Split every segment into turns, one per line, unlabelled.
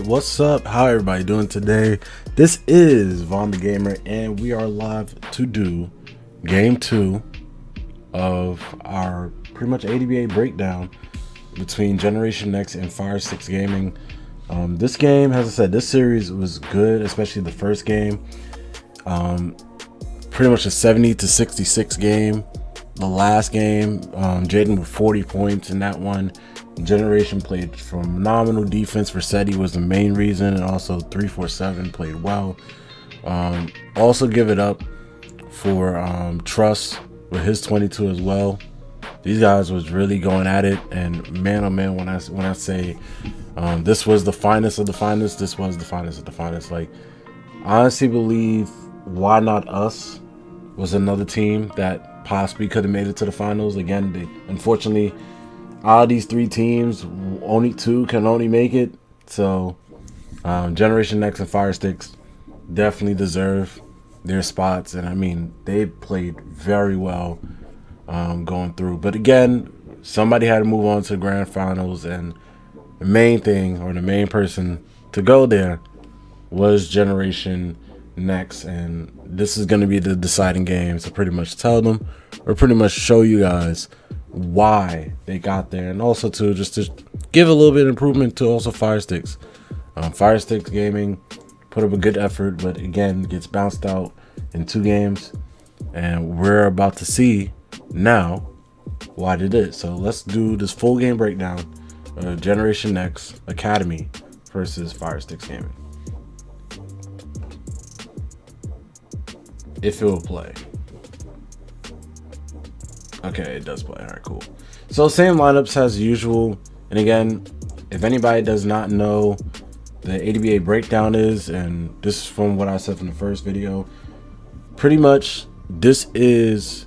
Alright, what's up? How everybody doing today? This is Vaughn the Gamer, and we are live to do game 2 of our pretty much ADBA breakdown between Generation Next and Fire Sticks Gaming. This game, as I said, this series was good, especially the first game. Pretty much a 70 to 66 game. The last game, Jaden with 40 points in that one. Generation played phenomenal defense. Versetti was the main reason, and also 347 played well. Also give it up for Truss with his 22 as well. These guys was really going at it, and man, oh man, when I say this was the finest of the finest, this was the finest of the finest. Like, I honestly believe Why Not Us was another team that possibly could have made it to the finals. Again, unfortunately, out of these 3 teams, only 2 can only make it. So Generation Next and Fire Sticks definitely deserve their spots, and I mean, they played very well going through. But again, somebody had to move on to the grand finals, and the main thing, or the main person to go there, was Generation Next, and this is going to be the deciding game to pretty much tell them, or pretty much show you guys why they got there, and also to just to give a little bit of improvement to also Fire Sticks. Fire Sticks Gaming put up a good effort, but again gets bounced out in 2 games, and we're about to see now why they did. So let's do this full game breakdown of Generation Next Academy versus Fire Sticks Gaming. If it will play. Okay, it does play. All right, cool. So same lineups as usual. And again, if anybody does not know the ADBA breakdown is, and this is from what I said from the first video, pretty much this is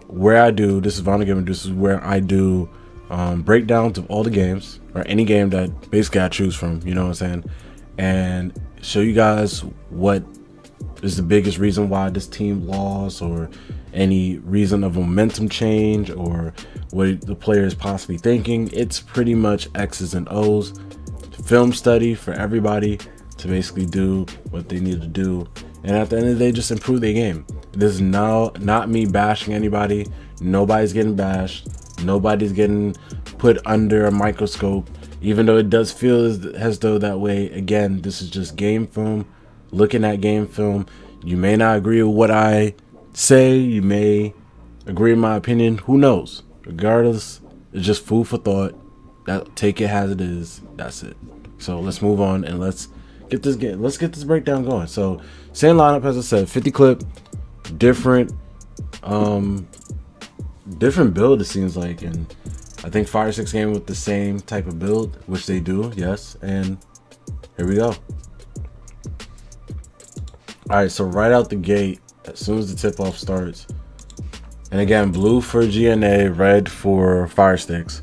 where I do, this is Vaughn the Gamer, this is where I do breakdowns of all the games, or any game that basically I choose from, you know what I'm saying, and show you guys what is the biggest reason why this team lost, or any reason of momentum change, or what the player is possibly thinking. It's pretty much X's and O's, film study for everybody to basically do what they need to do, and at the end of the day, just improve their game. This is now not me bashing anybody. Nobody's getting bashed. Nobody's getting put under a microscope, even though it does feel as though that way. Again, this is just game film, looking at game film. You may not agree with what I say, you may agree with my opinion, who knows? Regardless, it's just food for thought. Take it as it is. That's it. So let's move on, and let's get this game, let's get this breakdown going. So same lineup as I said, 50 clip, different build it seems like, and I think Fire Sticks Gaming with the same type of build, which they do, yes. And here we go. All right, so right out the gate, as soon as the tip-off starts, and again, blue for GNA, red for Fire Sticks.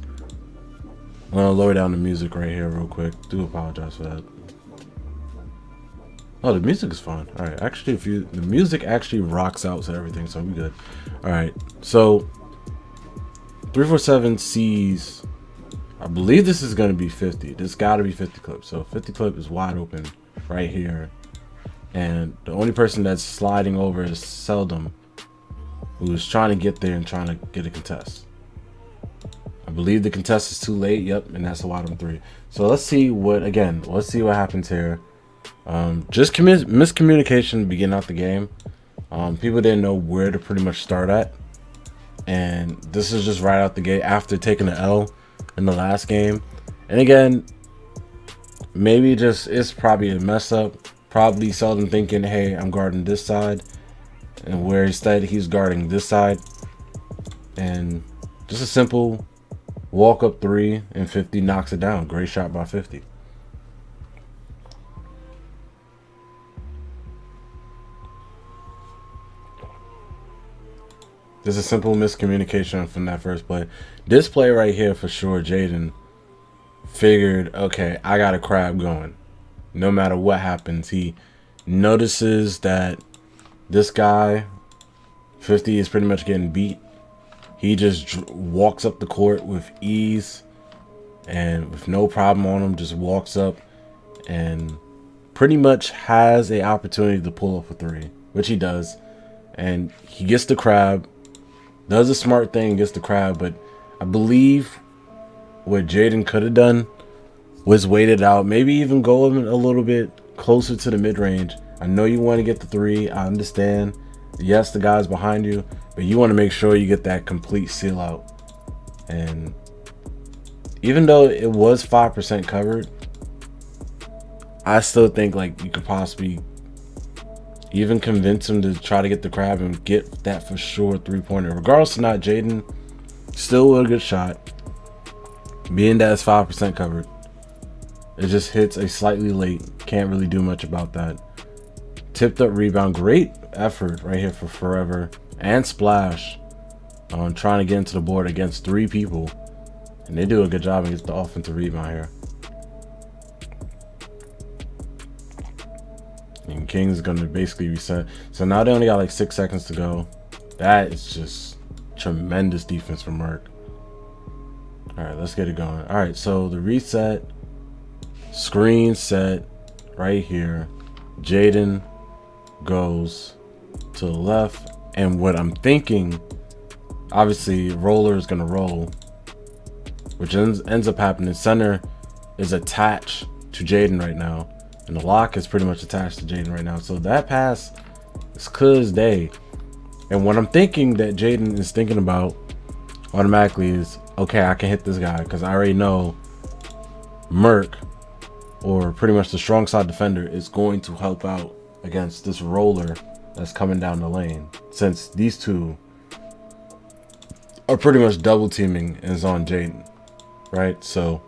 I'm gonna lower down the music right here real quick. Do apologize for that. Oh, the music is fine. All right, actually, the music actually rocks out to everything, so we good. All right, so 347 sees, I believe this is gonna be 50. This gotta be 50 clip. So 50 clip is wide open right here. And the only person that's sliding over is Seldom, who's trying to get there and trying to get a contest. I believe the contest is too late. Yep, and that's a bottom 3. So let's see what, again, let's see what happens here. Just miscommunication beginning out the game. People didn't know where to pretty much start at. And this is just right out the gate after taking the L in the last game. And again, maybe just, it's probably a mess up. Probably Seldom thinking, hey, I'm guarding this side, and where instead he's guarding this side. And just a simple walk up 3, and 50 knocks it down. Great shot by 50. There's a simple miscommunication from that first play. This play right here, for sure, Jaden figured, okay, I got a crab going. No matter what happens, he notices that this guy, 50, is pretty much getting beat. He just walks up the court with ease and with no problem on him, just walks up and pretty much has a opportunity to pull off a 3, which he does. And he gets the crab, does a smart thing, gets the crab. But I believe what Jaden could have done was waited out, maybe even go a little bit closer to the mid-range. I know you want to get the 3. I understand. Yes, the guy's behind you, but you want to make sure you get that complete seal out. And even though it was 5% covered, I still think like you could possibly even convince him to try to get the crab and get that for sure 3-pointer. Regardless of not Jaden, still a good shot. Being that it's 5% covered, it just hits a slightly late. Can't really do much about that. Tipped up rebound, great effort right here for Forever and Splash on trying to get into the board against 3 people, and they do a good job against the offensive rebound here. And King's gonna basically reset. So now they only got like 6 seconds to go. That is just tremendous defense from Merc. All right, let's get it going. All right, so the reset, screen set right here. Jaden goes to the left, and what I'm thinking, obviously roller is gonna roll, which ends up happening. Center is attached to Jaden right now, and the lock is pretty much attached to Jaden right now. So that pass is clear as day. And what I'm thinking that Jaden is thinking about automatically is, okay, I can hit this guy because I already know Merc, or pretty much the strong side defender, is going to help out against this roller that's coming down the lane, since these two are pretty much double teaming and is on Jaden, right? So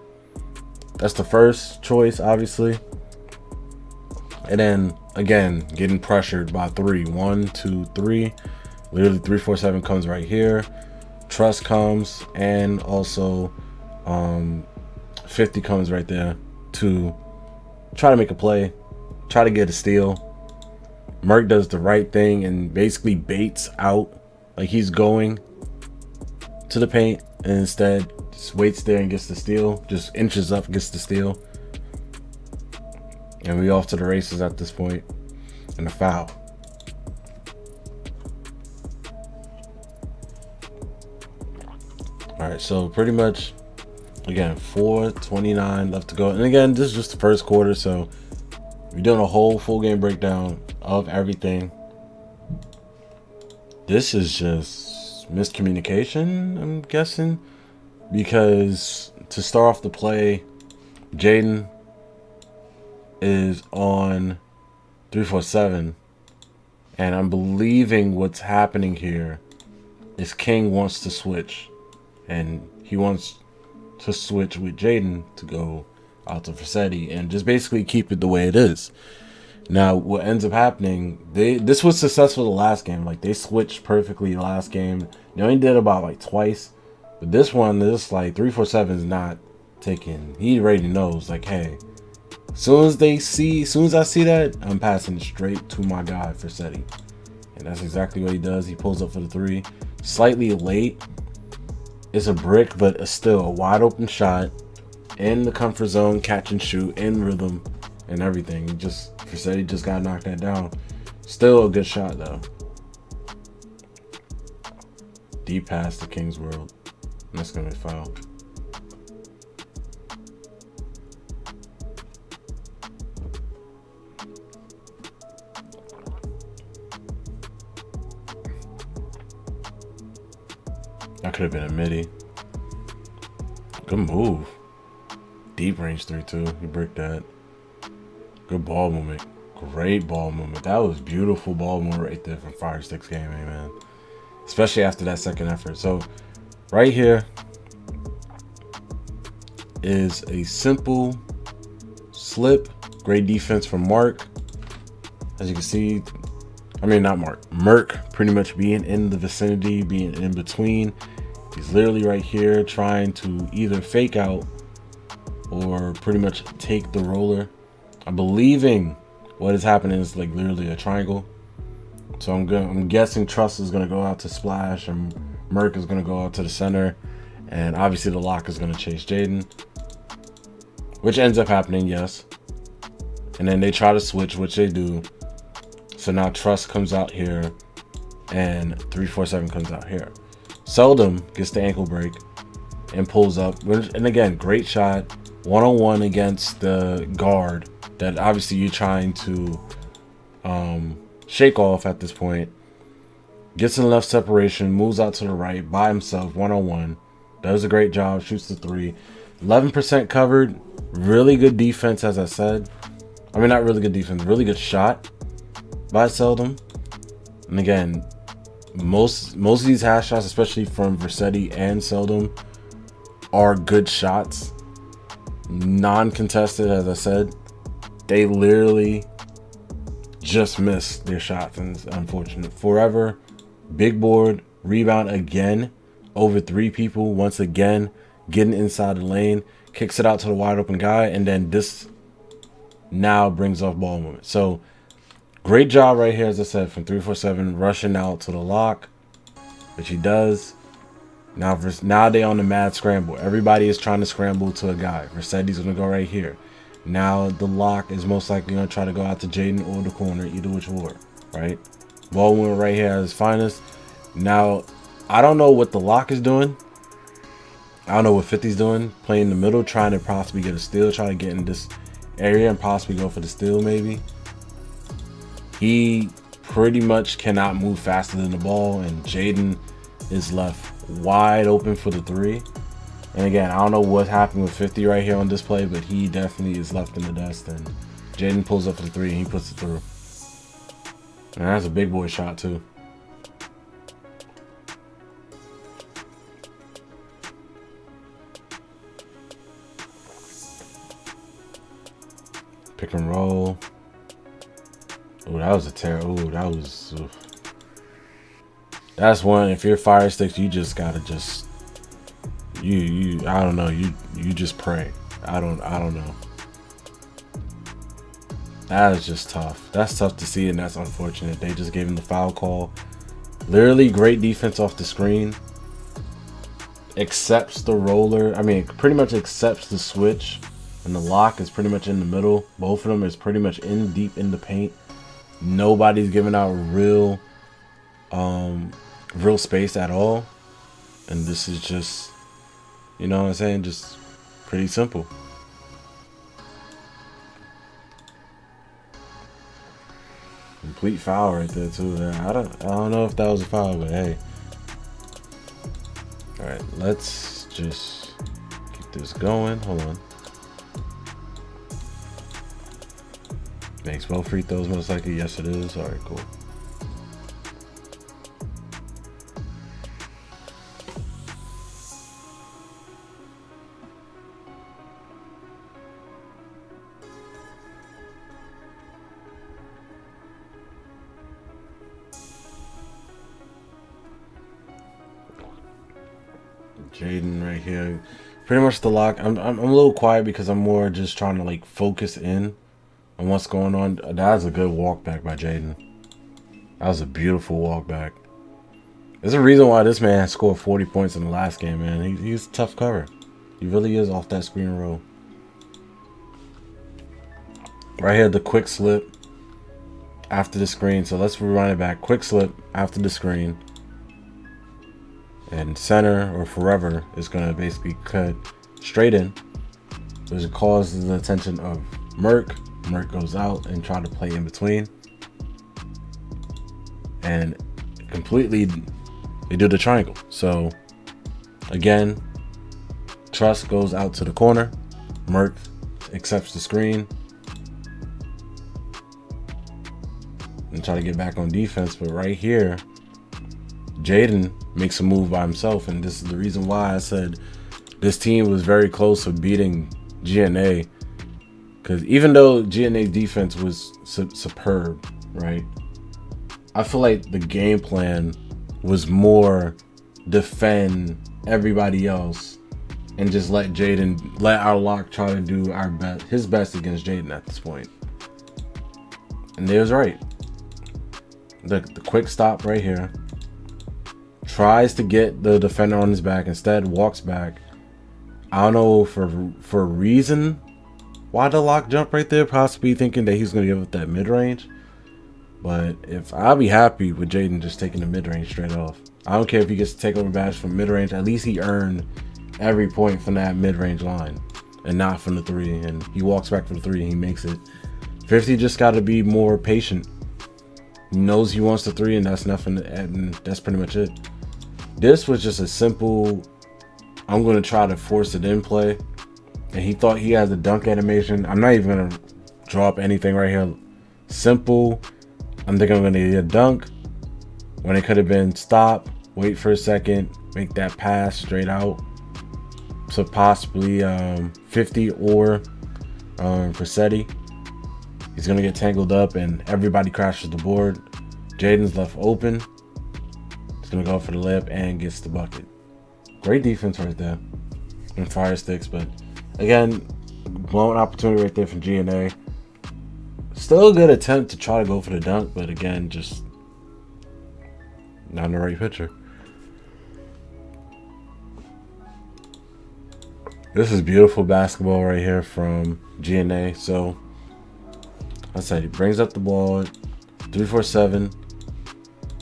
that's the first choice, obviously. And then again, getting pressured by 3. 1, 2, 3. Literally 3-4-7 comes right here. Trust comes, and also 50 comes right there to try to make a play, try to get a steal. Merc does the right thing and basically baits out, like he's going to the paint, and instead just waits there and gets the steal, just inches up, gets the steal. And we off to the races at this point, and a foul. All right, so pretty much, again, 4:29 left to go. And again, this is just the first quarter, so we're doing a whole full game breakdown of everything. This is just miscommunication, I'm guessing, because to start off the play, Jaden is on 3-4-7, and I'm believing what's happening here is King wants to switch, and he wants to switch with Jaden to go out to Fassetti and just basically keep it the way it is. Now, what ends up happening, this was successful the last game. Like, they switched perfectly last game. They only did about like twice, but this one, this like 3-4-7 is not taking. He already knows, like, hey, as soon as I see that, I'm passing it straight to my guy Fassetti, and that's exactly what he does. He pulls up for the 3, slightly late. It's a brick, but it's still a wide open shot in the comfort zone, catch and shoot, in rhythm and everything. Fassetti just got knocked that down. Still a good shot though. Deep pass to King's World. And that's gonna be a foul. That could have been a midi. Good move. Deep range 3 too. He bricked that. Good ball movement. Great ball movement. That was beautiful ball movement right there from Fire Sticks game, man. Especially after that second effort. So right here is a simple slip. Great defense from Mark. As you can see, I mean, not Mark. Merc pretty much being in the vicinity, being in between. He's literally right here trying to either fake out or pretty much take the roller. I'm believing what is happening is like literally a triangle. So I'm guessing Trust is gonna go out to Splash, and Merc is gonna go out to the center, and obviously the lock is gonna chase Jaden, which ends up happening, yes. And then they try to switch, which they do. So now Trust comes out here and 347 comes out here. Seldom gets the ankle break and pulls up. And again, great shot. One-on-one against the guard that obviously you're trying to shake off at this point. Gets in left separation, moves out to the right by himself, one-on-one. Does a great job, shoots the three. 11% covered. Really good defense, as I said. I mean, not really good defense, really good shot by Seldom. And again, most of these hash shots, especially from Versetti and Seldom, are good shots. Non-contested, as I said. They literally just missed their shots, and it's unfortunate. Forever, big board, rebound again over 3 people. Once again, getting inside the lane, kicks it out to the wide open guy, and then this now brings off ball movement. So great job right here, as I said, from 347 rushing out to the lock, which he does. Now they on the mad scramble. Everybody is trying to scramble to a guy. Versetti's gonna go right here. Now the lock is most likely gonna try to go out to Jaden or the corner, either which war, right? Ball movement right here at his finest. Now I don't know what the lock is doing. I don't know what 50's doing. Playing in the middle, trying to possibly get a steal, trying to get in this area and possibly go for the steal maybe. He pretty much cannot move faster than the ball, and Jaden is left wide open for the 3. And again, I don't know what happened with 50 right here on this play, but he definitely is left in the dust, and Jaden pulls up for the 3 and he puts it through. And that's a big boy shot too. Pick and roll. Oh, that was a terrible. Oh, that was. Oof. That's one. If you're Fire Sticks, you just gotta just. I don't know. You just pray. I don't know. That is just tough. That's tough to see, and that's unfortunate. They just gave him the foul call. Literally great defense off the screen. Accepts the roller. I mean, pretty much accepts the switch. And the lock is pretty much in the middle. Both of them is pretty much in deep in the paint. Nobody's giving out real space at all. And this is just, you know what I'm saying, just pretty simple. Complete foul right there too. I don't know if that was a foul, but hey. All right, let's just keep this going. Hold on. Makes both free throws most likely. Yes, it is. All right, cool. Jaden right here. Pretty much the lock. I'm a little quiet because I'm more just trying to like focus in on what's going on. That was a good walk back by Jaden. That was a beautiful walk back. There's a reason why this man scored 40 points in the last game, man. He's a tough cover. He really is off that screen roll. Right here, the quick slip after the screen. So let's run it back. Quick slip after the screen. And center or forever is going to basically cut straight in. Which causes the attention of Merc. Merc goes out and try to play in between. And completely, they do the triangle. So, again, Trust goes out to the corner. Merc accepts the screen. And try to get back on defense. But right here, Jaden makes a move by himself. And this is the reason why I said this team was very close to beating GNA. Because even though GNA's defense was superb, right? I feel like the game plan was more defend everybody else and just let our lock try to do his best against Jaden at this point. And they was right. The quick stop right here. Tries to get the defender on his back, instead walks back. I don't know for a reason why the lock jump right there, possibly thinking that he's going to give up that mid-range. But if I'll be happy with Jaden just taking the mid-range straight off. I don't care if he gets to take over Bash from mid-range. At least he earned every point from that mid-range line and not from the 3. And he walks back for the 3 and he makes it. 50 just got to be more patient. He knows he wants the 3 and that's nothing, and that's pretty much it. This was just a simple, I'm going to try to force it in play. And he thought he had the dunk animation. I'm not even going to draw up anything right here. Simple. I'm thinking I'm going to get a dunk when it could have been stop, wait for a second, make that pass straight out. So possibly 50 or Versetti. He's going to get tangled up and everybody crashes the board. Jaden's left open. He's going to go for the layup and gets the bucket. Great defense right there. And fire sticks, but again, blown opportunity right there from GNA. Still a good attempt to try to go for the dunk, but again, just not in the right picture. This is beautiful basketball right here from GNA. So, I said he brings up the ball, 3-4-7.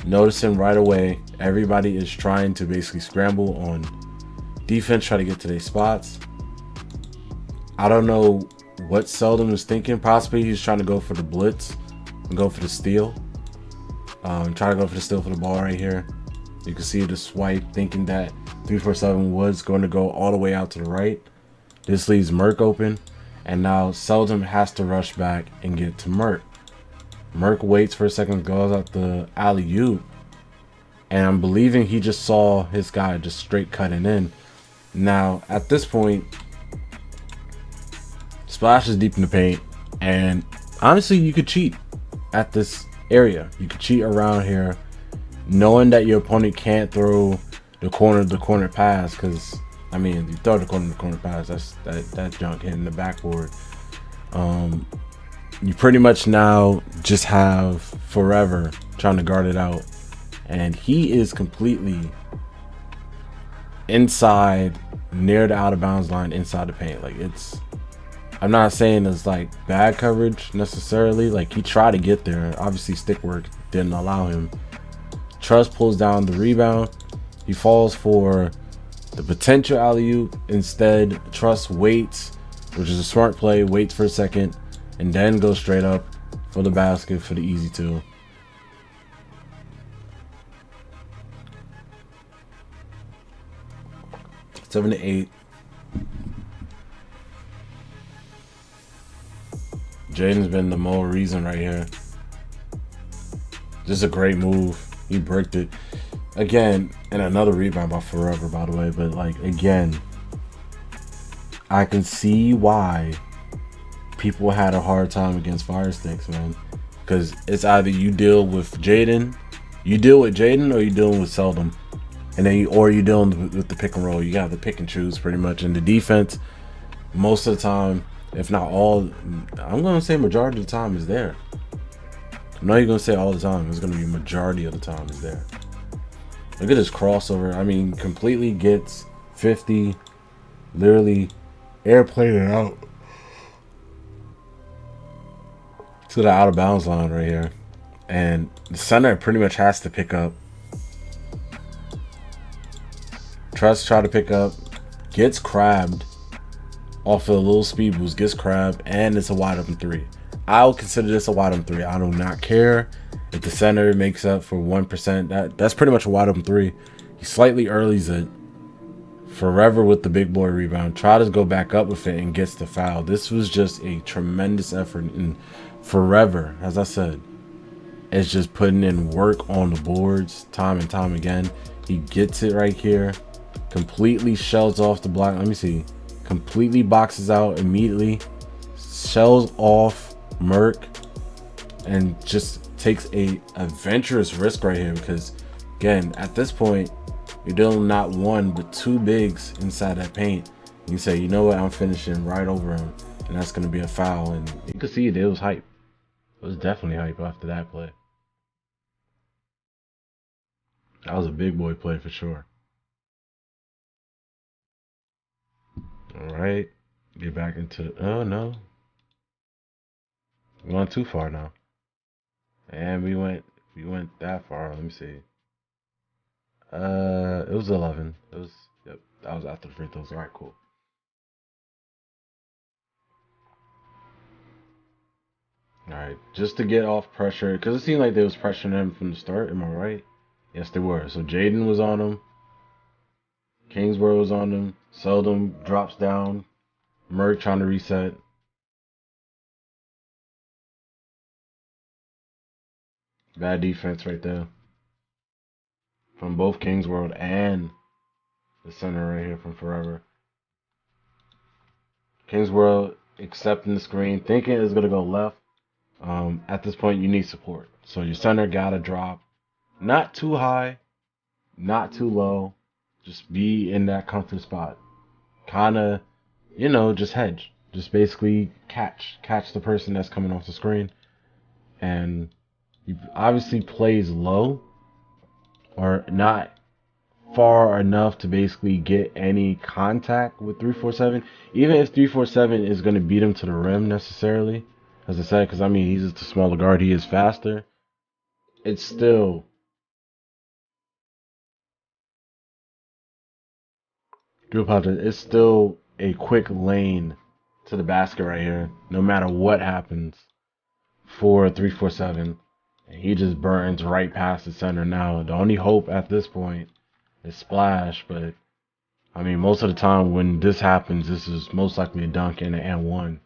Noticing right away, everybody is trying to basically scramble on defense, try to get to their spots. I don't know what Seldon was thinking. Possibly he's trying to go for the blitz and go for the steal. Try to go for the steal for the ball right here. You can see the swipe, thinking that 3-4-7 was going to go all the way out to the right. This leaves Merk open, and now Seldon has to rush back and get to Merk. Merk waits for a second, goes out the alley-oop, and I'm believing he just saw his guy just straight cutting in. Now, at this point, Splash is deep in the paint, and honestly, you could cheat at this area. You could cheat around here, knowing that your opponent can't throw the corner pass, because I mean, you throw the corner pass, that junk hitting the backboard. You pretty much now just have Forever trying to guard it out, and he is completely inside, near the out of bounds line, inside the paint. Like, it's, I'm not saying it's like bad coverage necessarily. Like, he tried to get there. Obviously, stick work didn't allow him. Trust pulls down the rebound. He falls for the potential alley-oop. Instead, Trust waits, which is a smart play, waits for a second, and then goes straight up for the basket for the easy 2. Seven to 8. Jaden's been the more reason right here. Just a great move. He bricked it. Again, and another rebound by Forever, by the way. But, like, again, I can see why people had a hard time against Fire Sticks, man. Because it's either you deal with Jaden, or you dealing with Seldom. And then or you dealing with the pick and roll. You got the pick and choose pretty much. And the defense, most of the time, if not all, I'm going to say majority of the time is there. I'm not even going to say all the time. It's going to be majority of the time is there. Look at this crossover. I mean, completely gets 50. Literally airplaned it out to the out of bounds line right here. And the center pretty much has to pick up. Trust try to pick up. Gets crabbed off of a little speed boost. Gets crabbed. And it's a wide open 3. I'll consider this a wide open 3. I do not care if the center makes up for 1%. That's pretty much a wide open 3. He slightly earlies it. Forever with the big boy rebound. Try to go back up with it and gets the foul. This was just a tremendous effort. And Forever, as I said, is just putting in work on the boards time and time again. He gets it right here. Completely shells off the block. Let me see. Completely boxes out immediately. Shells off Merk. And just takes a adventurous risk right here. Because, again, at this point, you're dealing not one, but 2 bigs inside that paint. You say, you know what? I'm finishing right over him. And that's going to be a foul. And you can see it was hype. It was definitely hype after that play. That was a big boy play for sure. All right. Get back into... Oh, no. We went too far now. And we went that far. Let me see. It was 11. It was, yep, that was after the free throws. All right, cool. All right, just to get off pressure, because it seemed like they was pressuring him from the start. Am I right? Yes, they were. So Jaden was on him. Kingsborough was on him. Seldom drops down. Merck trying to reset. Bad defense right there from both Kingsworld and the center right here from Forever. Kingsworld accepting the screen, thinking it's gonna go left. At this point, you need support, so your center gotta drop, not too high, not too low. Just be in that comfort spot. Kind of, just hedge. Just basically catch the person that's coming off the screen, and he obviously plays low or not far enough to basically get any contact with 347. Even if 347 is going to beat him to the rim necessarily, as I said, because I mean he's just a smaller guard, he is faster. It's still do apologize. It's still a quick lane to the basket right here, no matter what happens for 347. And he just burns right past the center now. The only hope at this point is splash, but I mean, most of the time when this happens, this is most likely a dunk and an and one.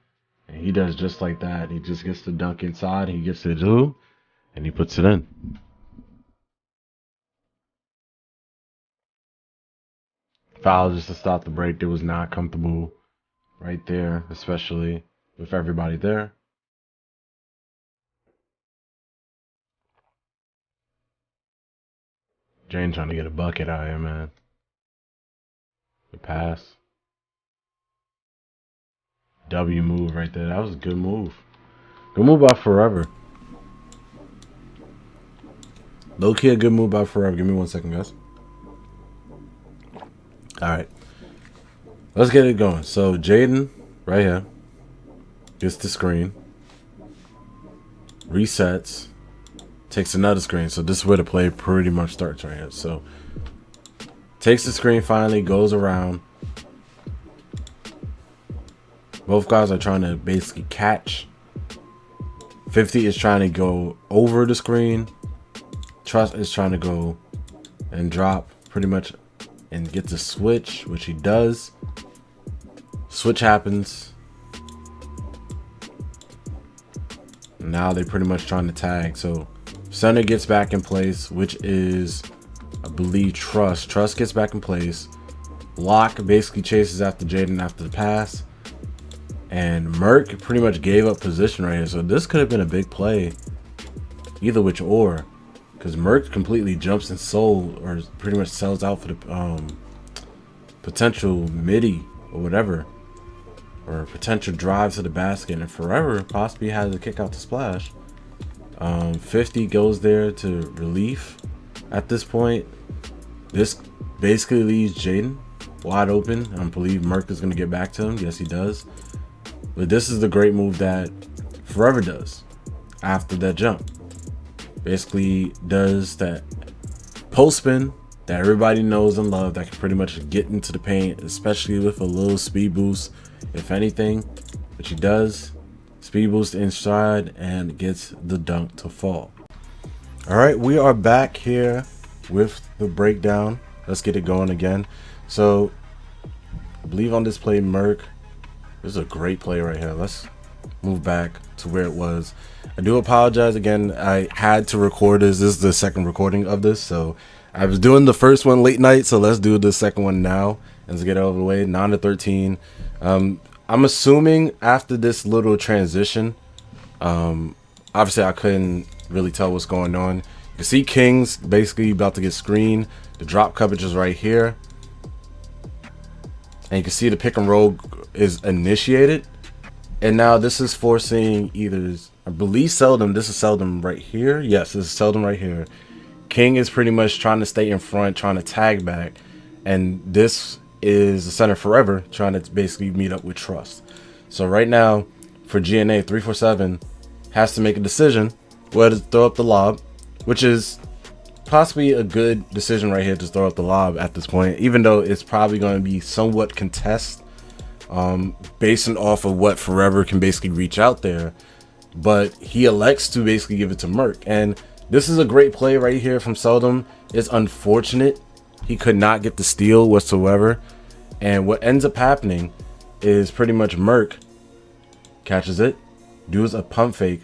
And he does just like that. He just gets the dunk inside, he gets the do, and he puts it in. Foul just to stop the break. It was not comfortable right there, especially with everybody there. Jane trying to get a bucket out here, man. The pass. W move right there. That was a good move. Good move by Forever. Low key a good move by Forever. Give me 1 second, guys. Alright. Let's get it going. So Jaden, right here, gets the screen. Resets. Takes another screen. So this is where the play pretty much starts right here. So takes the screen finally, goes around. Both guys are trying to basically catch. 50 is trying to go over the screen. Trust is trying to go and drop pretty much and get the switch, which he does. Switch happens. Now they're pretty much trying to tag. So center gets back in place, which is, I believe, Trust. Trust gets back in place. Locke basically chases after Jaden after the pass. And Merck pretty much gave up position right here. So this could have been a big play, either which or. Because Merck completely jumps and sold, or pretty much sells out for the potential midi or whatever. Or potential drive to the basket. And Forever possibly has a kick out to splash. 50 goes there to relief at this point. This basically leaves Jaden wide open. I believe Merck is going to get back to him. Yes, he does. But this is the great move that Forever does after that jump. Basically does that post spin that everybody knows and love that can pretty much get into the paint, especially with a little speed boost, if anything. Which he does. Speed boost inside and gets the dunk to fall. All right, we are back here with the breakdown. Let's get it going again. So I believe on this play, Merck. This is a great play right here. Let's move back to where it was. I do apologize again. I had to record this. This is the second recording of this. So I was doing the first one late night. So let's do the second one now. And let's get it over the way. 9-13. I'm assuming after this little transition, obviously I couldn't really tell what's going on. You can see Kings basically about to get screened. The drop coverage is right here. And you can see the pick and roll is initiated. And now this is forcing either, I believe Seldom. This is Seldom right here. Yes, this is Seldom right here. King is pretty much trying to stay in front, trying to tag back. And this is the center Forever trying to basically meet up with Trust. So right now for GNA 347, has to make a decision whether to throw up the lob, which is possibly a good decision right here to throw up the lob at this point, even though it's probably going to be somewhat contest based off of what Forever can basically reach out there. But he elects to basically give it to Merc, and this is a great play right here from Seldom. It's unfortunate he could not get the steal whatsoever, and what ends up happening is pretty much Merc catches it, does a pump fake,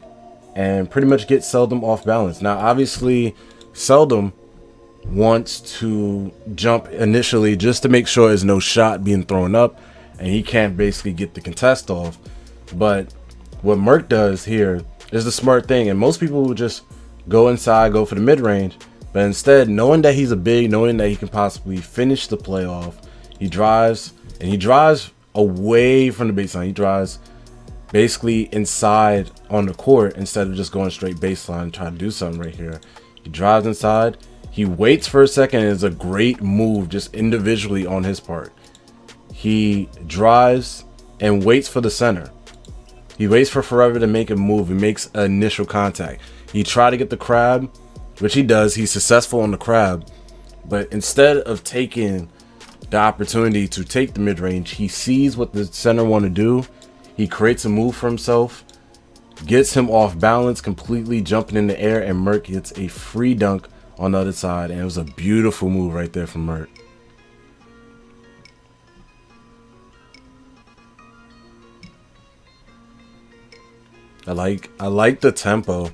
and pretty much gets Seldom off balance. Now obviously Seldom wants to jump initially just to make sure there's no shot being thrown up and he can't basically get the contest off. But what Merc does here is the smart thing, and most people will just go inside, go for the mid-range, but instead, knowing that he's a big, knowing that he can possibly finish the play off, he drives, and he drives away from the baseline. He drives basically inside on the court instead of just going straight baseline and trying to do something right here. He drives inside, he waits for a second. It's a great move just individually on his part. He drives and waits for the center. He waits for Forever to make a move. He makes an initial contact. He tried to get the crab, which he does. He's successful on the crab, but instead of taking the opportunity to take the mid-range, he sees what the center want to do. He creates a move for himself, gets him off balance, completely jumping in the air, and Merc gets a free dunk on the other side, and it was a beautiful move right there from Merc. I like the tempo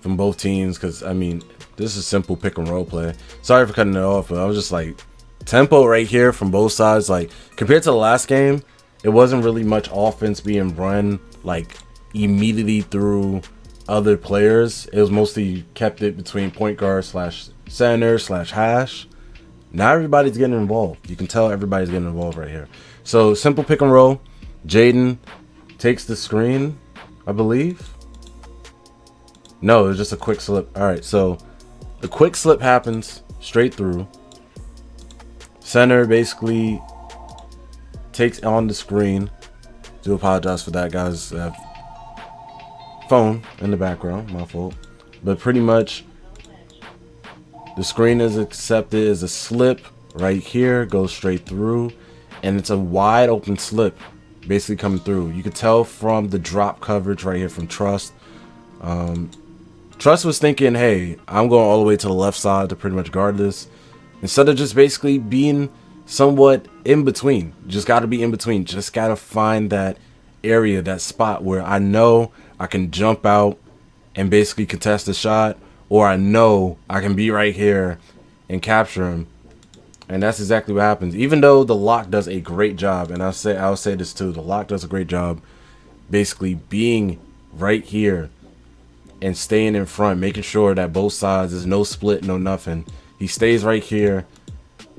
from both teams, because I mean, this is simple pick and roll play. Sorry for cutting it off, but I was just like, tempo right here from both sides. Like compared to the last game, it wasn't really much offense being run like immediately through other players. It was mostly kept it between point guard slash center slash hash. Now everybody's getting involved. You can tell everybody's getting involved right here. So simple pick and roll. Jaden takes the screen, I believe. No, it was just a quick slip. All right, so the quick slip happens straight through. Center basically takes on the screen. Do apologize for that, guys. Phone in the background, my fault. But pretty much the screen is accepted as a slip right here, goes straight through, and it's a wide open slip basically coming through. You could tell from the drop coverage right here from Trust. Trust was thinking, hey, I'm going all the way to the left side to pretty much guard this, instead of just basically being somewhat in between. Just got to be in between. Just got to find that area, that spot where I know I can jump out and basically contest the shot, or I know I can be right here and capture him. And that's exactly what happens. Even though the lock does a great job, and I'll say this too, the lock does a great job basically being right here and staying in front, making sure that both sides, there's no split, no nothing. He stays right here.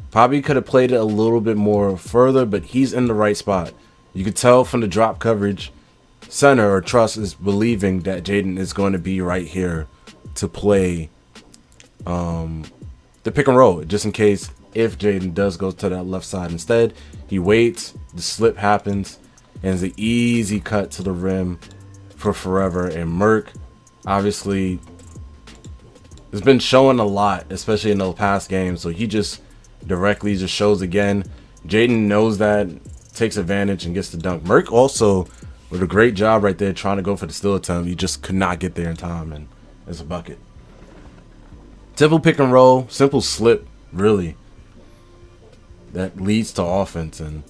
Probably could have played it a little bit more further, but he's in the right spot. You could tell from the drop coverage, center or Trust is believing that Jaden is going to be right here to play the pick and roll, just in case if Jaden does go to that left side. Instead, he waits, the slip happens, and it's an easy cut to the rim for Forever. And Merc obviously has been showing a lot, especially in the past games, so he just directly just shows again. Jaden knows that, takes advantage and gets the dunk. Merc also with a great job right there trying to go for the steal attempt. He just could not get there in time, and it's a bucket. Simple pick and roll, simple slip, really, that leads to offense, and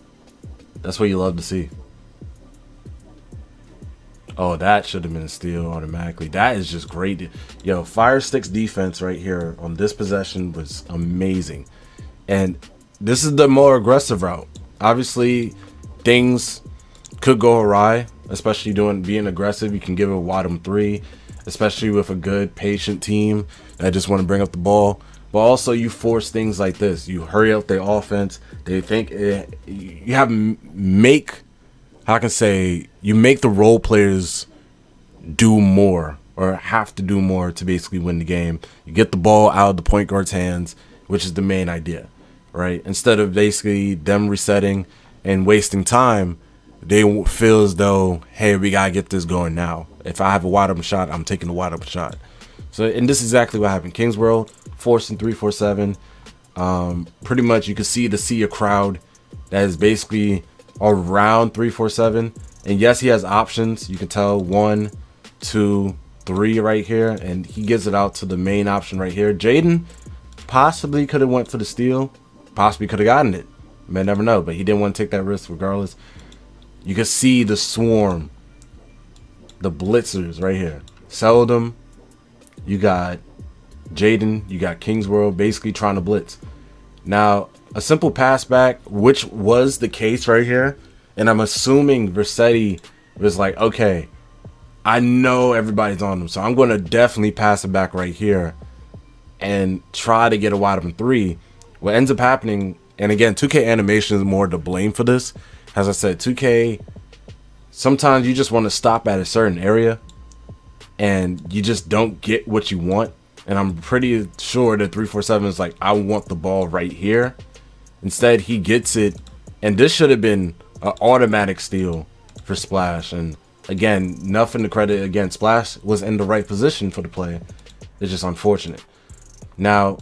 that's what you love to see. Oh, that should have been a steal automatically. That is just great. Yo, Fire Stick's defense right here on this possession was amazing. And this is the more aggressive route. Obviously, things could go awry, especially being aggressive. You can give a bottom three, especially with a good, patient team that just want to bring up the ball. But also, you force things like this. You hurry up their offense. They think you have make. How can I say, you make the role players do more or have to do more to basically win the game. You get the ball out of the point guard's hands, which is the main idea, right? Instead of basically them resetting and wasting time, they feel as though, hey, we gotta get this going now. If I have a wide open shot, I'm taking the wide open shot. So, and this is exactly what happened. Kings World forcing 347. Pretty much you can see the sea of crowd that is basically around 347. And yes, he has options. You can tell 1, 2, 3 right here, and he gives it out to the main option right here. Jaden possibly could have went for the steal, possibly could have gotten it. May never know, but he didn't want to take that risk regardless. You can see the swarm, the blitzers right here. Seldom, you got Jaden, you got Kings World basically trying to blitz. Now, a simple pass back, which was the case right here, and I'm assuming Versetti was like, okay, I know everybody's on them, so I'm going to definitely pass it back right here and try to get a wide open 3. What ends up happening, and again, 2K animation is more to blame for this. As I said, 2K, sometimes you just want to stop at a certain area and you just don't get what you want. And I'm pretty sure that 347 is like, I want the ball right here. Instead, he gets it. And this should have been an automatic steal for Splash. And again, nothing to credit. Again, Splash was in the right position for the play. It's just unfortunate. Now,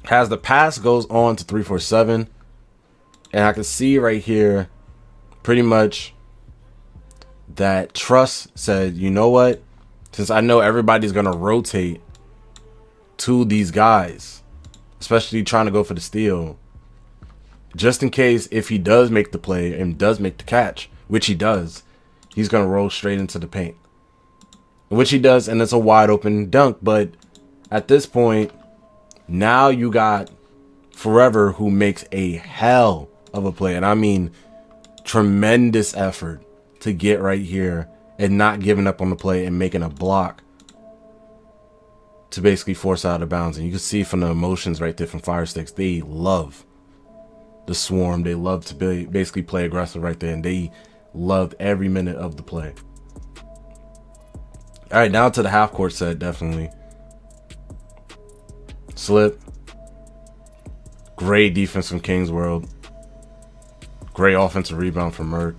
as the pass goes on to 347, and I can see right here, pretty much that Trust said, you know what? Since I know everybody's going to rotate to these guys, especially trying to go for the steal, just in case if he does make the play and does make the catch, which he does, he's going to roll straight into the paint, which he does, and it's a wide open dunk. But at this point, now you got Forever, who makes a hell of a play, and I mean tremendous effort to get right here and not giving up on the play and making a block to basically force out of bounds. And you can see from the emotions right there from Fire Sticks, they love the swarm. They love to basically play aggressive right there, and they loved every minute of the play. All right, now to the half court set. Definitely slip. Great defense from Kings World. Great offensive rebound from Merc.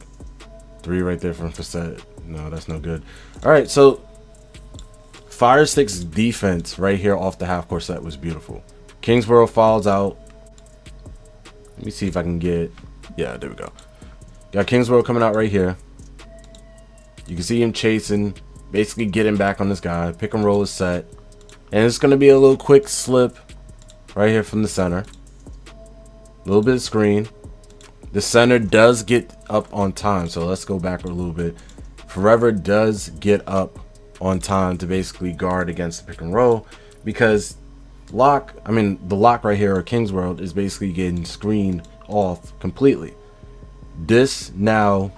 3 right there from Facet. No, that's no good. All right, so Fire Stick's defense right here off the half court set was beautiful. Kings World fouls out. Let me see if I can get... Yeah, there we go. Got Kings World coming out right here. You can see him chasing, basically getting back on this guy. Pick and roll is set. And it's going to be a little quick slip right here from the center. A little bit of screen. The center does get up on time, so let's go back a little bit. Forever does get up on time to basically guard against the pick and roll, because the lock right here, or Kings World, is basically getting screened off completely. This now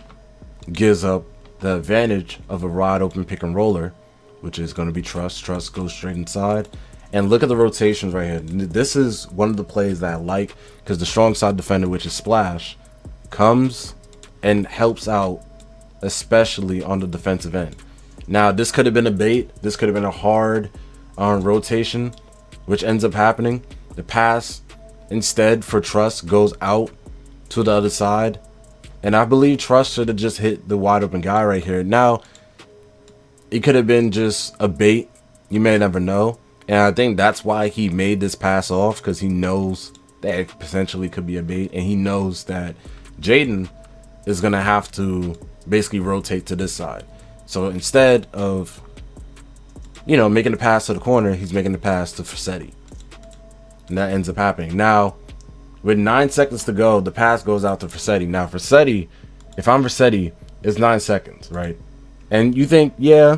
gives up the advantage of a wide open pick and roller, which is going to be Trust. Trust goes straight inside. And look at the rotations right here. This is one of the plays that I like, because the strong side defender, which is Splash, comes and helps out, especially on the defensive end. Now, this could have been a bait. This could have been a hard rotation, which ends up happening. The pass, instead, for Trust goes out to the other side. And I believe Trust should have just hit the wide open guy right here. Now, it could have been just a bait. You may never know. And I think that's why he made this pass off, because he knows that it potentially could be a bait. And he knows that Jaden is going to have to basically rotate to this side. So instead of, making the pass to the corner, he's making the pass to Versetti. And that ends up happening. Now, with 9 seconds to go, the pass goes out to Versetti. Now, Versetti, if I'm Versetti, it's 9 seconds, right? And you think, yeah,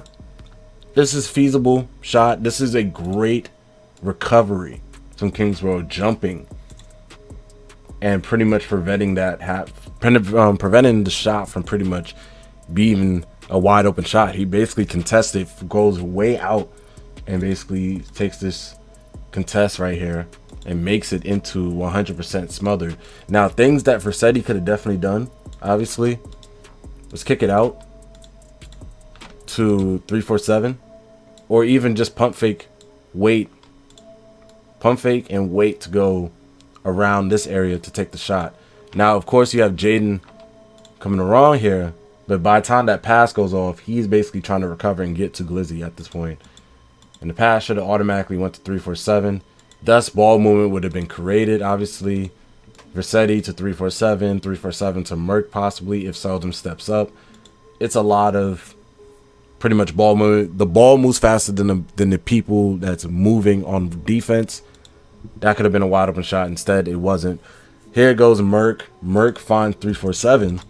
this is feasible shot. This is a great recovery from Kings World, jumping and pretty much preventing preventing the shot from pretty much being a wide open shot. He basically contested, goes way out, and basically takes this contest right here and makes it into 100% smothered. Now, things that Versetti could have definitely done, obviously, was kick it out to 347, or even just pump fake and wait to go around this area to take the shot. Now, of course, you have Jaden coming around here. But by the time that pass goes off, he's basically trying to recover and get to Glizzy at this point. And the pass should have automatically went to 347. Thus, ball movement would have been created, obviously. Versetti to 347, 347 to Merc possibly if Seldom steps up. It's a lot of pretty much ball movement. The ball moves faster than the people that's moving on defense. That could have been a wide open shot. Instead, it wasn't. Here goes Merc. Merc finds 347,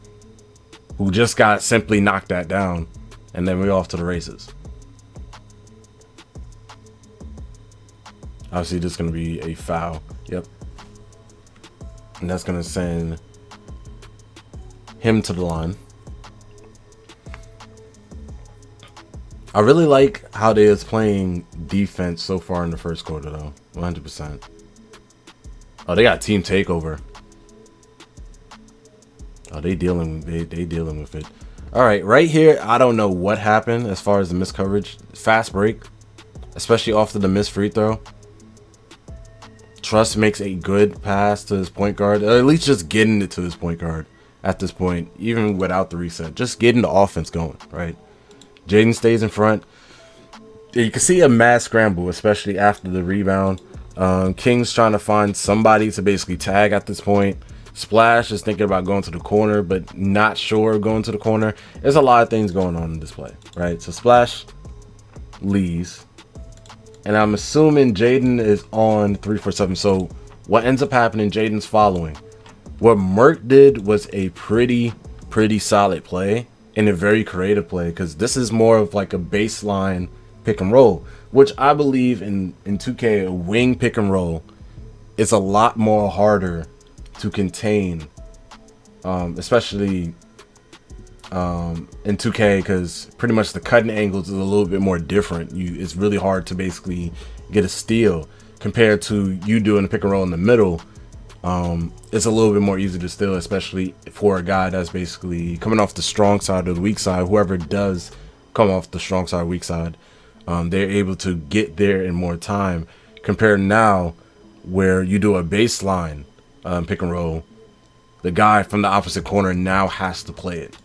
who just got simply knocked that down. And then we're off to the races. Obviously, this is going to be a foul. Yep. And that's going to send him to the line. I really like how they is playing defense so far in the first quarter, though. 100%. Oh, they got team takeover. Oh, they dealing with it. All right, right here, I don't know what happened as far as the missed coverage. Fast break, especially after the missed free throw. Trust makes a good pass to his point guard, or at least just getting it to his point guard at this point, even without the reset. Just getting the offense going, right? Jaden stays in front. You can see a mad scramble, especially after the rebound. King's trying to find somebody to basically tag at this point. Splash is thinking about going to the corner, but not sure of going to the corner. There's a lot of things going on in this play, right? So Splash leaves. And I'm assuming Jaden is on 347. So what ends up happening, Jaden's following. What Merc did was a pretty solid play and a very creative play, because this is more of like a baseline pick and roll, which I believe in 2K, a wing pick and roll is a lot more harder to contain, especially in 2K, because pretty much the cutting angles is a little bit more different. It's really hard to basically get a steal compared to you doing a pick and roll in the middle. It's a little bit more easy to steal, especially for a guy that's basically coming off the strong side or the weak side. Whoever does come off the strong side, weak side, they're able to get there in more time. Compared now, where you do a baseline pick and roll, the guy from the opposite corner now has to play it.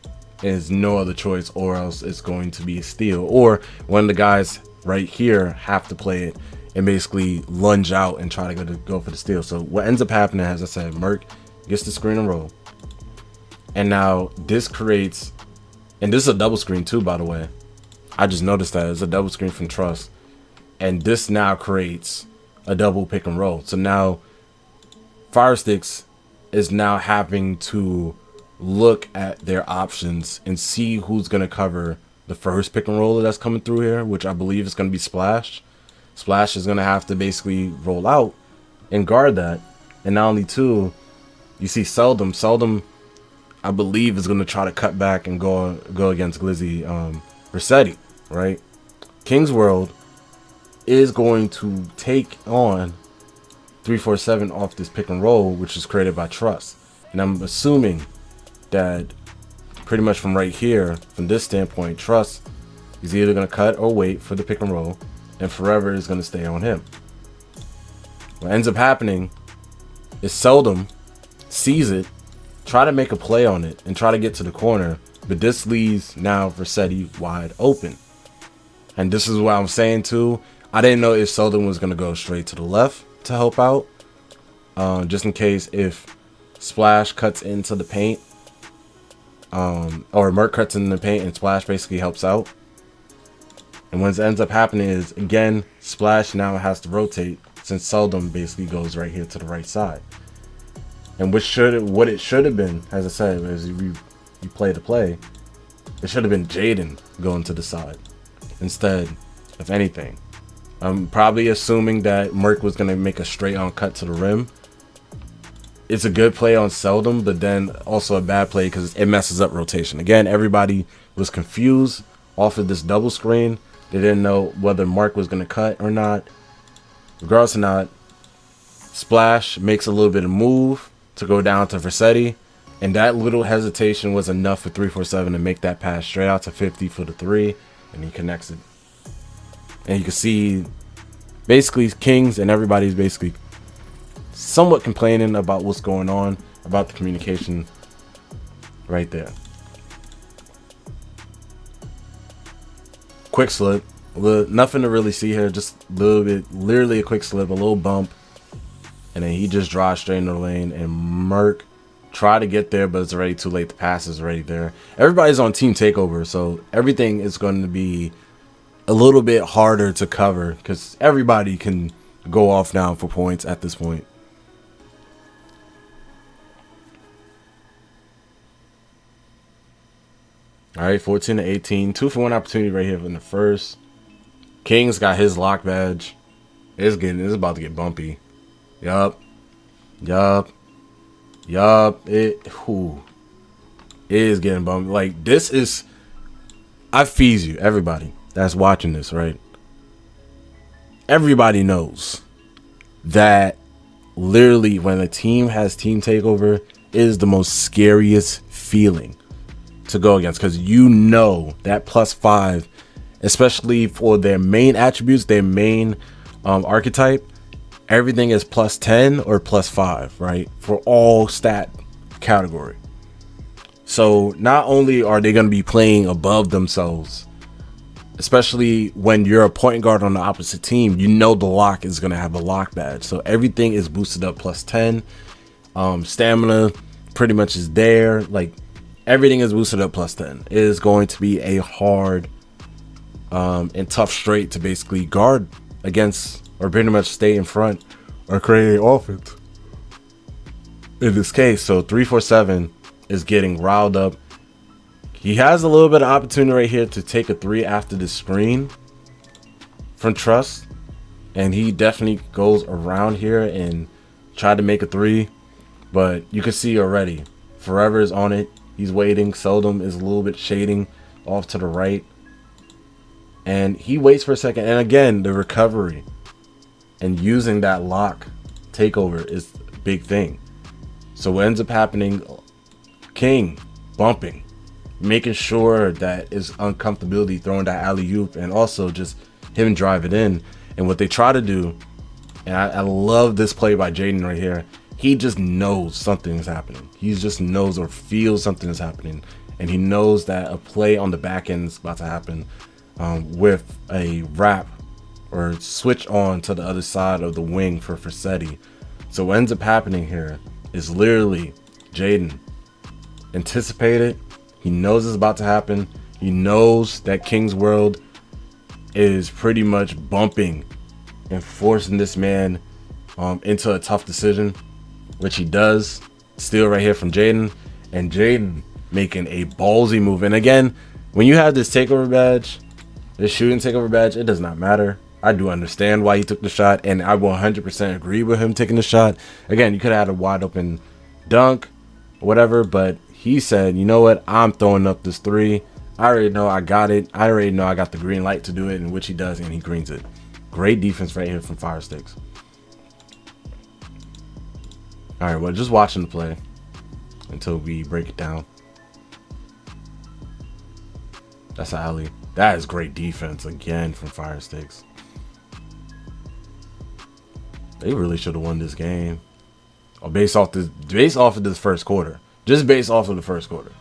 There's no other choice, or else it's going to be a steal. Or one of the guys right here have to play it and basically lunge out and try to go for the steal. So what ends up happening, as I said, Merc gets the screen and roll. And now this creates, and this is a double screen too, by the way. I just noticed that it's a double screen from Trust. And this now creates a double pick and roll. So now Firesticks is now having to look at their options and see who's going to cover the first pick and roll that's coming through here, which I believe is going to be Splash. Splash is going to have to basically roll out and guard that. And not only two, you see Seldom, I believe, is going to try to cut back and go against Glizzy Versetti, right? King's World is going to take on 347 off this pick and roll, which is created by Trust. And I'm assuming that pretty much from right here, from this standpoint, Trust is either going to cut or wait for the pick and roll, and forever is going to stay on him. What ends up happening is Seldom sees it, try to make a play on it, and try to get to the corner, but this leaves now Versetti wide open. And this is what I'm saying too. I didn't know if Seldom was going to go straight to the left to help out, just in case if Splash cuts into the paint, or Merc cuts in the paint and Splash basically helps out. And what ends up happening is, again, Splash now has to rotate, since Seldom basically goes right here to the right side. And what it should have been, as I said, as you play the play, it should have been Jaden going to the side instead of anything. I'm probably assuming that Merc was going to make a straight on cut to the rim. It's a good play on Seldom, but then also a bad play because it messes up rotation. Again, everybody was confused off of this double screen. They didn't know whether Mark was going to cut or not. Regardless or not, Splash makes a little bit of move to go down to Versetti, and that little hesitation was enough for 347 to make that pass straight out to 50 for the three, and he connects it. And you can see basically Kings and everybody's basically somewhat complaining about what's going on, about the communication. right there. Quick slip. Nothing to really see here. Just a little bit, literally a quick slip, a little bump. And then he just drives straight into the lane. And Merc try to get there, but it's already too late. The pass is already there. Everybody's on team takeover, so everything is going to be a little bit harder to cover because everybody can go off now for points at this point. All right, 14 to 18. 2-for-1 opportunity right here in the first. King's got his lock badge. It's about to get bumpy. Yup. It is getting bumpy. Like, this is, I fees you, everybody that's watching this, right? Everybody knows that literally when a team has team takeover, it is the most scariest feeling to go against, because you know that +5, especially for their main attributes, their main archetype, everything is +10 or +5, right? For all stat category. So not only are they going to be playing above themselves, especially when you're a point guard on the opposite team, you know the lock is going to have a lock badge. So everything is boosted up +10. Stamina pretty much is there. Like, everything is boosted up +10. It is going to be a hard and tough straight to basically guard against, or pretty much stay in front or create offense in this case. So 347 is getting riled up. He has a little bit of opportunity right here to take a 3 after the screen from Trust, and he definitely goes around here and try to make a 3, but you can see already Forever is on it. He's waiting. Seldom is a little bit shading off to the right, and he waits for a second, and again the recovery and using that lock takeover is a big thing. So what ends up happening, King bumping, making sure that is uncomfortability, throwing that alley-oop, and also just him drive it in. And what they try to do, and I love this play by Jaden right here, he just knows something is happening. He just knows or feels something is happening, and he knows that a play on the back end is about to happen with a wrap or switch on to the other side of the wing for Forseti. So what ends up happening here is literally Jaden anticipated. He knows it's about to happen. He knows that King's World is pretty much bumping and forcing this man into a tough decision, which he does. Steal right here from Jaden, and Jaden making a ballsy move. And again, when you have this takeover badge, this shooting takeover badge, it does not matter. I do understand why he took the shot, and I 100% agree with him taking the shot. Again, you could have had a wide open dunk or whatever, but he said, you know what, I'm throwing up this 3. I already know I got it. I already know I got the green light to do it, in which he does, and he greens it. Great defense right here from Fire Sticks. All right, well, just watching the play until we break it down. That's an alley. That is great defense again from Fire Sticks. They really should have won this game. Or based off of this first quarter. Just based off of the first quarter.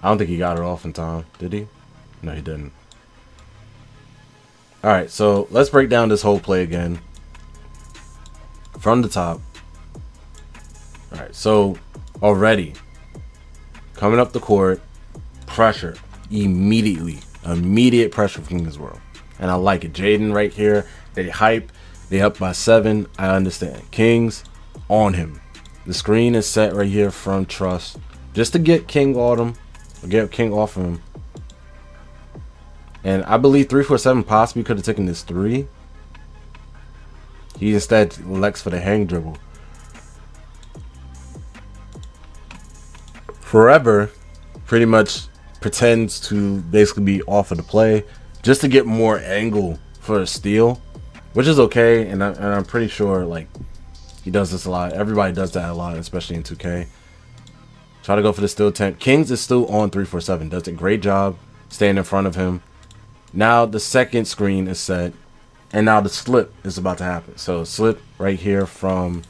I don't think he got it off in time, did he? No, he didn't. All right, so let's break down this whole play again from the top. All right, so already coming up the court, pressure immediately. Immediate pressure from King's World. And I like it. Jaden right here. They hype. They up by 7. I understand. Kings on him. The screen is set right here from Trust. Just to get King off him. Get King off of him. And I believe 347 possibly could have taken this 3. He instead elects for the hang dribble. Forever pretty much pretends to basically be off of the play just to get more angle for a steal, which is okay. And I'm pretty sure like he does this a lot. Everybody does that a lot, especially in 2K. Try to go for the steal attempt. Kings is still on 347. Does a great job staying in front of him. Now the second screen is set. And now the slip is about to happen. So slip right here from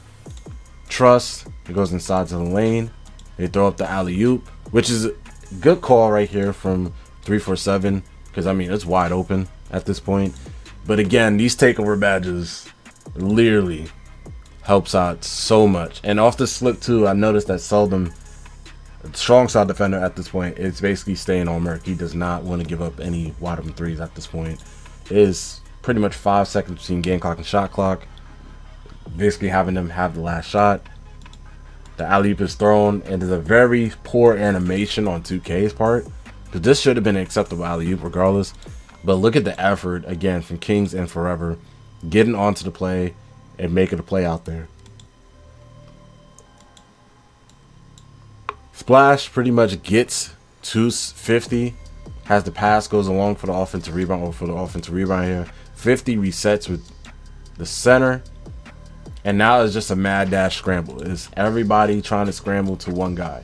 Trust. It goes inside to the lane. They throw up the alley-oop, which is a good call right here from 347, because I mean it's wide open at this point. But again, these takeover badges literally helps out so much. And off the slip too, I noticed that Seldom, strong side defender at this point, is basically staying on Merc. He does not want to give up any wide open threes at this point. It is pretty much 5 seconds between game clock and shot clock, basically having them have the last shot. The alley-oop is thrown, and there's a very poor animation on 2K's part, because this should have been an acceptable alley-oop regardless. But look at the effort again from Kings and Forever getting onto the play and making a play out there. Splash pretty much gets 250, has the pass, goes along for the offensive rebound, or for the offensive rebound here. 50 resets with the center. And now it's just a mad dash scramble. It's everybody trying to scramble to one guy.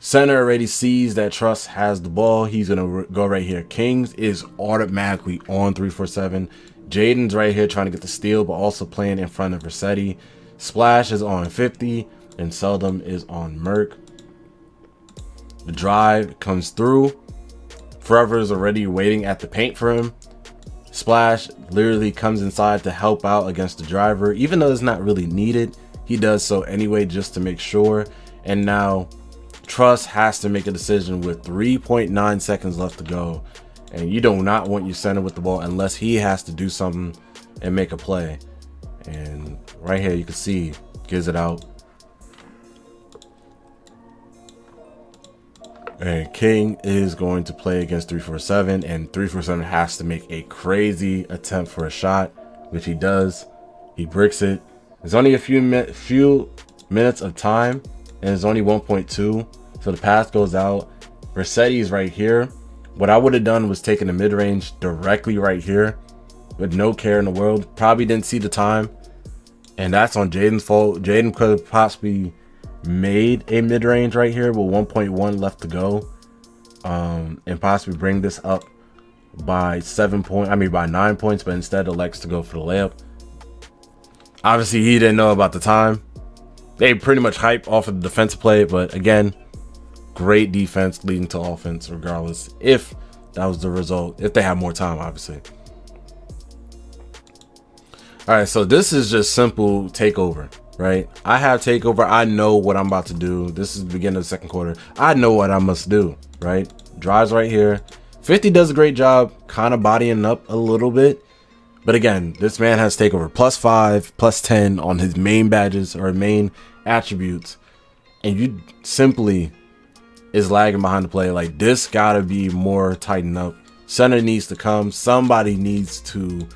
Center already sees that Trust has the ball. He's going to go right here. Kings is automatically on 347. Jaden's right here trying to get the steal, but also playing in front of Rossetti. Splash is on 50, and Seldom is on Merc. The drive comes through. Forever is already waiting at the paint for him. Splash literally comes inside to help out against the driver. Even though it's not really needed, he does so anyway just to make sure. And now Trust has to make a decision with 3.9 seconds left to go. And you do not want your center with the ball unless he has to do something and make a play. And right here you can see, gives it out. And King is going to play against 347, and 347 has to make a crazy attempt for a shot, which he does. He bricks it. There's only a few minutes of time, and it's only 1.2, so the pass goes out. Rossetti's right here. What I would have done was taken the mid-range directly right here with no care in the world. Probably didn't see the time, and that's on Jaden's fault. Jaden could have possibly made a mid-range right here with 1.1 left to go, and possibly bring this up by 9 points, but instead elects to go for the layup. Obviously he didn't know about the time. They pretty much hype off of the defensive play, but again, great defense leading to offense regardless, if that was the result, if they had more time obviously. All right, so this is just simple takeover. Right, I have takeover. I know what I'm about to do. This is the beginning of the second quarter. I know what I must do. Right, drives right here. 50 does a great job kind of bodying up a little bit, but again, this man has takeover +5, +10 on his main badges or main attributes, and you simply is lagging behind the play. Like, this gotta be more tightened up. Center needs to come. Somebody needs to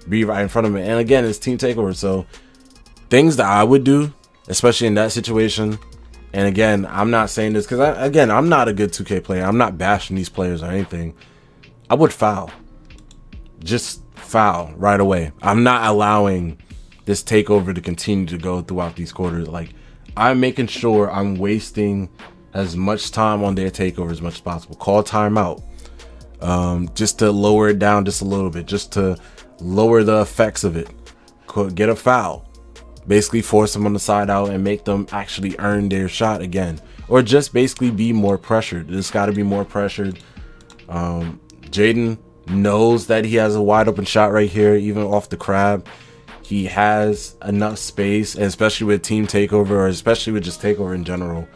be right in front of him. And again, it's team takeover, so things that I would do, especially in that situation, and again, I'm not saying this because, I'm not a good 2K player. I'm not bashing these players or anything. I would foul. Just foul right away. I'm not allowing this takeover to continue to go throughout these quarters. Like, I'm making sure I'm wasting as much time on their takeover as much as possible. Call timeout. Just to lower it down just a little bit. Just to lower the effects of it. Get a foul. Basically force them on the side out and make them actually earn their shot again, or just basically be more pressured. It's got to be more pressured. Jaden knows that he has a wide open shot right here, even off the crab. He has enough space, and especially with team takeover, or especially with just takeover in general,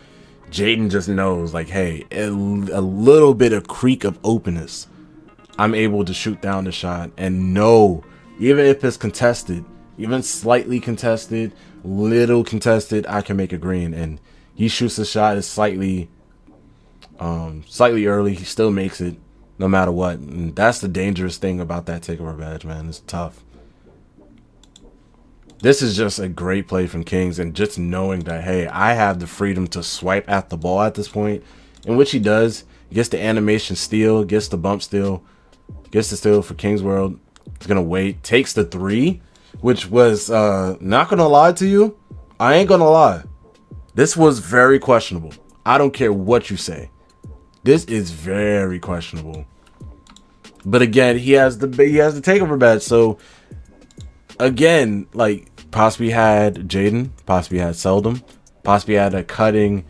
Jaden just knows, like, hey, a little bit of creak of openness, I'm able to shoot down the shot, and know, even if it's contested, even slightly contested, little contested, I can make a green. And he shoots the shot is slightly early. He still makes it no matter what. And that's the dangerous thing about that takeover badge, man. It's tough. This is just a great play from Kings, and just knowing that, hey, I have the freedom to swipe at the ball at this point, in which he does. He gets the animation steal, gets the bump steal, gets the steal for Kings World. He's gonna wait, takes the 3. Which was, not gonna lie to you, I ain't gonna lie, this was very questionable. I don't care what you say. This is very questionable. But again, he has the takeover badge. So again, like possibly had Jaden, possibly had Seldom, possibly had a cutting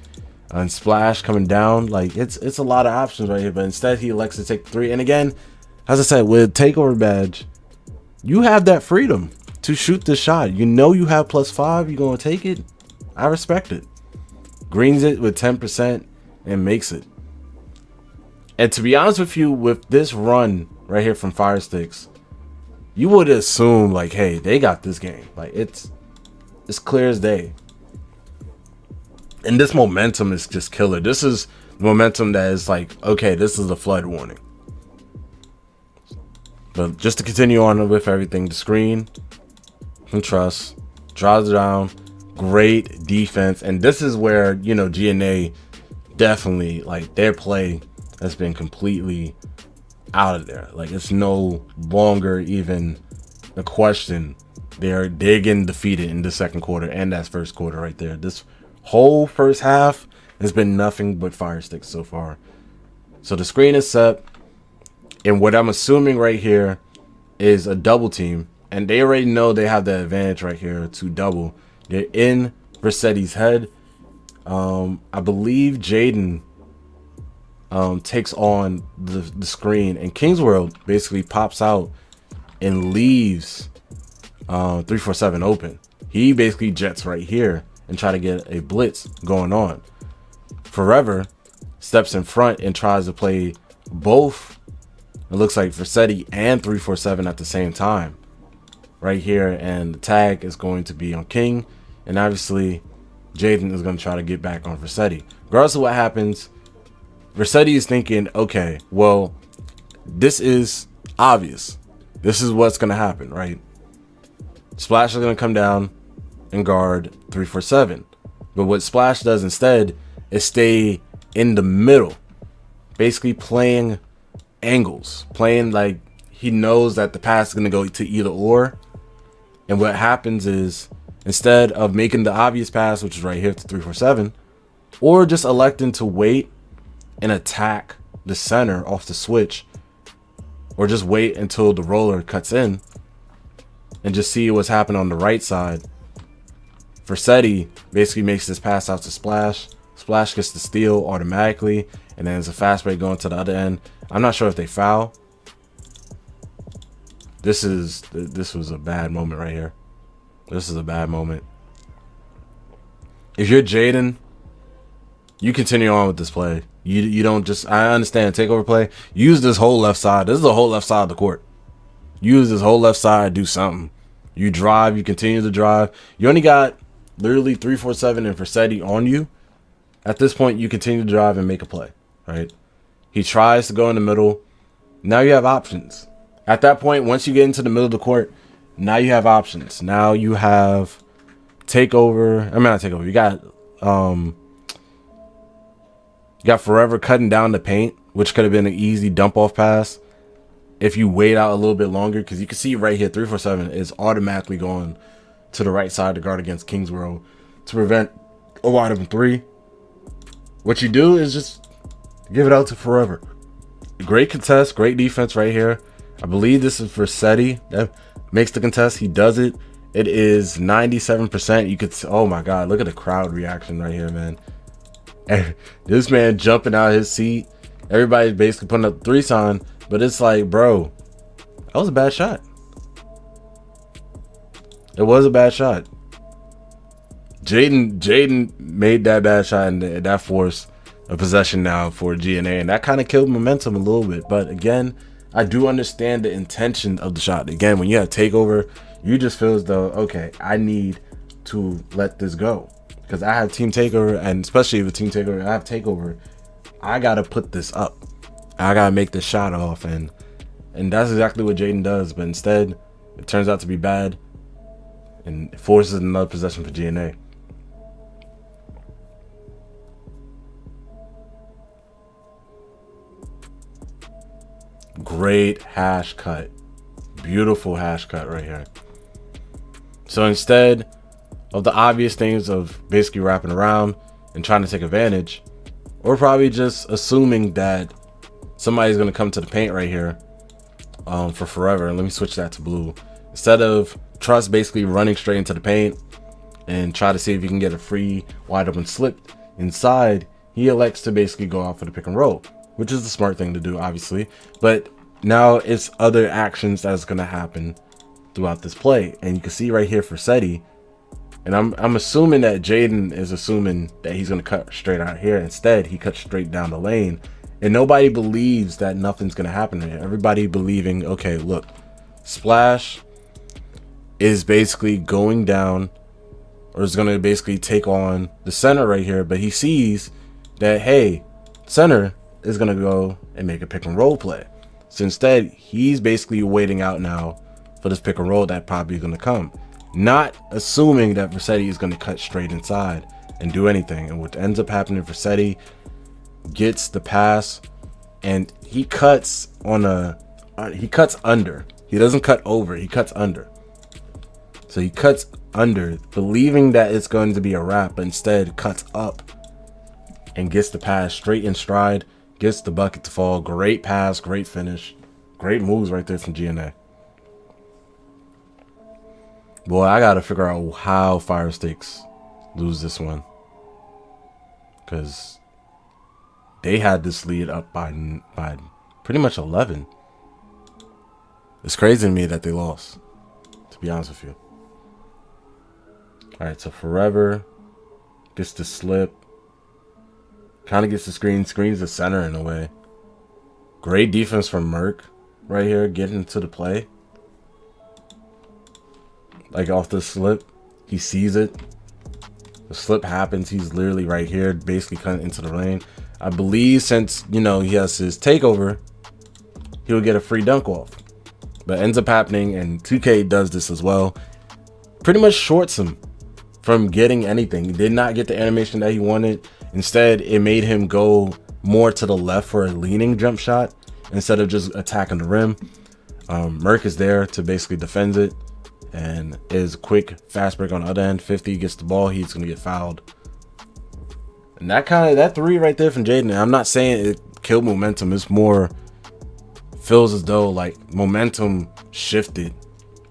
and splash coming down. Like it's a lot of options right here. But instead, he elects to take 3. And again, as I said, with takeover badge, you have that freedom to shoot the shot. You know you have +5. You're gonna take it. I respect it. Greens it with 10% and makes it. And to be honest with you, with this run right here from Fire Sticks, you would assume like, hey, they got this game. Like it's clear as day. And this momentum is just killer. This is the momentum that is like, okay, this is a flood warning. But just to continue on with everything, the screen from Trust draws it down. Great defense. And this is where, you know, GNA definitely, like, their play has been completely out of there. Like, it's no longer even a question. They're getting defeated in the second quarter and that first quarter right there. This whole first half has been nothing but Fire Sticks so far. So the screen is set, and what I'm assuming right here is a double team, and they already know they have the advantage right here to double. They're in Versetti's head. I believe Jaden takes on the screen, and Kingsworld basically pops out and leaves 347 open. He basically jets right here and try to get a blitz going on. Forever steps in front and tries to play both. It looks like Versetti and 347 at the same time right here, and the tag is going to be on King, and obviously Jaden is going to try to get back on Versetti. Regardless of what happens, Versetti is thinking, okay, well, this is obvious. This is what's going to happen, right? Splash is going to come down and guard 347. But what Splash does instead is stay in the middle, basically playing angles, playing like he knows that the pass is going to go to either or. And what happens is, instead of making the obvious pass, which is right here to 347, or just electing to wait and attack the center off the switch, or just wait until the roller cuts in and just see what's happening on the right side, Versetti basically makes this pass out to Splash. Splash gets the steal automatically, and then there's a fast break going to the other end. I'm not sure if they foul. This was a bad moment right here. This is a bad moment. If you're Jaden, you continue on with this play. You don't just, I understand takeover play. Use this whole left side. This is the whole left side of the court. Use this whole left side, do something. You drive, you continue to drive. You only got literally 347 and Versetti on you. At this point, you continue to drive and make a play, right? He tries to go in the middle. Now you have options. At that point, once you get into the middle of the court, now you have options. Now you have takeover. I mean, not takeover. You got Forever cutting down the paint, which could have been an easy dump off pass if you wait out a little bit longer, because you can see right here 347 is automatically going to the right side to guard against Kingsworld to prevent a wide open three. What you do is just give it out to Forever. Great contest, great defense right here. I believe this is Versetti that makes the contest. He does it. It is 97%. You could, oh my God, look at the crowd reaction right here, man. And this man jumping out of his seat. Everybody's basically putting up 3 sign, but it's like, bro, that was a bad shot. It was a bad shot. Jaden made that bad shot, and that forced a possession now for GNA, and that kind of killed momentum a little bit. But again, I do understand the intention of the shot. Again, when you have takeover, you just feel as though, okay, I need to let this go because I have team takeover, and especially with team takeover, I have takeover. I gotta put this up. I gotta make this shot off, and that's exactly what Jaden does. But instead, it turns out to be bad, and it forces another possession for GNA. Great hash cut. Beautiful hash cut right here. So instead of the obvious things of basically wrapping around and trying to take advantage, or probably just assuming that somebody's going to come to the paint right here, for Forever. Let me switch that to blue. Instead of Trust basically running straight into the paint and try to see if he can get a free wide open slip inside, he elects to basically go out for the pick and roll, which is the smart thing to do, obviously. But now it's other actions that's going to happen throughout this play. And you can see right here for Seti, and I'm assuming that Jaden is assuming that he's going to cut straight out here. Instead, he cuts straight down the lane. And nobody believes that nothing's going to happen here. Everybody believing, okay, look, Splash is basically going down, or is going to basically take on the center right here. But he sees that, hey, center is going to go and make a pick and roll play. So instead, he's basically waiting out now for this pick and roll that probably is going to come. Not assuming that Versetti is going to cut straight inside and do anything. And what ends up happening, Versetti gets the pass, and he cuts on he cuts under. He doesn't cut over, he cuts under. So he cuts under, believing that it's going to be a wrap, but instead cuts up and gets the pass straight in stride, gets the bucket to fall. Great pass, great finish, great moves right there from GNA. Boy, I gotta figure out how Fire Stakes lose this one, because they had this lead up by pretty much 11. It's crazy to me that they lost, to be honest with you. All right, so Forever gets the slip, kind of gets the screen, screens the center in a way. Great defense from Merc right here, getting into the play. Like off the slip, he sees it. The slip happens. He's literally right here, basically cutting into the lane. I believe since, you know, he has his takeover, he'll get a free dunk off. But ends up happening, and 2K does this as well. Pretty much shorts him from getting anything. He did not get the animation that he wanted. Instead, it made him go more to the left for a leaning jump shot instead of just attacking the rim. Merc is there to basically defend it, and is quick fast break on the other end. 50 gets the ball, he's gonna get fouled. And that three right there from Jaden, I'm not saying it killed momentum, it's more feels as though like momentum shifted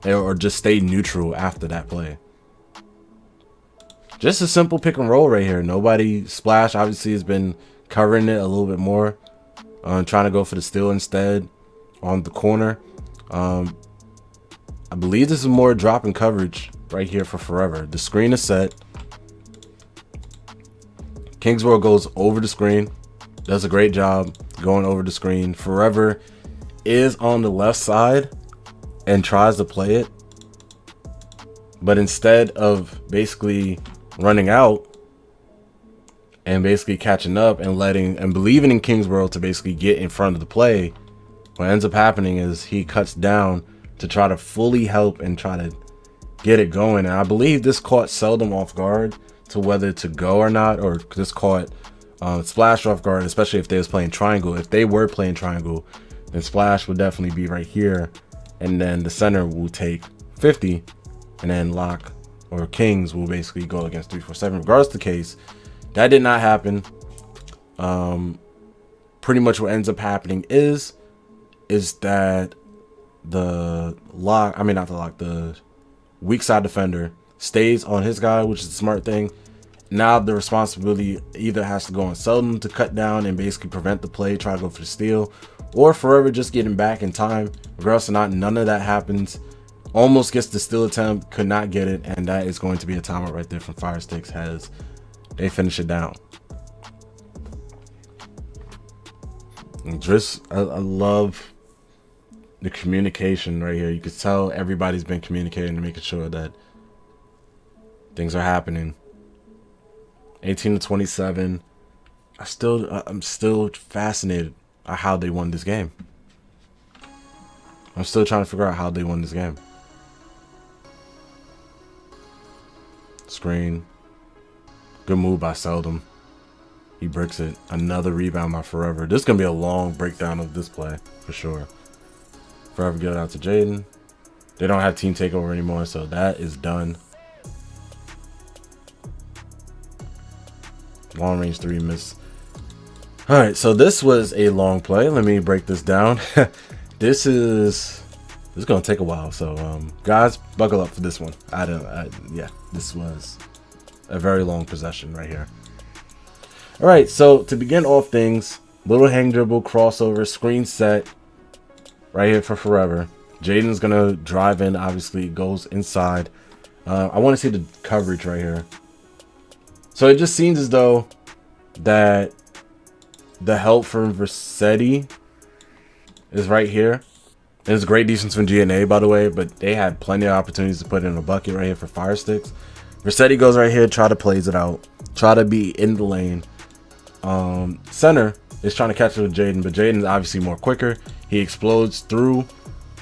or just stayed neutral after that play. Just a simple pick and roll right here. Nobody, Splash obviously has been covering it a little bit more, trying to go for the steal instead on the corner. I believe this is more drop in coverage right here for Forever. The screen is set. Kingsborough goes over the screen, does a great job going over the screen. Forever is on the left side and tries to play it, but instead of basically running out and basically catching up and believing in Kingsborough to basically get in front of the play, what ends up happening is he cuts down to try to fully help and try to get it going. And I believe this caught Seldom off guard to whether to go or not, or this caught Splash off guard, especially if they was playing triangle. If they were playing triangle, then Splash would definitely be right here, and then the center will take 50, and then Lock or Kings will basically go against 347. Regardless of the case, that did not happen. Pretty much what ends up happening is that the the weak side defender stays on his guy, which is the smart thing. Now the responsibility either has to go on Seldom to cut down and basically prevent the play, try to go for the steal, or Forever just getting back in time. Regardless or not, none of that happens. Almost gets the steal attempt, could not get it, and that is going to be a timeout right there from Fire Sticks as they finish it down. And just, I love the communication right here. You can tell everybody's been communicating and making sure that things are happening. 18-27. I'm still fascinated at how they won this game. I'm still trying to figure out how they won this game. Screen. Good move by Seldom. He bricks it. Another rebound by Forever. This is going to be a long breakdown of this play for sure. Forever get it out to Jaden. They don't have team takeover anymore, so that is done. Long range three miss. All right, so this was a long play. Let me break this down. This is gonna take a while, so guys, buckle up for this one. Yeah, this was a very long possession right here. All right, so to begin off things, little hang dribble, crossover, screen set right here for Forever. Jaden's gonna drive in, obviously goes inside. I want to see the coverage right here. So it just seems as though that the help from Versetti is right here. And it's great defense from GNA, by the way, but they had plenty of opportunities to put in a bucket right here for Fire Sticks. Versetti goes right here, try to plays it out, try to be in the lane. Center is trying to catch it with Jaden, but Jaden's obviously more quicker. He explodes through.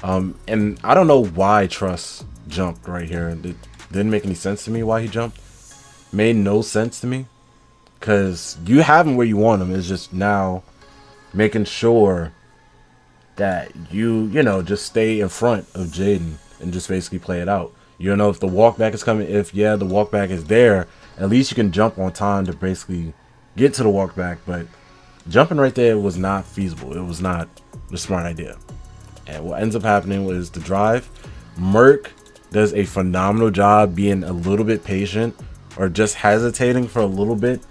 And I don't know why Truss jumped right here. It didn't make any sense to me why he jumped. Made no sense to me. Because you have him where you want him. It's just now making sure that you know, just stay in front of Jaden and just basically play it out. You don't know if the walk back is coming. If, yeah, the walk back is there, at least you can jump on time to basically get to the walk back. But jumping right there was not feasible. It was not the smart idea. And what ends up happening was the drive. Merc does a phenomenal job being a little bit patient or just hesitating for a little bit.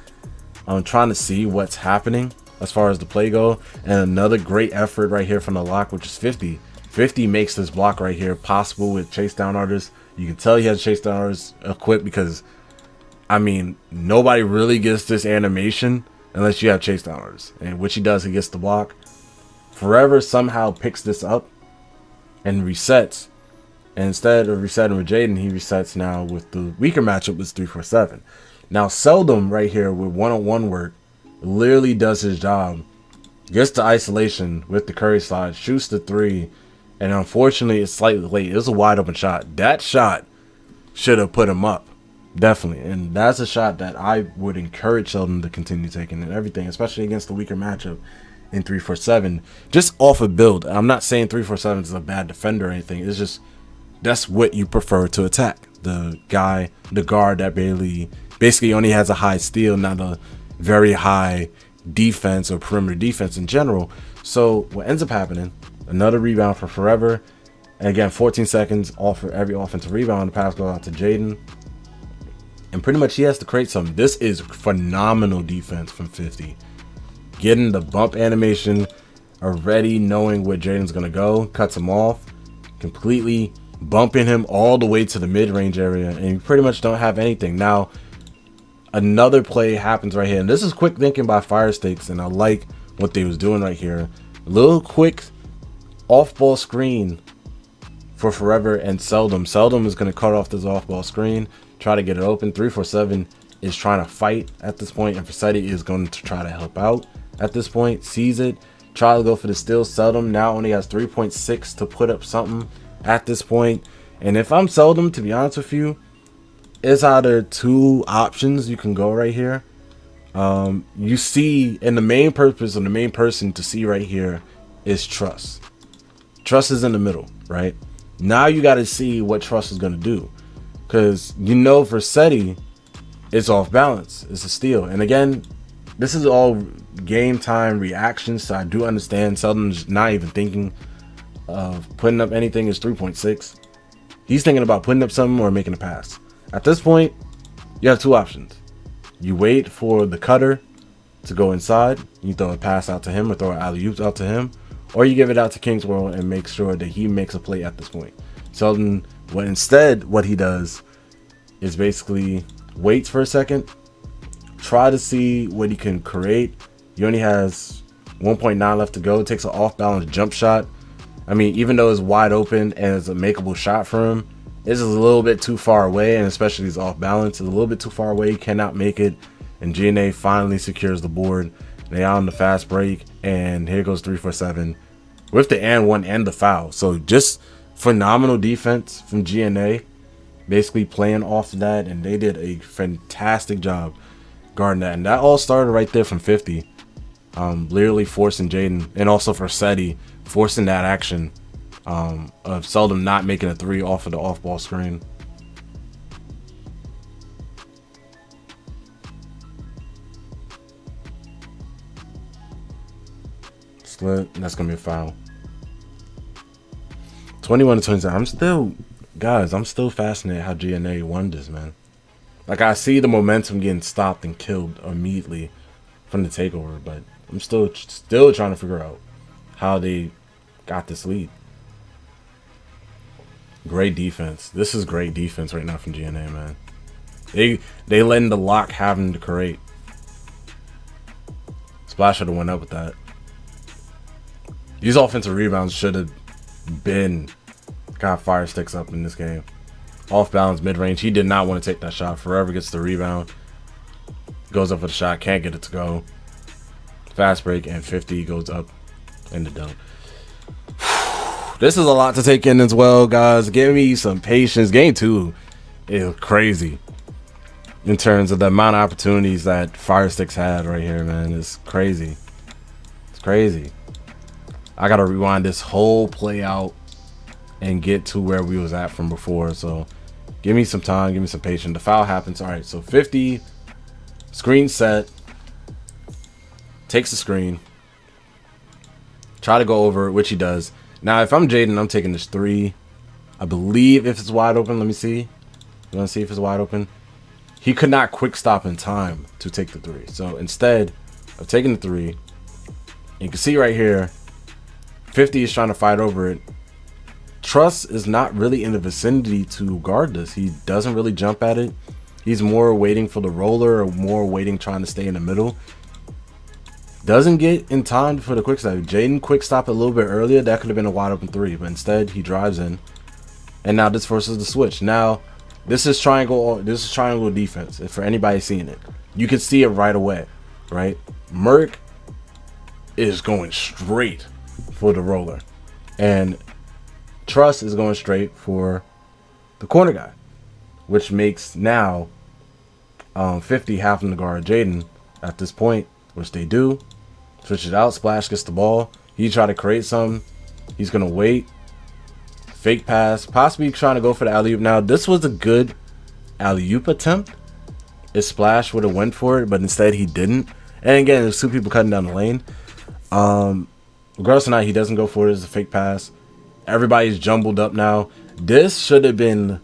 Trying to see what's happening as far as the play go. And another great effort right here from the lock, which is 50. 50 makes this block right here possible with chase down artists. You can tell he has chase down artists equipped because, I mean, nobody really gets this animation unless you have chase down artists. And which he does, he gets the block. Forever somehow picks this up and resets. And instead of resetting with Jaden, he resets now with the weaker matchup with 347. Now, Seldom right here with one-on-one work literally does his job. Gets the isolation with the Curry slide, shoots the three, and unfortunately it's slightly late. It was a wide open shot. That shot should have put him up, definitely. And that's a shot that I would encourage Seldom to continue taking and everything, especially against the weaker matchup in 347. Just off a build. I'm not saying 347 is a bad defender or anything. It's just that's what you prefer to attack. The guard that basically only has a high steal, not a very high defense or perimeter defense in general. So what ends up happening, another rebound for Forever. And again, 14 seconds off for every offensive rebound. The pass goes out to Jaden. And pretty much he has to create something. This is phenomenal defense from 50. Getting the bump animation, already knowing where Jaden's going to go, cuts him off, completely bumping him all the way to the mid-range area. And you pretty much don't have anything. Now, another play happens right here. And this is quick thinking by Fire Stakes. And I like what they was doing right here. A little quick off-ball screen for Forever and Seldom. Seldom is going to cut off this off-ball screen, try to get it open. 347 is trying to fight at this point, and Versetti is going to try to help out at this point. Sees it, try to go for the steal. Seldom now only has 3.6 to put up something at this point. And if I'm Seldom, to be honest with you, it's either two options you can go right here. You see, and the main purpose of the main person to see right here is Truss. Truss is in the middle, right? Now you got to see what Truss is going to do, because you know Versetti is off balance. It's a steal. And again, this is all game time reactions, so I do understand Seldom's not even thinking of putting up anything. Is 3.6. He's thinking about putting up something or making a pass. At this point, you have two options. You wait for the cutter to go inside. You throw a pass out to him or throw an alley-oop out to him. Or you give it out to Kingsworld and make sure that he makes a play at this point. Seldom, what he does is basically waits for a second, try to see what he can create. He only has 1.9 left to go. Takes an off-balance jump shot. I mean, even though it's wide open and it's a makeable shot for him, it's a little bit too far away, and especially he's off balance. It's a little bit too far away. He cannot make it, and GNA finally secures the board. They out on the fast break, and here goes 347 with the and one and the foul. So just phenomenal defense from GNA, basically playing off of that, and they did a fantastic job guarding that. And that all started right there from 50, literally forcing Jaden, and also for Versetti forcing that action of Seldom not making a three off of the off-ball screen. Slit, that's gonna be a foul. 21-27. I'm still, guys, I'm still fascinated how GNA won this, man. Like, I see the momentum getting stopped and killed immediately from the takeover, but I'm still trying to figure out how they got this lead. Great defense. This is great defense right now from GNA, man. They letting the lock have them to create. Splash should have went up with that. These offensive rebounds should have been got fire sticks up in this game. Off balance, mid range. He did not want to take that shot. Forever gets the rebound. Goes up for the shot. Can't get it to go. Fast break and 50 goes up in the dunk. This is a lot to take in as well, guys. Give me some patience. Game 2 is crazy in terms of the amount of opportunities that fire sticks had right here, man. It's crazy. It's crazy. I gotta rewind this whole play out and get to where we was at from before. So give me some time, give me some patience. The foul happens. All right, so 50 screen set, takes the screen, try to go over it, which he does. Now if I'm Jaden, I'm taking this 3. I believe if it's wide open, let me see. You want to see if it's wide open? He could not quick stop in time to take the 3. So instead of taking the 3, you can see right here 50 is trying to fight over it. Truss is not really in the vicinity to guard this. He doesn't really jump at it. He's more waiting for the roller, or more waiting, trying to stay in the middle. Doesn't get in time for the quick stop. Jaden quick stop a little bit earlier. That could have been a wide open 3, but instead he drives in. And now this forces the switch. Now this is triangle. This is triangle defense. For anybody seeing it, you can see it right away, right? Merc is going straight for the roller, and Truss is going straight for the corner guy, which makes now 50 having to guard Jaden at this point, which they do. Switch it out. Splash gets the ball. He try to create some. He's gonna wait. Fake pass, possibly trying to go for the alley-oop. Now this was a good alley-oop attempt. If Splash would have went for it, but instead he didn't. And again, there's 2 people cutting down the lane. Regardless or not, he doesn't go for it. It's a fake pass. Everybody's jumbled up now. This should have been.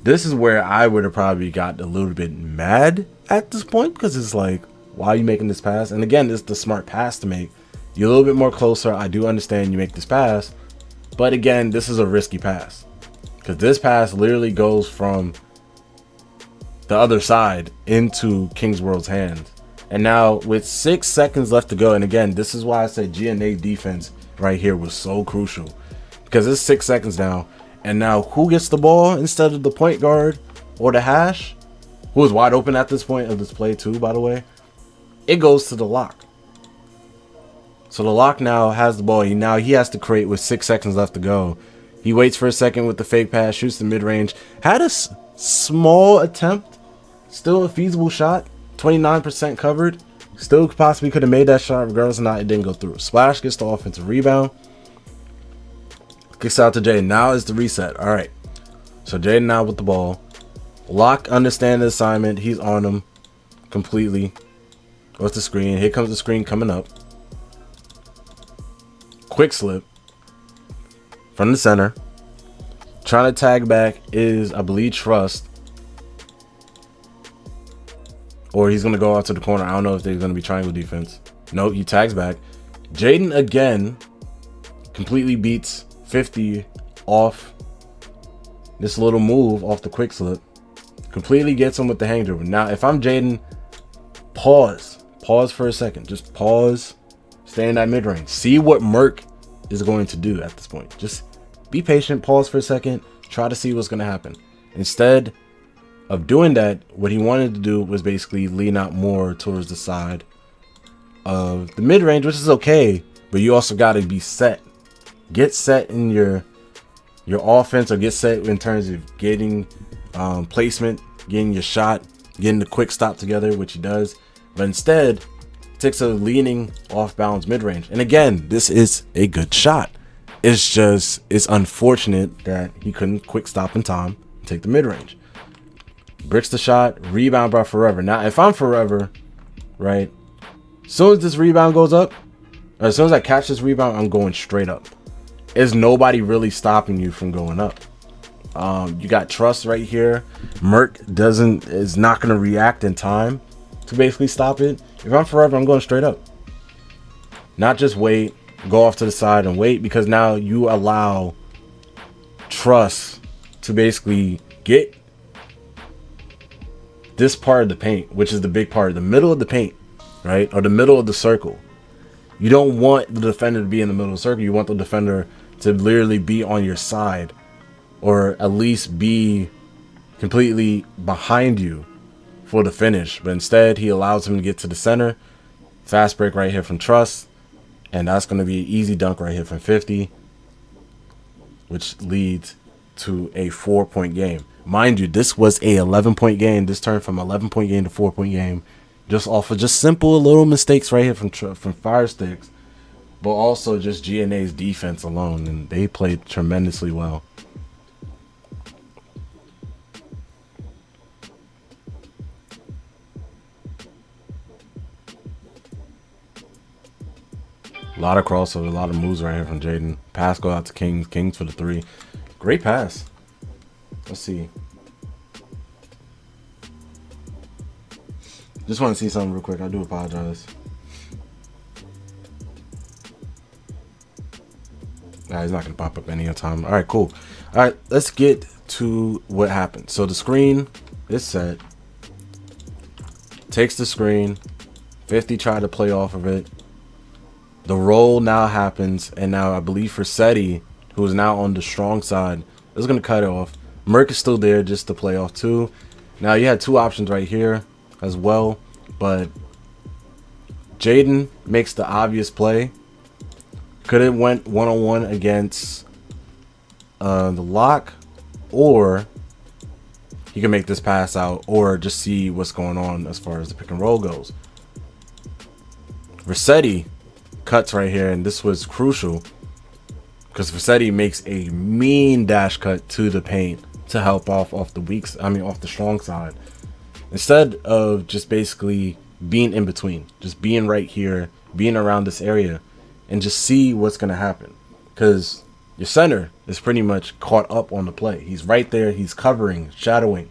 This is where I would have probably got a little bit mad at this point, because it's like, why are you making this pass? And again, it's the smart pass to make. You're a little bit more closer. I do understand you make this pass, but again, this is a risky pass, because this pass literally goes from the other side into King's World's hands. And now with 6 seconds left to go, and again, this is why I said GNA defense right here was so crucial, because it's 6 seconds now. And now who gets the ball instead of the point guard or the hash, who is wide open at this point of this play too, by the way? It goes to the lock. So the lock now has the ball. He has to create with 6 seconds left to go. He waits for a second with the fake pass, shoots the mid-range. Had a small attempt, still a feasible shot. 29% covered. Still possibly could have made that shot, regardless or not, it didn't go through. Splash gets the offensive rebound. Kicks out to Jaden. Now is the reset. All right. So Jaden now with the ball. Lock understands the assignment. He's on him completely. Goes the screen. Here comes the screen coming up. Quick slip from the center. Trying to tag back is, I believe, Trust. Or he's going to go out to the corner. I don't know if they're going to be triangle defense. Nope, he tags back. Jaden again completely beats 50 off this little move off the quick slip. Completely gets him with the hang dribble. Now, if I'm Jaden, pause. Pause for a second. Just pause. Stay in that mid-range. See what Merc is going to do at this point. Just be patient. Pause for a second. Try to see what's going to happen. Instead of doing that, what he wanted to do was basically lean out more towards the side of the mid-range, which is okay, but you also got to be set. Get set in your offense, or get set in terms of getting placement, getting your shot, getting the quick stop together, which he does. But instead, takes a leaning off balance mid-range. And again, this is a good shot. It's unfortunate that he couldn't quick stop in time and take the mid-range. Bricks the shot, rebound by Forever. Now, if I'm Forever, right, as soon as this rebound goes up, or as soon as I catch this rebound, I'm going straight up. is nobody really stopping you from going up. You got trust right here. Merc is not going to react in time to basically stop it. If I'm forever, I'm going straight up. Not just wait, go off to the side and wait, because now you allow trust to basically get this part of the paint, which is the big part, the middle of the paint, right? Or the middle of the circle. You don't want the defender to be in the middle of the circle. You want the defender to literally be on your side, or at least be completely behind you for the finish. But instead, he allows him to get to the center. Fast break right here from Trust. And that's going to be an easy dunk right here from 50, which leads to a 4-point game. Mind you, this was a 11-point game. This turned from 11-point game to 4-point game, just off of just simple little mistakes right here from Fire Sticks, but also just GNA's defense alone, and they played tremendously well. A lot of crossover, a lot of moves right here from Jaden. Pass go out to Kings. Kings for the 3. Great pass. Let's see. Just want to see something real quick. I do apologize. Nah, he's not going to pop up any time. All right, cool. All right, let's get to what happened. So the screen is set. Takes the screen. 50 tried to play off of it. The roll now happens, and now I believe Forseti, who is now on the strong side, is going to cut it off. Merc is still there just to play off too. Now you had 2 options right here as well, but Jaden makes the obvious play. Could have went one-on-one against the lock, or he can make this pass out, or just see what's going on as far as the pick and roll goes. Forseti cuts right here, and this was crucial because Forseti makes a mean dash cut to the paint to help off the strong side, instead of just basically being in between, just being right here, being around this area, and just see what's gonna happen, because your center is pretty much caught up on the play. He's right there, he's covering, shadowing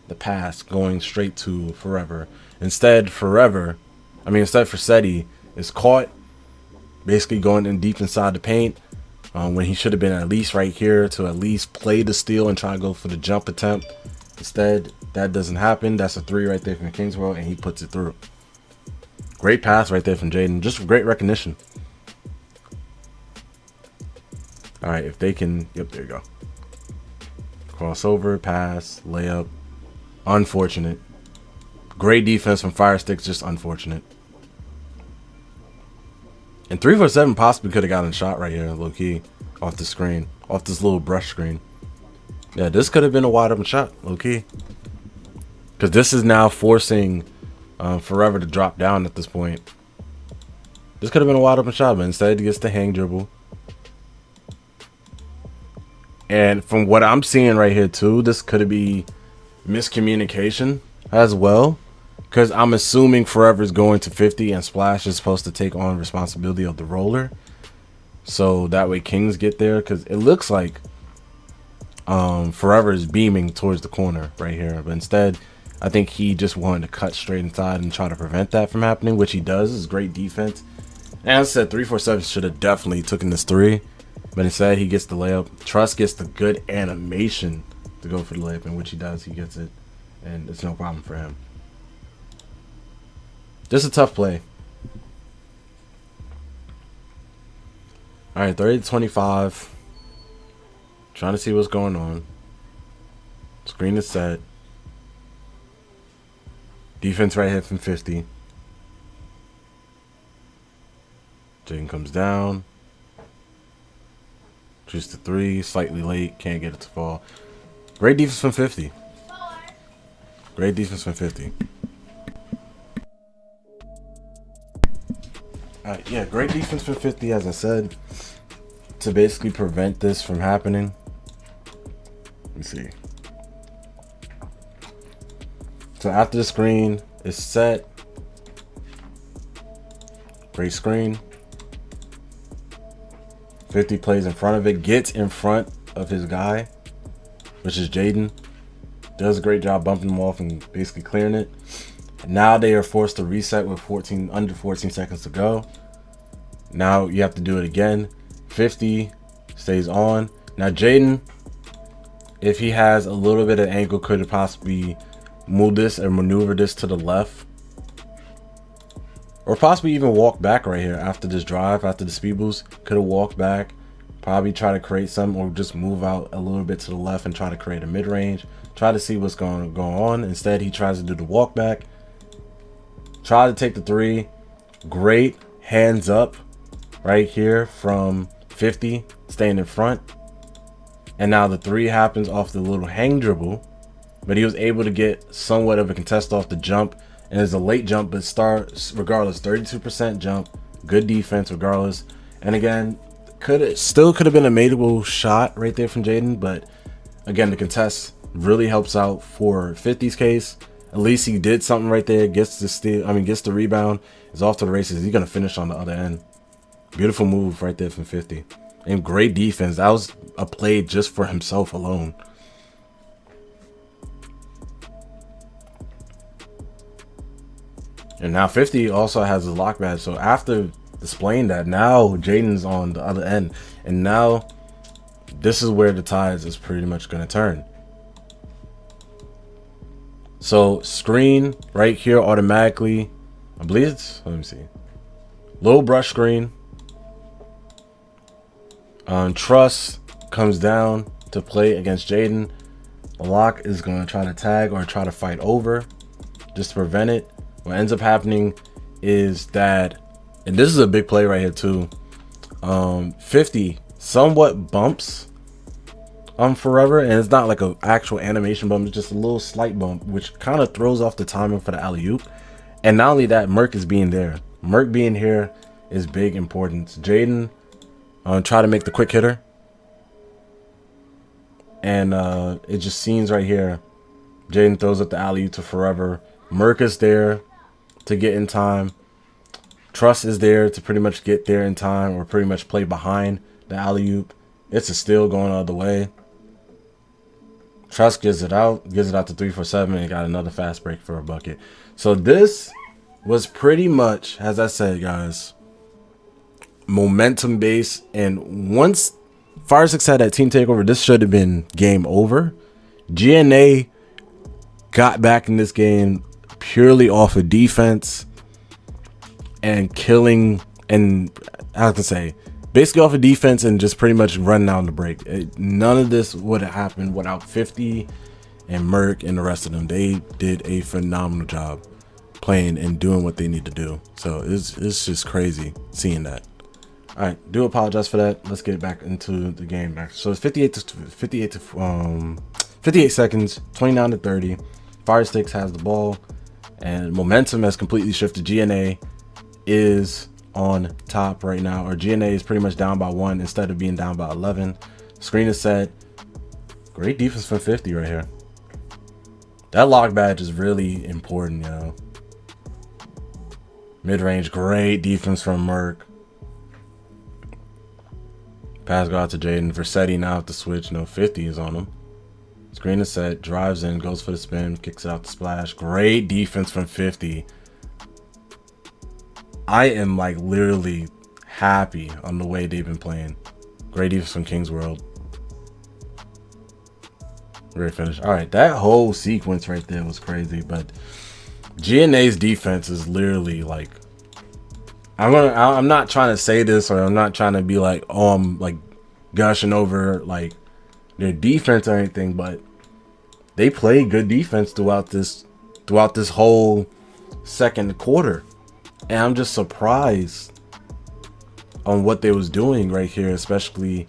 the pass, going straight to Forever. Instead Forseti is caught basically going in deep inside the paint, when he should have been at least right here to at least play the steal and try to go for the jump attempt. Instead, that doesn't happen. That's a 3 right there from Kingsborough, and he puts it through. Great pass right there from Jaden. Just great recognition. All right, if they can, yep, there you go. Crossover, pass, layup. Unfortunate. Great defense from Fire Sticks, just unfortunate. And 347 possibly could have gotten a shot right here, low key, off the screen, off this little brush screen. Yeah, this could have been a wide open shot, low key, because this is now forcing Forever to drop down at this point. This could have been a wide open shot, but instead he gets the hang dribble. And from what I'm seeing right here too, this could be miscommunication as well, because I'm assuming Forever is going to 50 and Splash is supposed to take on responsibility of the roller, so that way Kings get there, because it looks like Forever is beaming towards the corner right here, but instead I think he just wanted to cut straight inside and try to prevent that from happening, which he does. Is great defense. And as I said, 347 should have definitely taken this 3, but instead he gets the layup. Trust gets the good animation to go for the layup, in which he does. He gets it, and it's no problem for him. Just a tough play. All right, 30-25. Trying to see what's going on. Screen is set. Defense right here from 50. Jaden comes down. Shoots the 3. Slightly late. Can't get it to fall. Great defense from 50. Great defense from 50. Yeah, great defense from 50, as I said, to basically prevent this from happening. Let me see. So after the screen is set, great screen. 50 plays in front of it, gets in front of his guy, which is Jaden. Does a great job bumping him off and basically clearing it. Now they are forced to reset with under 14 seconds to go. Now you have to do it again. 50 stays on. Now Jaden, if he has a little bit of angle, could have possibly move this or maneuver this to the left, or possibly even walk back right here after this drive, after the speed boost. Could have walked back, probably try to create some, or just move out a little bit to the left and try to create a mid-range, try to see what's going to go on. Instead, he tries to do the walk back, try to take the 3. Great hands up right here from 50, staying in front. And now the 3 happens off the little hang dribble, but he was able to get somewhat of a contest off the jump, and it's a late jump, but starts regardless. 32% jump, good defense regardless. And again, still could have been a mateable shot right there from Jaden, but again, the contest really helps out for 50's case. At least he did something right there, gets the steal, gets the rebound, is off to the races. He's gonna finish on the other end. Beautiful move right there from 50. And great defense. That was a play just for himself alone. And now 50 also has a lock badge. So after displaying that, now Jaden's on the other end. And now this is where the tides is pretty much going to turn. So screen right here automatically. I believe it's, let me see. Little brush screen. Trust comes down to play against Jaden. The lock is going to try to tag or try to fight over just to prevent it. What ends up happening is that, and this is a big play right here too, 50 somewhat bumps Forever, and it's not like an actual animation bump, it's just a little slight bump, which kind of throws off the timing for the alley-oop. And not only that, Merc is being there. Merc being here is big importance. Jaden try to make the quick hitter, and it just seems right here, Jaden throws up the alley-oop to Forever. Merc is there to get in time. Trust is there to pretty much get there in time, or pretty much play behind the alley-oop. It's a steal going the other way. Trust gives it out to 347 and got another fast break for a bucket. So this was pretty much, as I said, guys, momentum based. And once Fire 6 had that team takeover, this should have been game over. GNA got back in this game purely off of defense and killing, and I have to say, basically off of defense and just pretty much running down the break. None of this would have happened without 50 and Merc and the rest of them. They did a phenomenal job playing and doing what they need to do. So it's just crazy seeing that. All right, do apologize for that. Let's get back into the game back. So it's 58 seconds, 29 to 30. Fire Sticks has the ball, and momentum has completely shifted. GNA is on top right now, or GNA is pretty much down by 1 instead of being down by 11. Screen is set. Great defense from 50 right here. That lock badge is really important, you know. Mid-range, great defense from Merc. Pass go out to Jaden. Versetti now at the switch. No, 50 is on him. Screen is set. Drives in, goes for the spin, kicks it out the splash. Great defense from 50. I am like literally happy on the way they've been playing. Great defense from King's World. Great finish. All right, that whole sequence right there was crazy, but GNA's defense is literally like, I'm not trying to say this, or I'm not trying to be like, oh, I'm like gushing over like their defense or anything, but they played good defense throughout this whole second quarter. And I'm just surprised on what they was doing right here, especially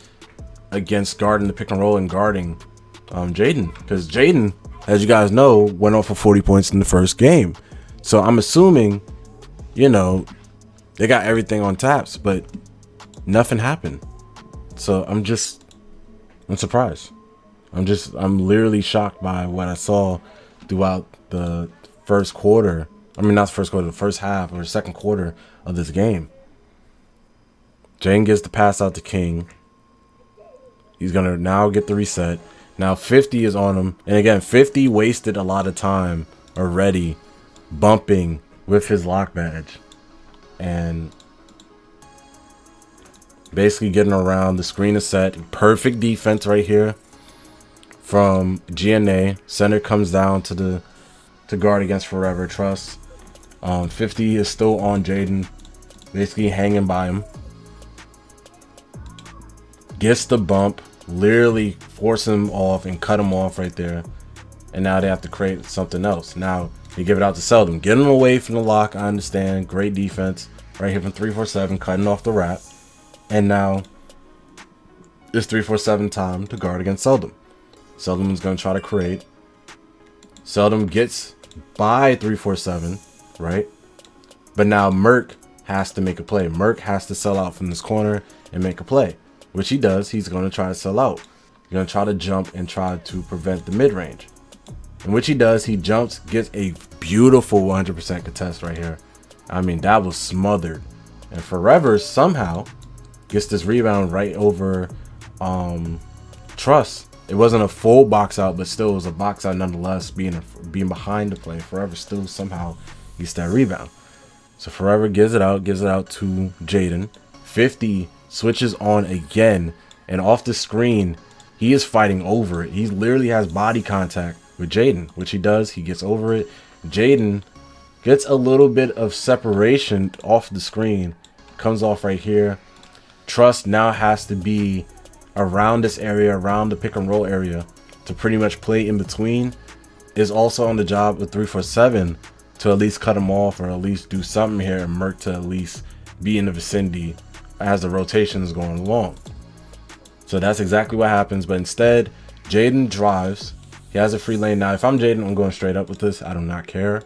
against guarding the pick and roll and guarding Jaden. Because Jaden, as you guys know, went off for 40 points in the first game. So I'm assuming, you know, they got everything on taps, but nothing happened. So I'm surprised. I'm literally shocked by what I saw throughout the first quarter. I mean, not the first quarter, the first half or second quarter of this game. Jaden gets the pass out to King. He's going to now get the reset. Now 50 is on him. And again, 50 wasted a lot of time already bumping with his lock badge. And basically getting around. The screen is set. Perfect defense right here from GNA. Center comes down to guard against Forever Trust. 50 is still on Jaden, basically hanging by him. Gets the bump, literally force him off and cut him off right there. And now they have to create something else. Now you give it out to Seldom. Get him away from the lock. I understand. Great defense right here from 347, cutting off the wrap. And now it's 347 time to guard against Seldom. Seldom is going to try to create. Seldom gets by 347, right? But now Merc has to make a play. Merc has to sell out from this corner and make a play, which he does. He's going to try to sell out. He's going to try to jump and try to prevent the mid-range, in which he does. He jumps, gets a beautiful 100% contest right here. I mean, that was smothered. And Forever somehow gets this rebound right over Trust. It wasn't a full box out, but still it was a box out nonetheless, being behind the play. Forever still somehow gets that rebound. So Forever gives it out to Jaden. 50 switches on again, and off the screen, he is fighting over it. He literally has body contact with Jaden, which he does. He gets over it. Jaden gets a little bit of separation off the screen, comes off right here. Trust now has to be around this area, around the pick and roll area, to pretty much play in between. Is also on the job with 347 to at least cut him off, or at least do something here, and Merc to at least be in the vicinity as the rotation is going along. So that's exactly what happens. But instead, Jaden drives. He has a free lane. Now if I'm Jaden, I'm going straight up with this. I do not care.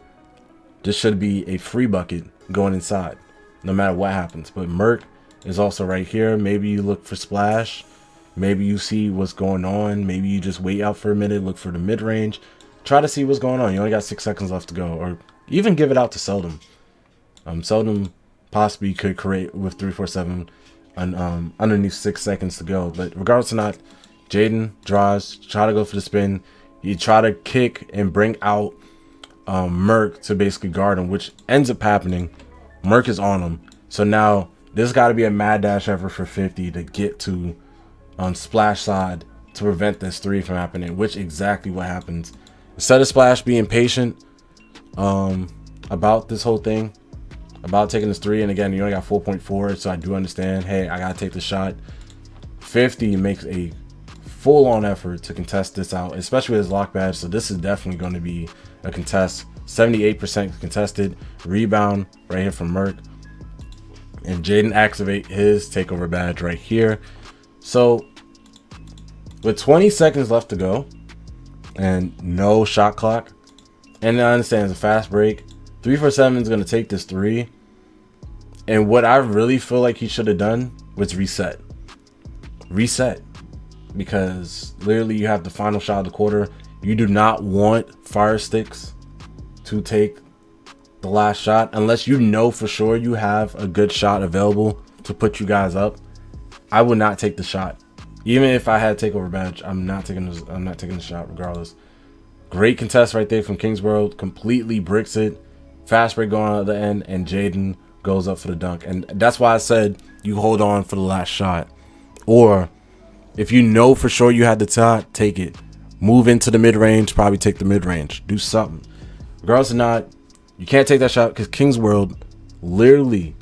This should be a free bucket going inside no matter what happens. But Merc is also right here. Maybe you look for splash. Maybe you see what's going on. Maybe you just wait out for a minute, look for the mid-range, try to see what's going on. You only got 6 seconds left to go, or even give it out to Seldom. Seldom possibly could create with 347 underneath 6 seconds to go. But regardless or not, Jaden drives, try to go for the spin. You try to kick and bring out Merc to basically guard him, which ends up happening. Merc is on him. So now this got to be a mad dash effort for 50 to get to splash side to prevent this three from happening, which exactly what happens. Instead of Splash being patient about this whole thing, about taking this three, and again, you only got 4.4, so I do understand, hey, I gotta take the shot. 50 makes a full-on effort to contest this out, especially with his lock badge, so this is definitely going to be a contest. 78% contested. Rebound right here from Merc, and Jaden activate his takeover badge right here. So with 20 seconds left to go and no shot clock, and I understand it's a fast break, 347 is going to take this three, and what I really feel like he should have done was reset, because literally you have the final shot of the quarter. You do not want Fire Sticks to take the last shot unless you know for sure you have a good shot available to put you guys up. I would not take the shot. Even if I had takeover badge, I'm not taking the shot regardless. Great contest right there from Kingsborough. Completely bricks it. Fast break going on at the end, and Jaden goes up for the dunk. And that's why I said you hold on for the last shot. Or if you know for sure you had the shot, take it. Move into the mid-range, probably take the mid-range. Do something. Regardless or not, you can't take that shot because Kingsworld literally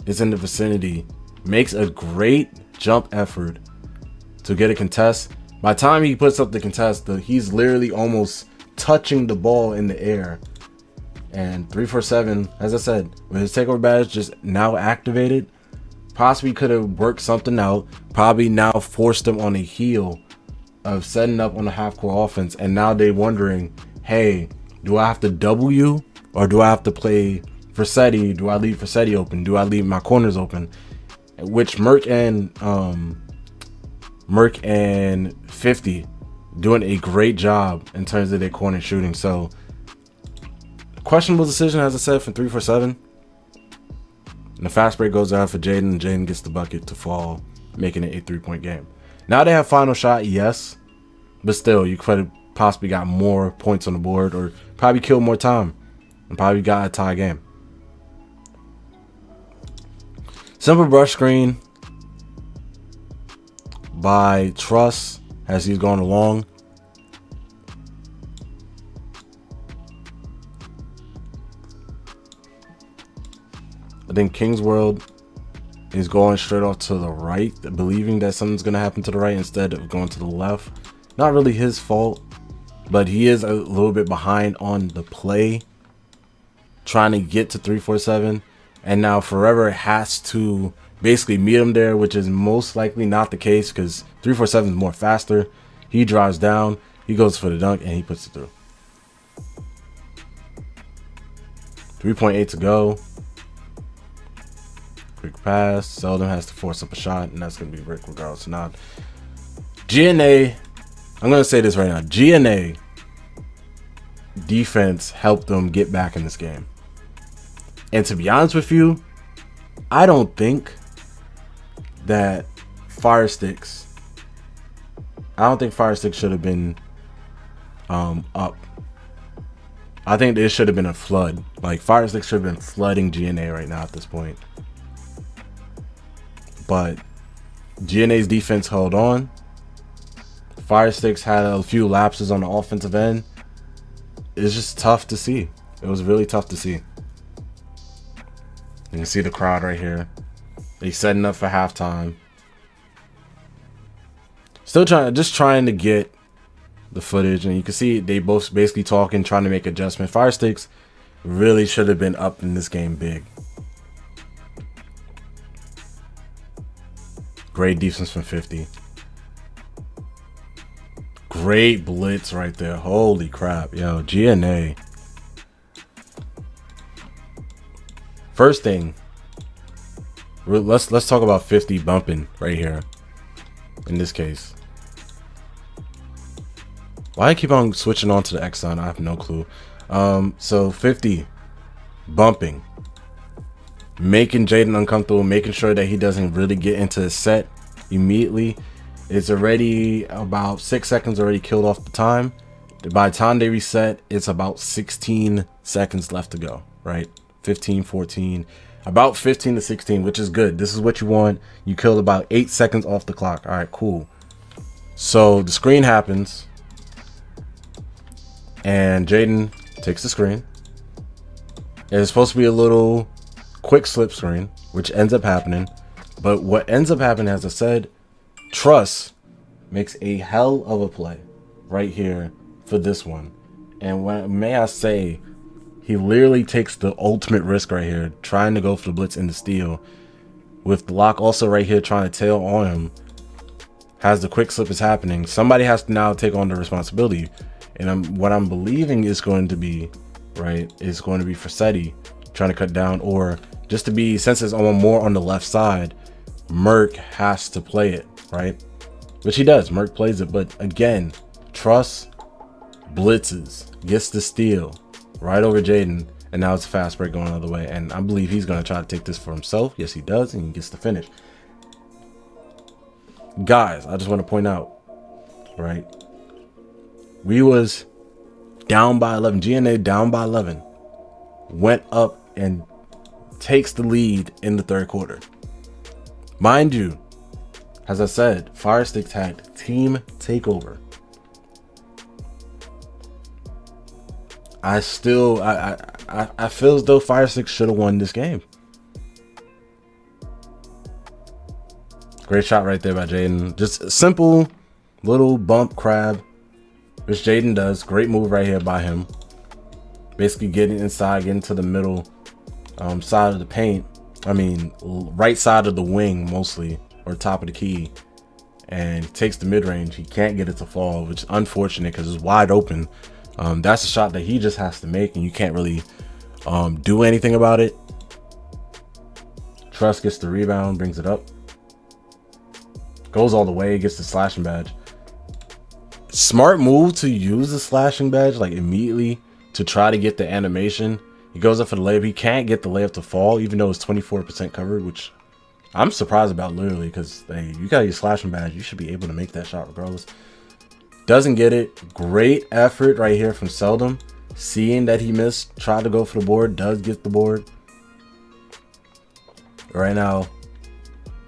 is in the vicinity. Makes a great jump effort to get a contest. By the time he puts up the contest, he's literally almost touching the ball in the air. And 347, as I said, with his takeover badge just now activated, possibly could have worked something out. Probably now forced him on a heel of setting up on a half-court offense. And now they're wondering, hey, do I have to double you, or do I have to play Versetti? Do I leave Versetti open? Do I leave my corners open? Which Merc and 50 doing a great job in terms of their corner shooting. So questionable decision, as I said, from 347. And the fast break goes out for Jaden, and Jaden gets the bucket to fall, making it a 3-point game. Now they have final shot, yes, but still, you could have possibly got more points on the board or probably killed more time and probably got a tie game. Simple brush screen by Truss as he's going along. I think King's World is going straight off to the right, believing that something's going to happen to the right instead of going to the left. Not really his fault, but he is a little bit behind on the play, trying to get to 347. And now Forever has to basically meet him there, which is most likely not the case because 347 is more faster. He drives down, he goes for the dunk, and he puts it through. 3.8 to go. Quick pass. Seldom has to force up a shot, and that's going to be Rick regardless. Now, GNA, I'm going to say this right now. GNA defense helped them get back in this game. And to be honest with you, I don't think that Fire Sticks should have been up. I think there should have been a flood. Like, Fire Sticks should have been flooding GNA right now at this point. But GNA's defense held on. Fire Sticks had a few lapses on the offensive end. It's just tough to see. It was really tough to see. You can see the crowd right here. They setting up for halftime. Still trying to get the footage, and you can see they both basically talking, trying to make adjustment. Fire Sticks really should have been up in this game big. Great defense from 50. Great blitz right there. Holy crap. Yo, GNA. First thing, let's talk about 50 bumping right here. In this case. Why I keep on switching on to the Exxon, I have no clue. So 50 bumping. Making Jaden uncomfortable, making sure that he doesn't really get into the set immediately. It's already about 6 seconds already killed off the time. By the time they reset, it's about 16 seconds left to go, right? 15, 14, about 15 to 16, which is good. This is what you want. You killed about 8 seconds off the clock. All right, cool. So the screen happens, and Jaden takes the screen. It's supposed to be a little quick slip screen, which ends up happening. But what ends up happening, as I said, Truss makes a hell of a play right here for this one. And may I say, he literally takes the ultimate risk right here, trying to go for the blitz and the steal. With the lock also right here trying to tail on him. As the quick slip is happening, somebody has to now take on the responsibility. And what I'm believing is going to be, right, is going to be Frasetti trying to cut down, or just to be, since it's more on the left side, Merck has to play it, right? Which he does. Merck plays it, but again, Truss blitzes, gets the steal right over Jaden, and now it's a fast break going the other way. And I believe he's going to try to take this for himself. Yes, he does, and he gets the finish. Guys, I just want to point out, right? We was down by 11. GNA down by 11. Went up and takes the lead in the third quarter. Mind you, as I said, Fire Sticks had team takeover. I feel as though Fire Sticks should have won this game. Great shot right there by Jaden. Just a simple little bump crab, which Jaden does. Great move right here by him. Basically getting inside, getting to the middle side of the paint. I mean, right side of the wing mostly, or top of the key. And he takes the mid-range. He can't get it to fall, which is unfortunate because it's wide open. That's a shot that he just has to make, and you can't really do anything about it. Truss gets the rebound, brings it up. Goes all the way, gets the slashing badge. Smart move to use the slashing badge like immediately to try to get the animation. He goes up for the layup. He can't get the layup to fall, even though it's 24% covered, which I'm surprised about, literally, because hey, you got your slashing badge. You should be able to make that shot regardless. Doesn't get it. Great effort right here from Seldom. Seeing that he missed, tried to go for the board, does get the board. Right now,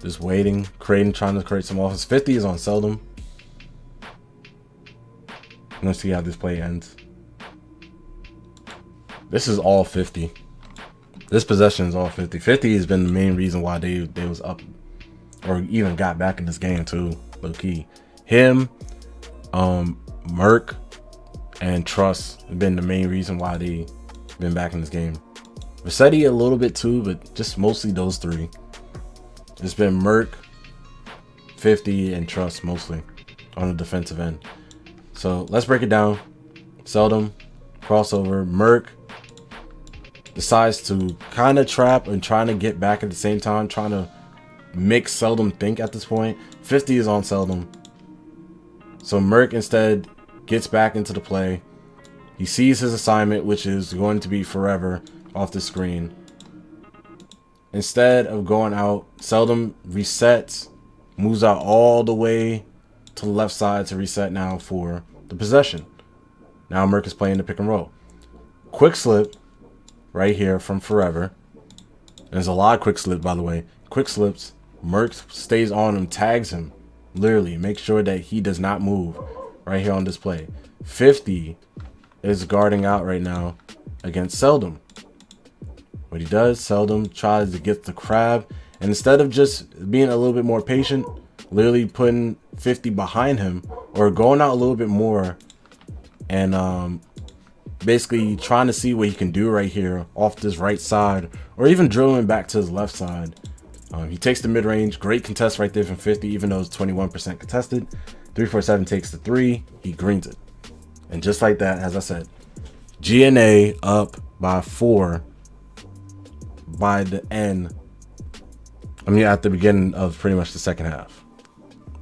just waiting, trying to create some offense. 50 is on Seldom. Let's see how this play ends. This is all 50. This possession is all 50. 50 has been the main reason why they was up or even got back in this game too, low key. Him, Merc, and Trust have been the main reason why they been back in this game. Rossetti a little bit too, but just mostly those three. It's been Merc, 50, and Trust mostly on the defensive end. So let's break it down. Seldom, crossover. Merc decides to kind of trap and trying to get back at the same time, trying to make Seldom think at this point. 50 is on Seldom. So Merc instead gets back into the play. He sees his assignment, which is going to be forever off the screen. Instead of going out, Seldom resets, moves out all the way to the left side to reset now for the possession. Now Merc is playing the pick and roll. Quick slip right here from Forever. There's a lot of quick slips, by the way. Quick slips. Merc stays on him, tags him. Literally, make sure that he does not move right here on this play. 50 is guarding out right now against Seldom. What he does, Seldom tries to get the crab. And instead of just being a little bit more patient, literally putting 50 behind him or going out a little bit more and basically trying to see what he can do right here off this right side or even drilling back to his left side. He takes the mid-range. Great contest right there from 50, even though it's 21% contested. 347 takes the 3. He greens it. And just like that, as I said, GNA up by 4 by the end. I mean, at the beginning of pretty much the second half.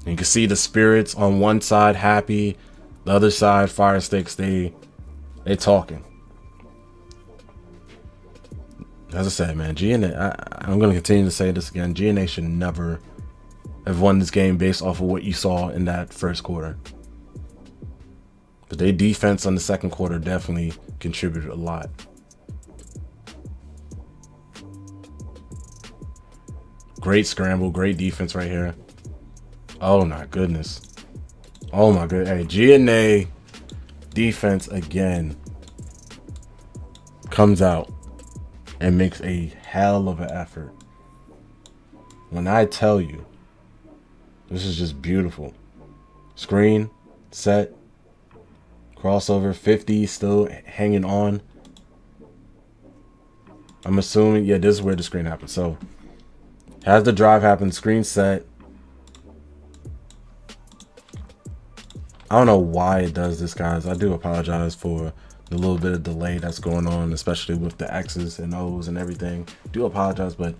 And you can see the spirits on one side happy, the other side fire sticks. They talking. As I said, man, GNA. I'm going to continue to say this again. GNA should never have won this game based off of what you saw in that first quarter. But their defense on the second quarter definitely contributed a lot. Great scramble, great defense right here. Oh my goodness. Oh my god. Hey, GNA defense again comes out and makes a hell of an effort. When I tell you, this is just beautiful. Screen, set, crossover, 50 still hanging on. I'm assuming, yeah, this is where the screen happens. So has the drive happen, screen set. I don't know why it does this, guys. I do apologize for the little bit of delay that's going on, especially with the X's and O's and everything. Do apologize, but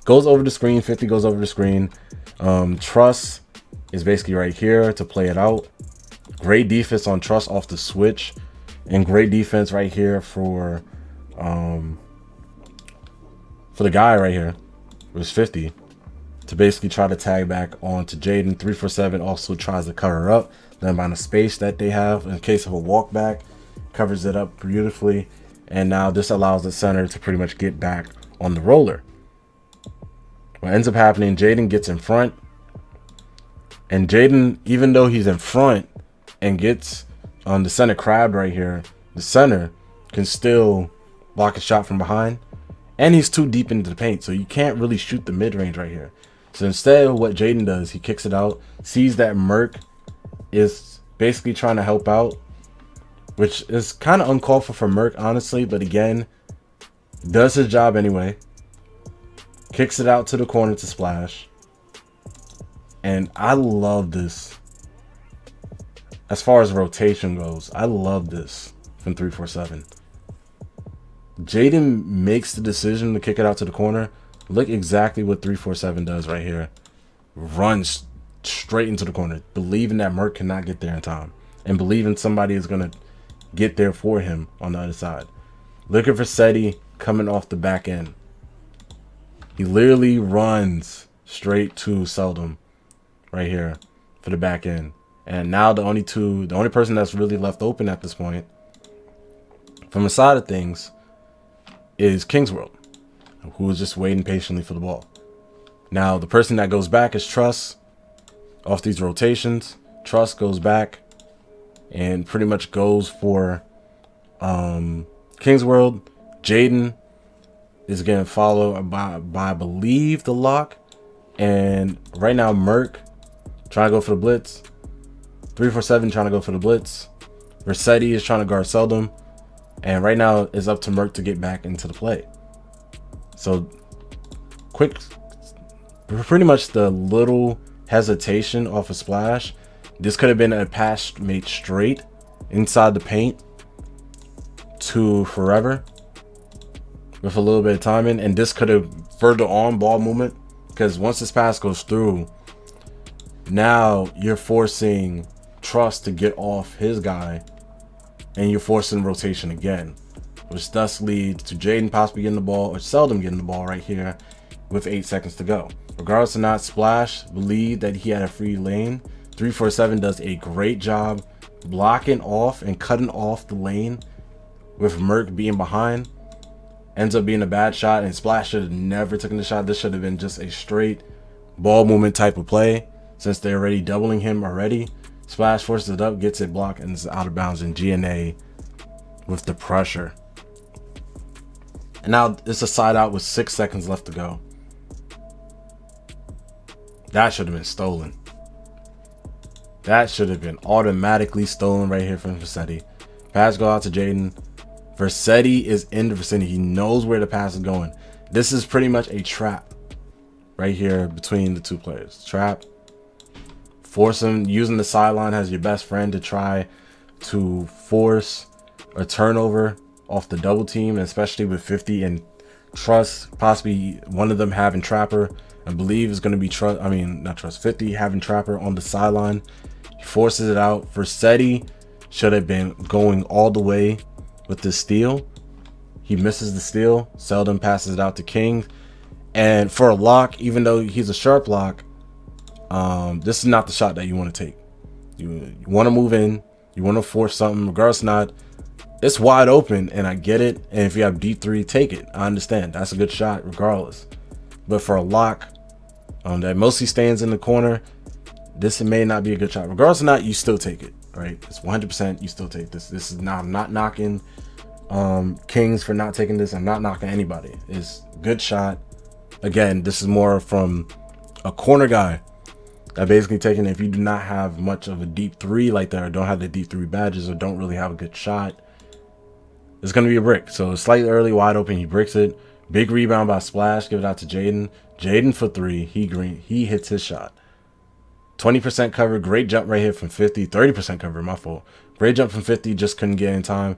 goes over the screen. 50 goes over the screen. Trust is basically right here to play it out. Great defense on Trust off the switch, and great defense right here for the guy right here. It was 50 to basically try to tag back on to Jaden. 347 also tries to cover up the amount of space that they have in case of a walk back, covers it up beautifully, and now this allows the center to pretty much get back on the roller. What ends up happening, Jaden gets in front, and Jaden, even though he's in front and gets on the center crab right here, the center can still block a shot from behind. And he's too deep into the paint, so you can't really shoot the mid-range right here. So instead, what Jaden does, he kicks it out, sees that Merc is basically trying to help out, which is kind of uncalled for Merc, honestly. But again, does his job anyway. Kicks it out to the corner to splash. And I love this. As far as rotation goes, I love this from 347. Jaden makes the decision to kick it out to the corner. Look exactly what 347 does right here. Runs straight into the corner, believing that Merc cannot get there in time, and believing somebody is going to get there for him on the other side. Look at Versetti coming off the back end. He literally runs straight to Seldom right here for the back end. And now the only person that's really left open at this point from the side of things is Kingsworld, who is just waiting patiently for the ball. Now the person that goes back is Truss off these rotations. Truss goes back and pretty much goes for Kingsworld. Jaden is getting followed by I believe the lock. And right now Merc trying to go for the blitz. 347 trying to go for the blitz. Versetti is trying to guard Seldom. And right now it's up to Merc to get back into the play. So quick, pretty much the little hesitation off a splash. This could have been a pass made straight inside the paint to Forever with a little bit of timing. And this could have further on ball movement, because once this pass goes through, now you're forcing Trust to get off his guy, and you're forcing rotation again, which thus leads to Jaden possibly getting the ball or Seldom getting the ball right here with 8 seconds to go. Regardless of not splash, believe that he had a free lane. 347 does a great job blocking off and cutting off the lane with Merc being behind. Ends up being a bad shot, and Splash should have never taken the shot. This should have been just a straight ball movement type of play, since they're already doubling him already. Splash forces it up, gets it blocked, and is out of bounds in GNA with the pressure. And now it's a side out with 6 seconds left to go. That should have been stolen. That should have been automatically stolen right here from Versetti. Pass go out to Jaden. Versetti is in the vicinity. He knows where the pass is going. This is pretty much a trap right here between the two players. Trap. Force him using the sideline as your best friend to try to force a turnover off the double team, especially with 50 and Trust, possibly one of them having Trapper. I believe is going to be not Trust, 50 having Trapper on the sideline. He forces it out. Versetti should have been going all the way with the steal. He misses the steal. Seldom passes it out to King. And for a lock, even though he's a sharp lock, this is not the shot that you want to take. You want to move in. You want to force something. Regardless, not. It's wide open, and I get it. And if you have D3, take it. I understand. That's a good shot regardless. But for a lock that mostly stands in the corner, this may not be a good shot. Regardless or not, you still take it. Right? It's 100%. You still take this. This is not. I'm not knocking Kings for not taking this. I'm not knocking anybody. It's a good shot. Again, this is more from a corner guy that basically taking, if you do not have much of a deep three like that, or don't have the deep three badges, or don't really have a good shot, it's going to be a brick. So it's slightly early, wide open. He bricks it. Big rebound by Splash. Give it out to Jaden. Jaden for 3. He hits his shot. 20% cover. Great jump right here from 50. 30% cover. My fault. Great jump from 50. Just couldn't get in time.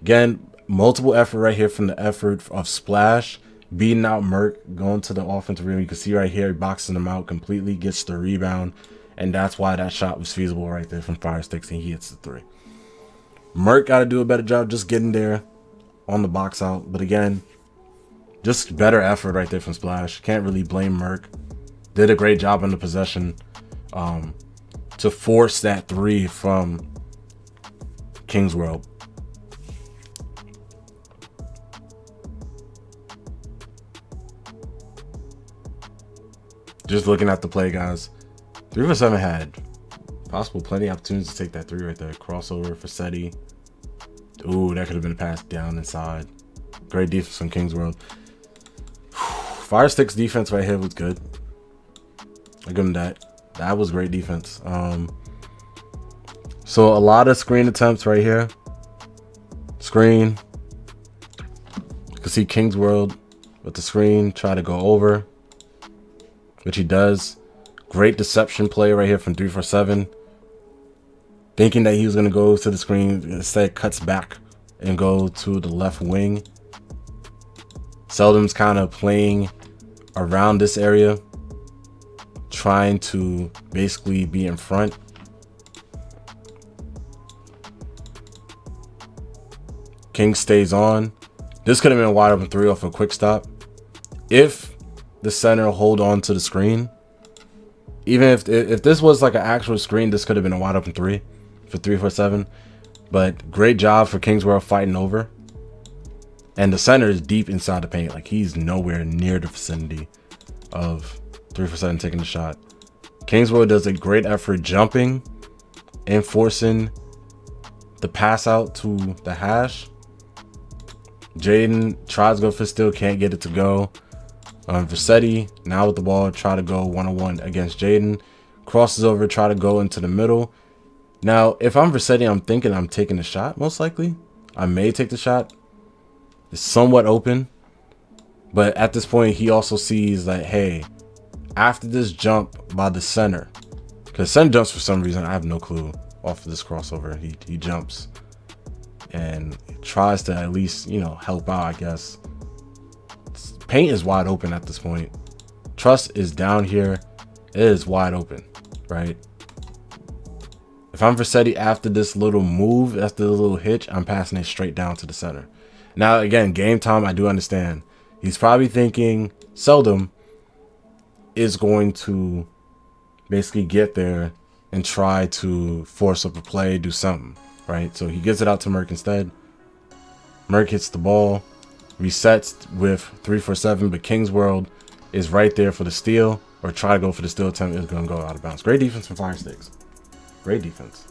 Again, multiple effort right here from the effort of Splash. Beating out Merc. Going to the offensive rim. You can see right here. He boxing him out completely. Gets the rebound. And that's why that shot was feasible right there from Fire Sticks. And he hits the 3. Merc got to do a better job just getting there on the box out. But again, just better effort right there from Splash. Can't really blame Merc. Did a great job on the possession to force that 3 from Kingsworld. Just looking at the play, guys. 347 had possible plenty of opportunities to take that 3 right there. Crossover for Seti. Ooh, that could have been a pass down inside. Great defense from Kingsworld. Fire Stick's defense right here was good. I give him that. That was great defense. So a lot of screen attempts right here. Screen. You can see Kingsworld with the screen try to go over, which he does. Great deception play right here from 347. Thinking that he was going to go to the screen, instead cuts back and go to the left wing. Seldom's kind of playing around this area, trying to basically be in front. King stays on. This could have been a wide open 3 off a quick stop. If the center hold on to the screen, even if this was like an actual screen, this could have been a wide open 3 for 347. But great job for Kingsworld fighting over. And the center is deep inside the paint. Like, he's nowhere near the vicinity of 347 taking the shot. Kingsworld does a great effort jumping and forcing the pass out to the hash. Jaden tries to go for steal, can't get it to go. Versetti now with the ball, try to go one-on-one against Jaden. Crosses over, try to go into the middle. Now, if I'm Versetti, I'm thinking I'm taking the shot, most likely. I may take the shot. It's somewhat open. But at this point, he also sees that, hey, after this jump by the center, because center jumps for some reason, I have no clue, off of this crossover. He jumps and tries to at least, you know, help out, I guess. Paint is wide open at this point. Trust is down here. It is wide open, right? If I'm Versetti after this little move, after the little hitch, I'm passing it straight down to the center. Now, again, game time, I do understand. He's probably thinking Seldom is going to basically get there and try to force up a play, do something, right? So he gives it out to Merc instead. Merc hits the ball, resets with 347, but Kingsworld is right there for the steal, or try to go for the steal attempt. Is going to go out of bounds. Great defense from Fire Sticks. Great defense.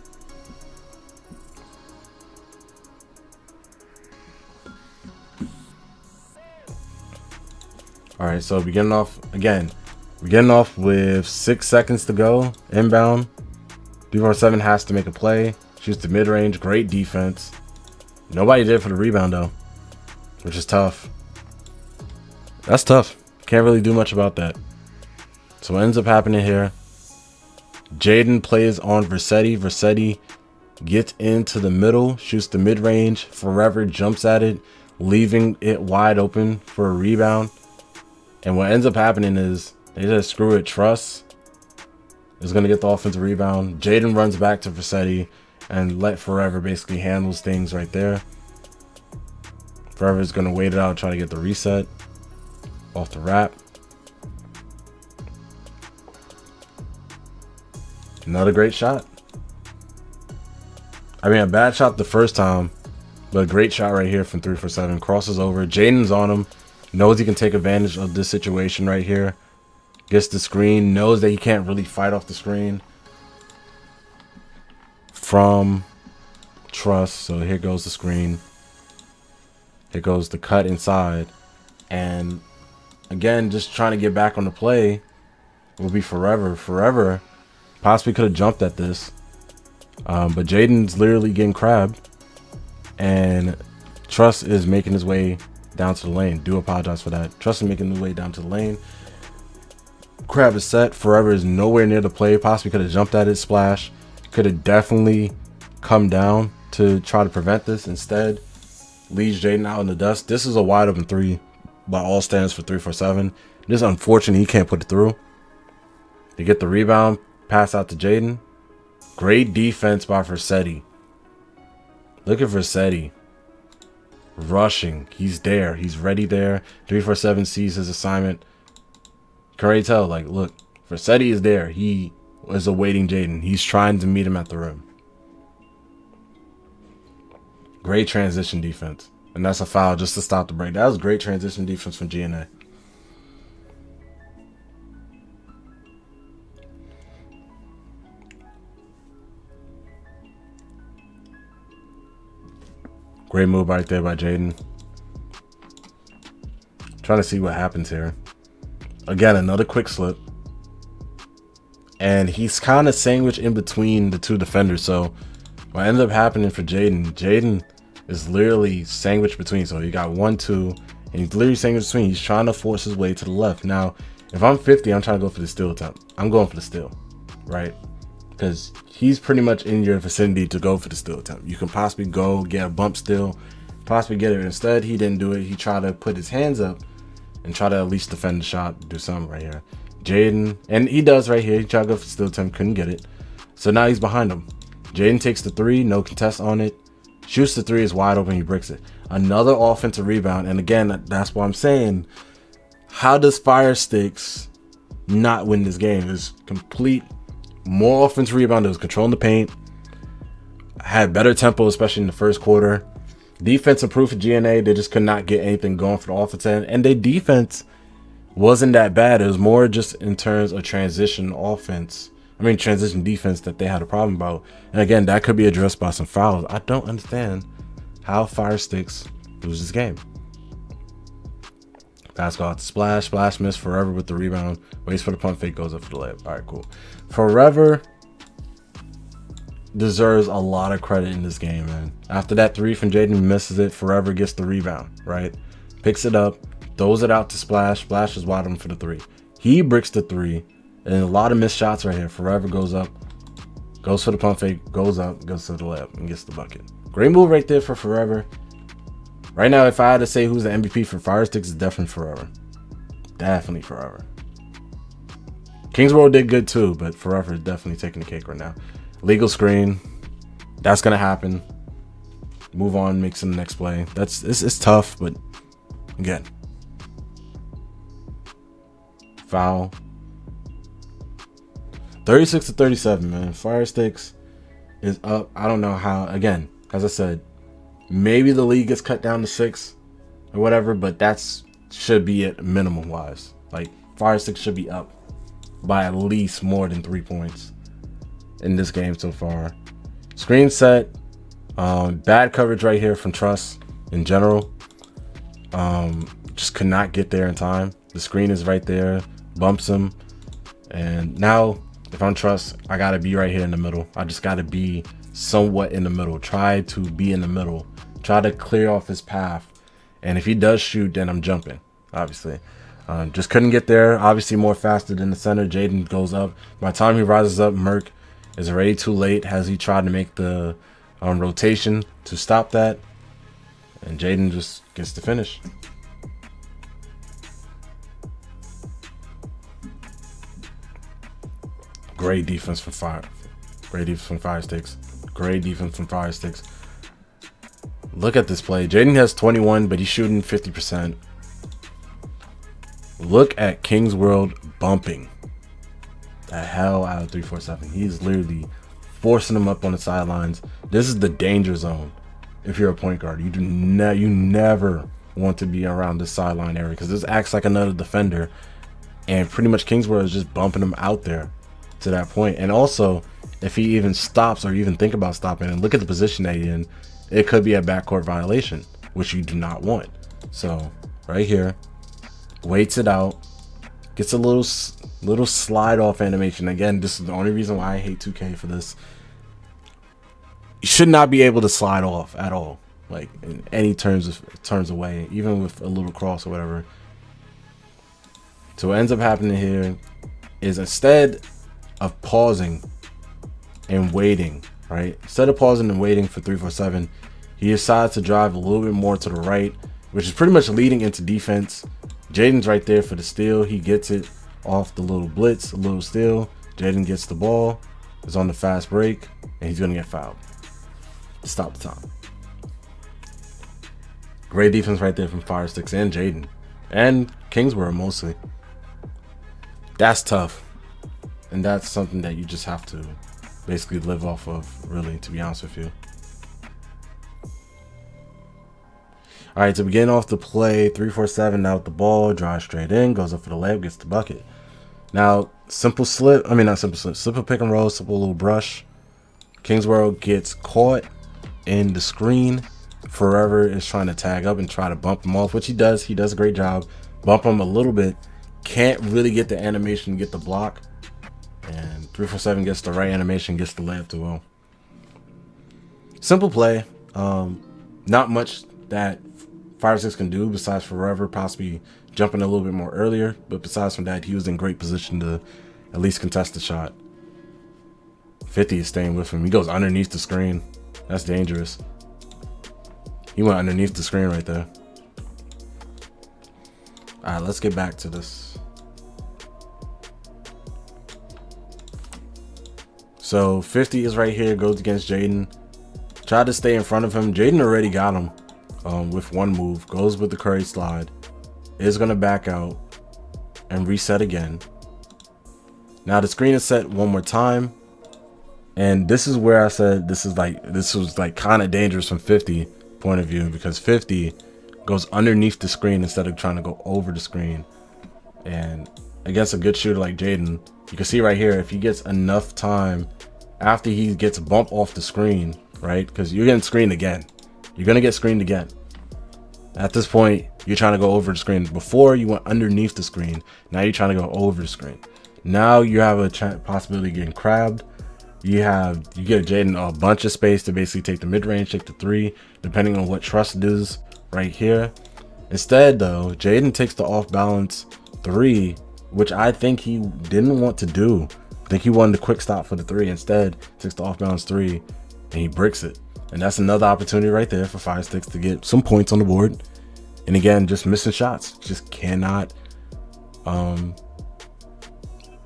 All right, so beginning off again. We're getting off with 6 seconds to go. Inbound. 347 has to make a play. Shoots the mid-range. Great defense. Nobody did for the rebound, though, which is tough. That's tough. Can't really do much about that. So what ends up happening here, Jaden plays on Versetti. Versetti gets into the middle, shoots the mid-range. Forever jumps at it, leaving it wide open for a rebound. And what ends up happening is they just screw it. Trust is going to get the offensive rebound. Jaden runs back to Versetti and let Forever basically handles things right there. Forever is going to wait it out, try to get the reset off the wrap. Another great shot. I mean, a bad shot the first time, but a great shot right here from 347. Crosses over. Jaden's on him. Knows he can take advantage of this situation right here. Gets the screen. Knows that he can't really fight off the screen from Trust. So here goes the screen. Here goes the cut inside. And again, just trying to get back on the play will be Forever. Forever possibly could have jumped at this. But Jaden's literally getting crabbed. And Trust is making his way down to the lane. Do apologize for that. Trust is making his way down to the lane. Crab is set. Forever is nowhere near the play. Possibly could have jumped at it. Splash. Could have definitely come down to try to prevent this. Instead, leaves Jaden out in the dust. This is a wide open 3 by all standards for 347. It is unfortunate he can't put it through. They get the rebound. Pass out to Jaden. Great defense by Versetti. Look at Versetti. Rushing. He's there. He's ready there. 347 sees his assignment. Can already tell, like, look, Versetti is there. He is awaiting Jaden. He's trying to meet him at the rim. Great transition defense. And that's a foul just to stop the break. That was great transition defense from GNA. Great move right there by Jaden. Trying to see what happens here. Again, another quick slip. And he's kind of sandwiched in between the two defenders. So what ended up happening for Jaden is literally sandwiched between. So you got 1, 2, and he's literally sandwiched between. He's trying to force his way to the left. Now, if I'm 50, I'm trying to go for the steal attempt. I'm going for the steal, right? Because he's pretty much in your vicinity to go for the steal attempt. You can possibly go get a bump steal, possibly get it. Instead, he didn't do it. He tried to put his hands up and try to at least defend the shot, do something right here. Jaden, and he does right here. He tried to go for the steal attempt, couldn't get it. So now he's behind him. Jaden takes the 3, no contest on it. Shoots the 3, is wide open, he bricks it. Another offensive rebound. And again, that's what I'm saying. How does Fire Sticks not win this game? It's complete more offensive rebound. It was controlling the paint. Had better tempo, especially in the first quarter. Defense improved for GNA. They just could not get anything going for the offense end. And their defense wasn't that bad. It was more just in terms of transition defense that they had a problem about. And again, that could be addressed by some fouls. I don't understand how Fire Sticks lose this game. Basketball out to Splash. Splash missed. Forever with the rebound. Waits for the pump fake. Goes up for the layup. All right, cool. Forever deserves a lot of credit in this game, man. After that 3 from Jaden, misses it. Forever gets the rebound, right? Picks it up. Throws it out to Splash. Splash is wide open for the 3. He bricks the 3. And a lot of missed shots right here. Forever goes up. Goes for the pump fake. Goes up. Goes to the layup. And gets the bucket. Great move right there for Forever. Right now, if I had to say who's the MVP for Fire Sticks, it's definitely Forever. Definitely Forever. Kingsborough did good too, but Forever is definitely taking the cake right now. Legal screen. That's going to happen. Move on, makes in the next play. It's tough, but again. Foul. 36-37, man. Fire Sticks is up. I don't know how. Again, as I said, maybe the league gets cut down to 6 or whatever, but that's should be it minimum wise. Like, Fire Sticks should be up by at least more than 3 points in this game so far. Screen set. Bad coverage right here from Truss in general. Just could not get there in time. The screen is right there. Bumps him. And now, if I'm Truss, I got to be right here in the middle. I just got to be somewhat in the middle. Try to be in the middle. Try to clear off his path. And if he does shoot, then I'm jumping, obviously. Just couldn't get there. Obviously more faster than the center. Jaden goes up. By the time he rises up, Merk is already too late. Has he tried to make the rotation to stop that? And Jaden just gets the finish. Great defense from Fire. Great defense from Fire Sticks. Great defense from Fire Sticks. Look at this play. Jaden has 21, but he's shooting 50%. Look at King's World bumping the hell out of 347. He's literally forcing him up on the sidelines. This is the danger zone. If you're a point guard, you never want to be around this sideline area because this acts like another defender, and pretty much King's World is just bumping him out there to that point. And also, if he even stops or even think about stopping, and look at the position that he's in, it could be a backcourt violation, which you do not want. So right here, waits it out, gets a little slide off animation. Again, this is the only reason why I hate 2K for this. You should not be able to slide off at all, like in any turns away, even with a little cross or whatever. So what ends up happening here is instead of pausing and waiting, right? Instead of pausing and waiting for 347, he decides to drive a little bit more to the right, which is pretty much leading into defense. Jaden's right there for the steal. He gets it off the little blitz, a little steal. Jaden gets the ball, is on the fast break, and he's gonna get fouled to stop the time. Great defense right there from Fire Sticks and Jaden, and Kingsborough mostly. That's tough, and that's something that you just have to basically live off of, really, to be honest with you. All right, to begin off the play, 347 now with the ball, drives straight in, goes up for the layup, gets the bucket. Now, simple slip, not simple slip, simple pick and roll, simple little brush. Kingsborough gets caught in the screen. Forever is trying to tag up and try to bump him off, which he does. He does a great job. Bump him a little bit. Can't really get the animation, get the block. And 347 gets the right animation, gets the layup too well. Simple play. Not much that Fire Sticks can do besides Forever possibly jumping a little bit more earlier. But besides from that, he was in great position to at least contest the shot. 50 is staying with him. He goes underneath the screen. That's dangerous. He went underneath the screen right there. All right, let's get back to this. So 50 is right here, goes against Jaden. Tries Tried to stay in front of him. Jaden already got him with one move. Goes with the curry slide. Is going to back out and reset again. Now the screen is set one more time. And this is where I said this was like kind of dangerous from 50 point of view, because 50 goes underneath the screen instead of trying to go over the screen. And against a good shooter like Jaden, you can see right here, if he gets enough time after he gets bumped off the screen, right? Because you're getting screened again. You're going to get screened again. At this point, you're trying to go over the screen. Before, you went underneath the screen. Now you're trying to go over the screen. Now you have a possibility of getting crabbed. You give Jaden a bunch of space to basically take the mid-range, take the three, depending on what trust it is right here. Instead, though, Jaden takes the off-balance three, which I think he didn't want to do. I think he wanted a quick stop for the three. Instead, takes the off-balance three, and he bricks it. And that's another opportunity right there for Fire Sticks to get some points on the board. And again, just missing shots. Just cannot,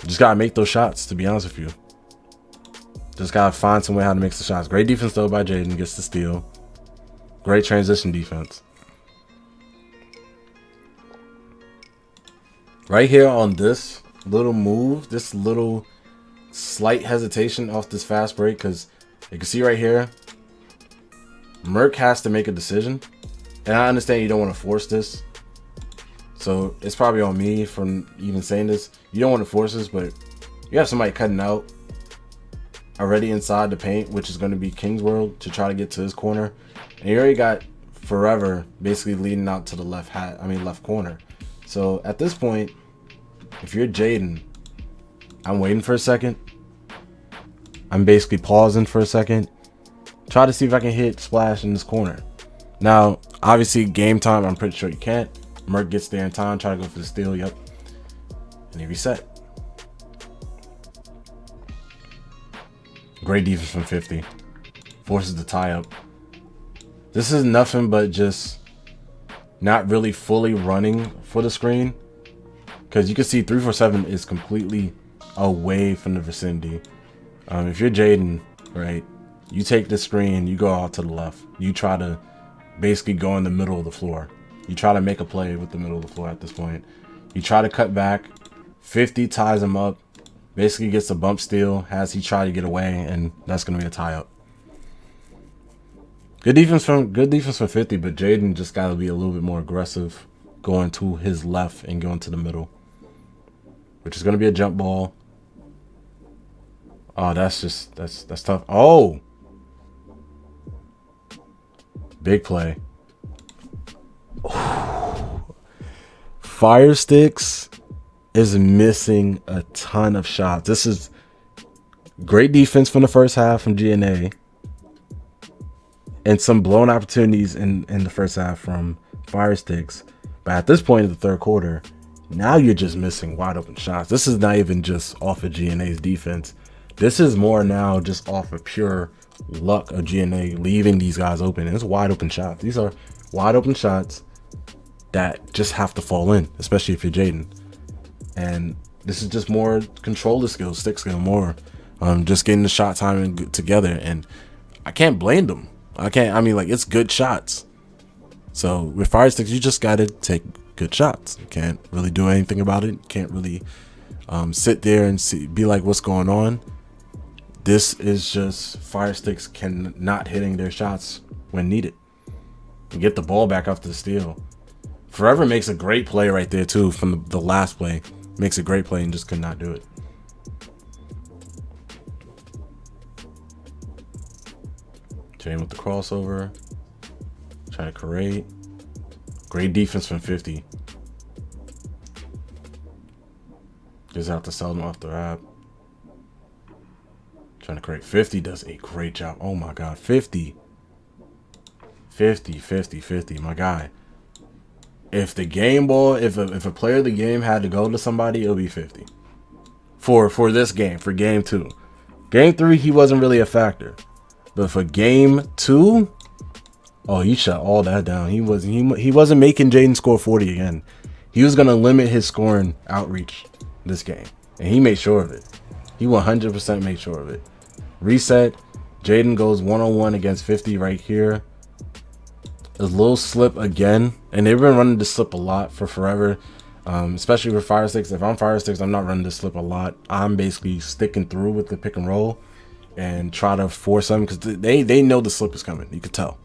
just gotta make those shots, to be honest with you. Just gotta find some way how to make the shots. Great defense though by Jaden, gets the steal. Great transition defense. Right here on this little move, this little slight hesitation off this fast break, because you can see right here, Merc has to make a decision. And I understand you don't want to force this. So it's probably on me from even saying this. You don't want to force this, but you have somebody cutting out already inside the paint, which is going to be King's World, to try to get to his corner. And you already got Forever basically leading out to the left corner. So at this point, if you're Jaden, I'm waiting for a second. I'm basically pausing for a second. Try to see if I can hit splash in this corner. Now, obviously, game time, I'm pretty sure you can't. Merc gets there in time, try to go for the steal, yep. And he reset. Great defense from 50. Forces the tie up. This is nothing but just not really fully running for the screen, because you can see 347 is completely away from the vicinity. If you're Jaden, right, you take the screen, you go out to the left. You try to basically go in the middle of the floor. You try to make a play with the middle of the floor at this point. You try to cut back. 50 ties him up. Basically gets a bump steal, has he try to get away, and that's going to be a tie up. Good defense from 50, but Jaden just got to be a little bit more aggressive going to his left and going to the middle, which is going to be a jump ball. Oh, that's tough. Oh, big play. Fire Sticks is missing a ton of shots. This is great defense from the first half from GNA, and some blown opportunities in the first half from Fire Sticks. But at this point in the third quarter, now you're just missing wide open shots. This is not even just off of GNA's defense. This is more now just off of pure luck of GNA leaving these guys open. And it's wide open shots. These are wide open shots that just have to fall in, especially if you're Jaden. And this is just more controller skill, stick skill, more just getting the shot timing together. And I can't blame them. I mean, like, it's good shots. So with Fire Sticks, you just got to take good shots. You can't really do anything about it. You can't really sit there and be like, what's going on? This is just Fire Sticks not hitting their shots when needed. And get the ball back after the steal. Forever makes a great play right there too from the last play. Makes a great play and just could not do it. Chain with the crossover. Try to create. Great defense from 50. Just have to sell them off the wrap. Trying to create. 50 does a great job. Oh my God. 50. 50. My guy. If the game ball, if a player of the game had to go to somebody, it'll be 50. For this game, for game 2. Game 3, he wasn't really a factor. But for game 2, oh, he shut all that down. He wasn't making Jaden score 40 again. He was gonna limit his scoring outreach this game, and he made sure of it. He 100% made sure of it. Reset. Jaden goes one-on-one against 50 right here. A little slip again, and they've been running this slip a lot for forever, especially with Fire Sticks. If I'm Fire Sticks, I'm not running this slip a lot. I'm basically sticking through with the pick and roll and try to force them because they know the slip is coming. You could tell.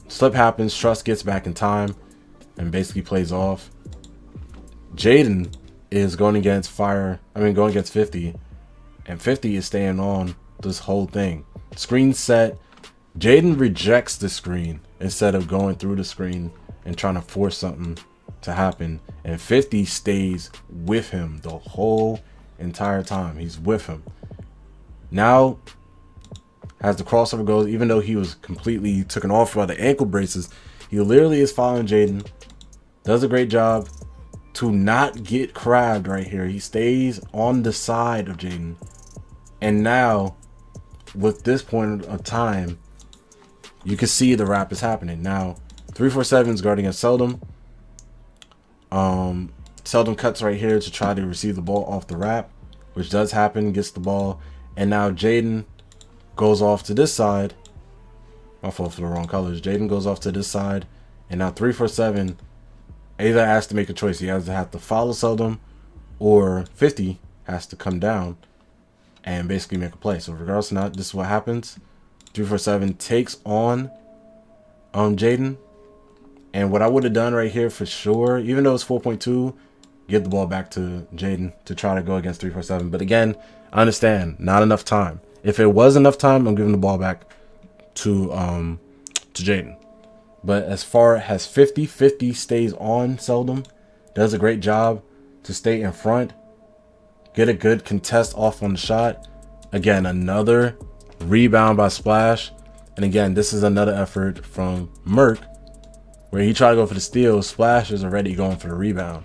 Slip happens, Trust gets back in time and basically plays off. Jaden is going against 50, and 50 is staying on this whole thing. Screen set. Jaden rejects the screen instead of going through the screen and trying to force something to happen, and 50 stays with him the whole entire time. He's with him. Now, as the crossover goes, even though he was completely taken off by the ankle braces, he literally is following Jaden. Does a great job to not get crabbed right here. He stays on the side of Jaden. And now, with this point of time, you can see the wrap is happening. Now, 347 is guarding against Seldom. Seldom cuts right here to try to receive the ball off the wrap, which does happen, gets the ball. And now Jaden goes off to this side. My fault for the wrong colors. Jaden goes off to this side. And now 347 either has to make a choice. He has to follow Seldom, or 50 has to come down and basically make a play. So regardless of not, this is what happens. 347 takes on Jaden. And what I would have done right here for sure, even though it's 4.2, give the ball back to Jaden to try to go against 347. But again, I understand, not enough time. If it was enough time, I'm giving the ball back to Jaden. But as far as 50 stays on Seldom, does a great job to stay in front, get a good contest off on the shot. Again, another rebound by Splash. And again, this is another effort from Merc where he tried to go for the steal. Splash is already going for the rebound.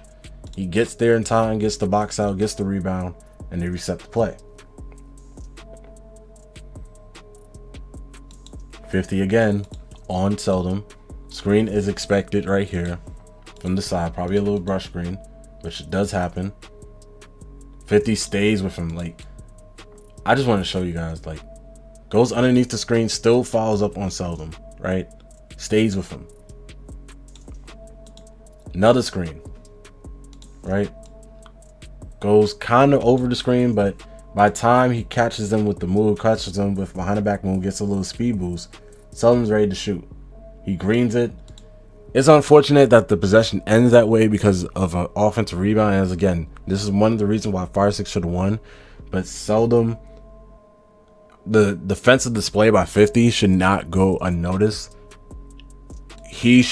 He gets there in time, gets the box out, gets the rebound, and they reset the play. 50 again on Seldom. Screen is expected right here from the side. Probably a little brush screen, which does happen. 50 stays with him. Like, I just want to show you guys, like, goes underneath the screen, still follows up on Seldom, right? Stays with him. Another screen, right? Goes kind of over the screen, but by the time he catches them with the move, catches them with behind the back move, gets a little speed boost, Seldom's ready to shoot. He greens it. It's unfortunate that the possession ends that way because of an offensive rebound. As again, this is one of the reasons why Fire Six should have won. But Seldom, the defensive display by 50 should not go unnoticed. That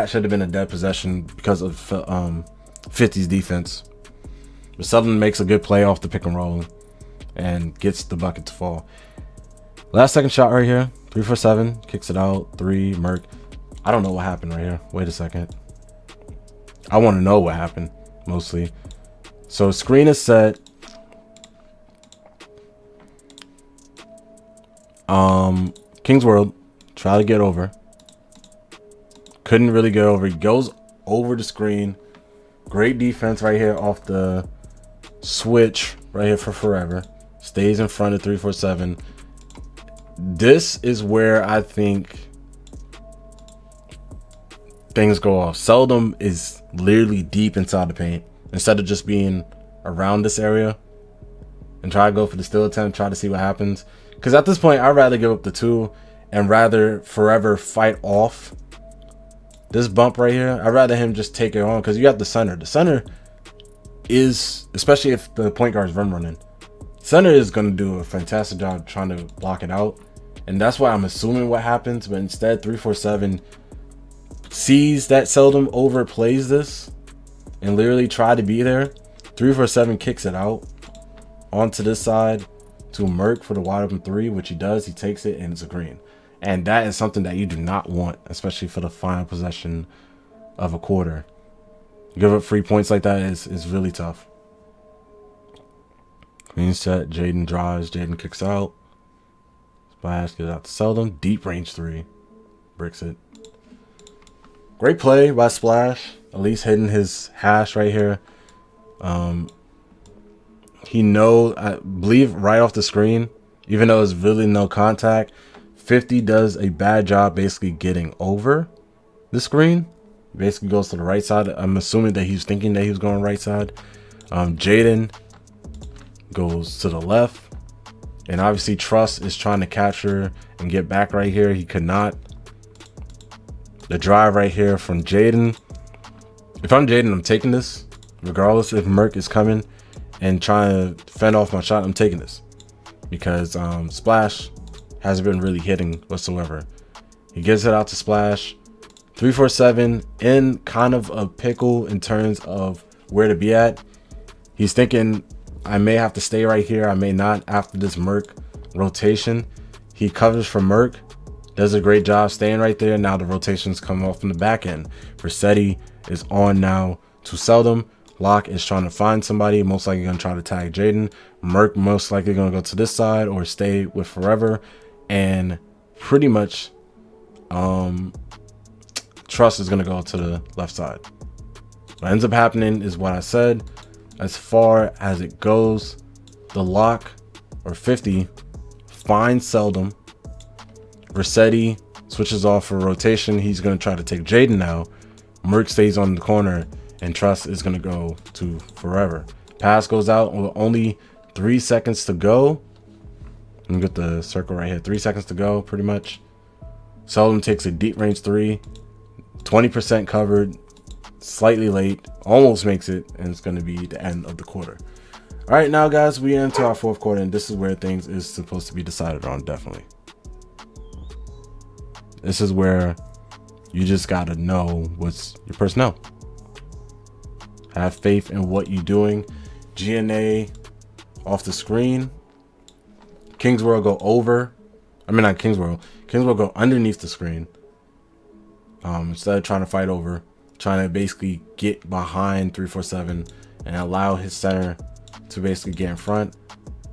should have been a dead possession because of 50's defense. But Seldom makes a good play off the pick and roll and gets the bucket to fall. Last second shot right here. 347 kicks it out. 3 Merc. I don't know what happened right here. Wait a second. I want to know what happened mostly. So screen is set. King's World try to get over. Couldn't really get over. He goes over the screen. Great defense right here off the switch right here for Forever. Stays in front of 347. This is where I think things go off. Seldom is literally deep inside the paint instead of just being around this area and try to go for the steal attempt, try to see what happens. Because at this point, I'd rather give up the 2 and rather Forever fight off this bump right here. I'd rather him just take it on because you got the center. The center is, especially if the point guard's running, center is going to do a fantastic job trying to block it out. And that's why I'm assuming what happens. But instead, 347 sees that Seldom overplays this and literally try to be there. 347 kicks it out onto this side to Merc for the wide open 3, which he does. He takes it and it's a green. And that is something that you do not want, especially for the final possession of a quarter. Give up free points like that is really tough. Green set, Jaden drives, Jaden kicks out. Splash, gets out to Seldom. Deep range 3. Bricks it. Great play by Splash. At least hitting his hash right here. He knows, I believe right off the screen, Even though it's really no contact, 50 does a bad job basically getting over the screen. Basically goes to the right side. I'm assuming that he's thinking that he was going right side. Jaden goes to the left. And obviously Trust is trying to capture and get back right here. He could not. The drive right here from Jaden. If I'm Jaden, I'm taking this. Regardless if Merc is coming and trying to fend off my shot, I'm taking this. Because Splash hasn't been really hitting whatsoever. He gives it out to Splash. 347 in kind of a pickle in terms of where to be at. He's thinking, I may have to stay right here. I may not after this Merc rotation. He covers for Merc. Does a great job staying right there. Now the rotations come off from the back end. Versetti is on now to Seldom. Locke is trying to find somebody. Most likely going to try to tag Jaden. Merc most likely going to go to this side or stay with Forever. And pretty much Trust is going to go to the left side. What ends up happening is what I said. As far as it goes, the Lock or 50 finds Seldom. Versetti switches off for rotation. He's going to try to take Jaden now. Merc stays on the corner and Trust is going to go to Forever. Pass goes out with only 3 seconds to go. Let me get the circle right here. 3 seconds to go pretty much. Seldom takes a deep range 3. 20% covered. Slightly late. Almost makes it. And it's going to be the end of the quarter. All right, now guys, we into our fourth quarter. And this is where things is supposed to be decided on, definitely. This is where you just got to know what's your personnel. Have faith in what you're doing. GNA off the screen. King's World go over. I mean, not King's World. King's World go underneath the screen. Instead of trying to fight over. Trying to basically get behind 347 and allow his center to basically get in front.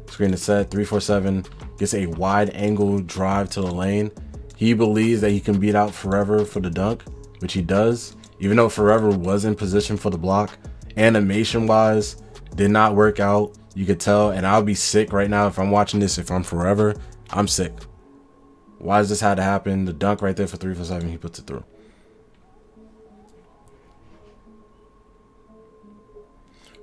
Screen is set. 347 gets a wide angle drive to the lane. He believes that he can beat out Forever for the dunk, which he does. Even though Forever was in position for the block, animation wise did not work out. You could tell, and I'll be sick right now if I'm watching this. If I'm Forever, I'm sick. Why does this had to happen? The dunk right there for 347, he puts it through.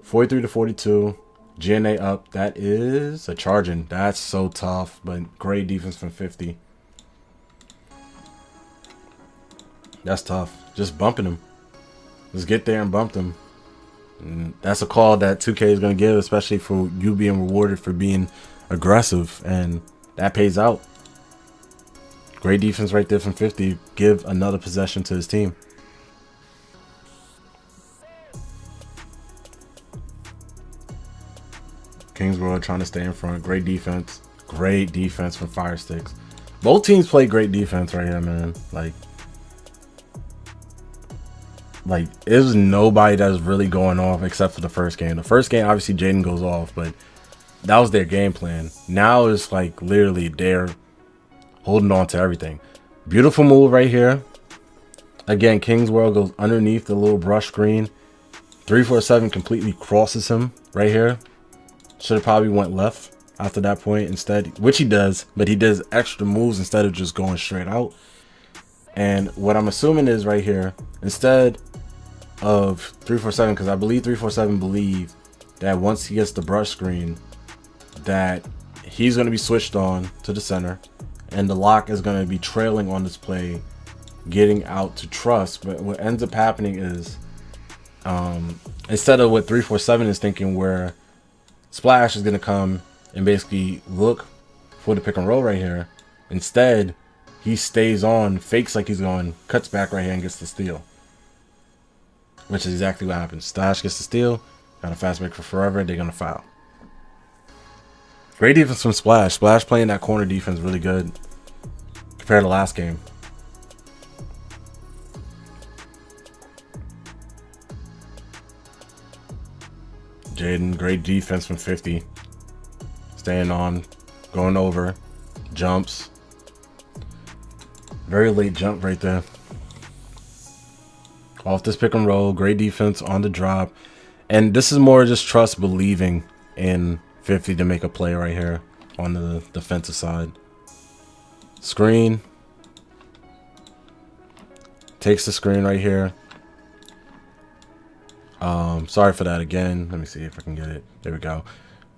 (43 to 42). GNA up. That is a charging. That's so tough, but great defense from 50. That's tough. Just bumping him. Just get there and bump them. And that's a call that 2K is going to give, especially for you being rewarded for being aggressive. And that pays out. Great defense right there from 50. Give another possession to his team. Kingsborough trying to stay in front. Great defense. Great defense from Fire Sticks. Both teams play great defense right here, man. Like there's nobody that's really going off except for the first game. The first game, obviously, Jaden goes off, but that was their game plan. Now it's like literally they're holding on to everything. Beautiful move right here. Again, King's World goes underneath the little brush screen. 347 completely crosses him right here. Should have probably went left after that point instead, which he does, but he does extra moves instead of just going straight out. And what I'm assuming is right here, instead of 347, because I believe 347 believe that once he gets the brush screen, that he's going to be switched on to the center, and the Lock is going to be trailing on this play, getting out to Trust. But what ends up happening is, instead of what 347 is thinking, where Splash is going to come and basically look for the pick and roll right here, instead he stays on, fakes like he's going, cuts back right here and gets the steal, which is exactly what happens. Splash gets the steal, got a fast break for Forever, they're going to foul. Great defense from Splash. Splash playing that corner defense really good compared to last game. Jaden, great defense from 50. Staying on, going over, jumps. Very late jump right there. Off this pick and roll, great defense on the drop. And this is more just Trust believing in 50 to make a play right here. on the defensive side. Screen. Takes the screen right here. Sorry for that again. Let me see if I can get it. There we go.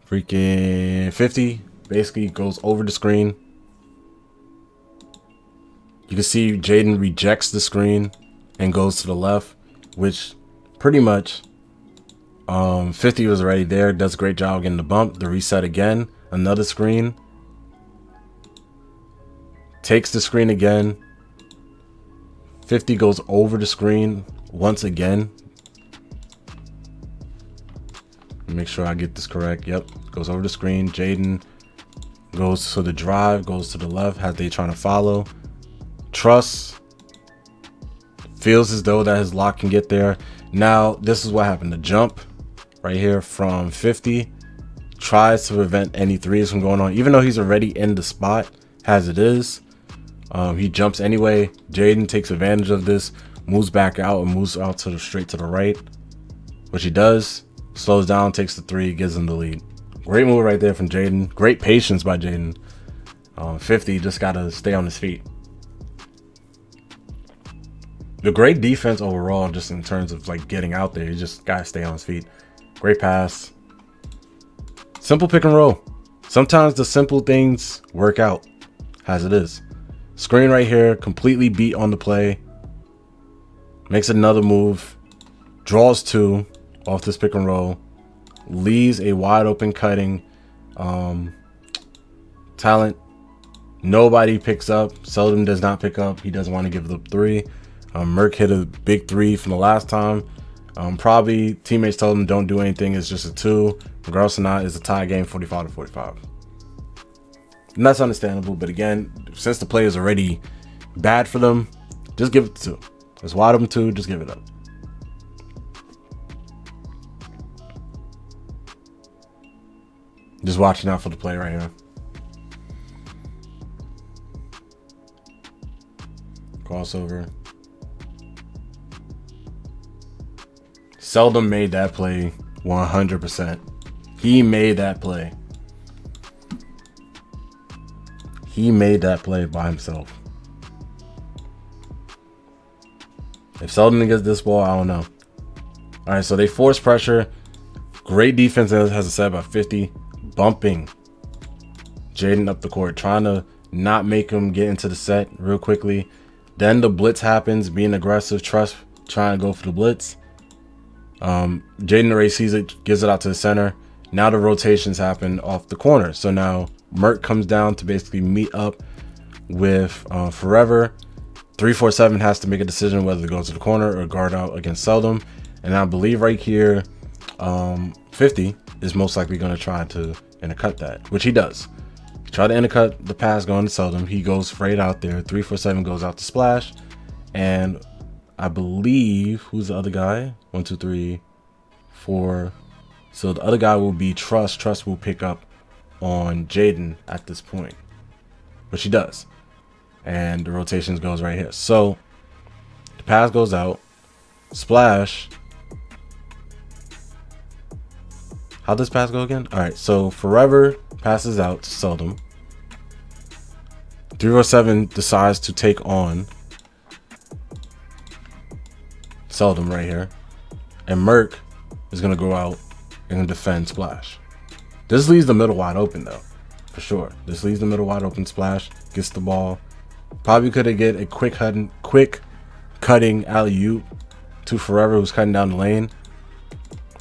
Freaking 50 basically goes over the screen. You can see Jaden rejects the screen and goes to the left, which pretty much 50 was already there. Does a great job getting the bump. The reset again. Another screen. Takes the screen again. 50 goes over the screen once again. Make sure I get this correct. Yep, goes over the screen. Jaden goes to the drive, goes to the left. Has they trying to follow? Trust feels as though that his lock can get there. Now this is what happened. The jump right here from 50 tries to prevent any threes from going on, even though he's already in the spot as it is. He jumps anyway. Jaden takes advantage of this, moves back out and moves out to the straight to the right, which he does. Slows down, takes the three, gives him the lead. Great move right there from Jaden. Great patience by Jaden. 50 just gotta stay on his feet. The great defense overall, just in terms of like getting out there. You just gotta stay on his feet. Great pass. Simple pick and roll. Sometimes the simple things work out as it is. Screen right here, completely beat on the play. Makes another move. Draws two off this pick and roll. Leaves a wide open cutting talent. Nobody picks up. Seldom does not pick up. He doesn't want to give the three. Merk hit a big three from the last time. Probably teammates told him don't do anything. It's just a two. Regardless or not, it's a tie game, 45-45. And that's understandable. But again, since the play is already bad for them, just give it to two. It's wide open two. Just give it up. Just watching out for the play right here. Crossover. Seldom made that play 100%. He made that play. He made that play by himself. If Seldom gets this ball, I don't know. All right, so they force pressure. Great defense, as I said, by 50. Bumping Jaden up the court, trying to not make him get into the set real quickly. Then the blitz happens, being aggressive. Trust trying to go for the blitz. Jaden already sees it, gives it out to the center. Now the rotations happen off the corner. So now Merk comes down to basically meet up with Forever. 347 has to make a decision whether to go to the corner or guard out against Seldom. And I believe right here, 50 is most likely going to try to intercut that, which he does. Try to intercut the pass going to Seldom. He goes straight out there. 347 goes out to Splash. And I believe, who's the other guy? 1, 2, 3, 4. So the other guy will be Trust. Trust will pick up on Jaden at this point, which he does. And the rotations goes right here. So the pass goes out. Splash. How does pass go again? All right, so Forever passes out to Seldom. 307 decides to take on Seldom right here. And Merk is going to go out and defend Splash. This leaves the middle wide open, though, for sure. This leaves the middle wide open. Splash gets the ball. Probably could have get a quick cutting alley-oop to Forever, who's cutting down the lane.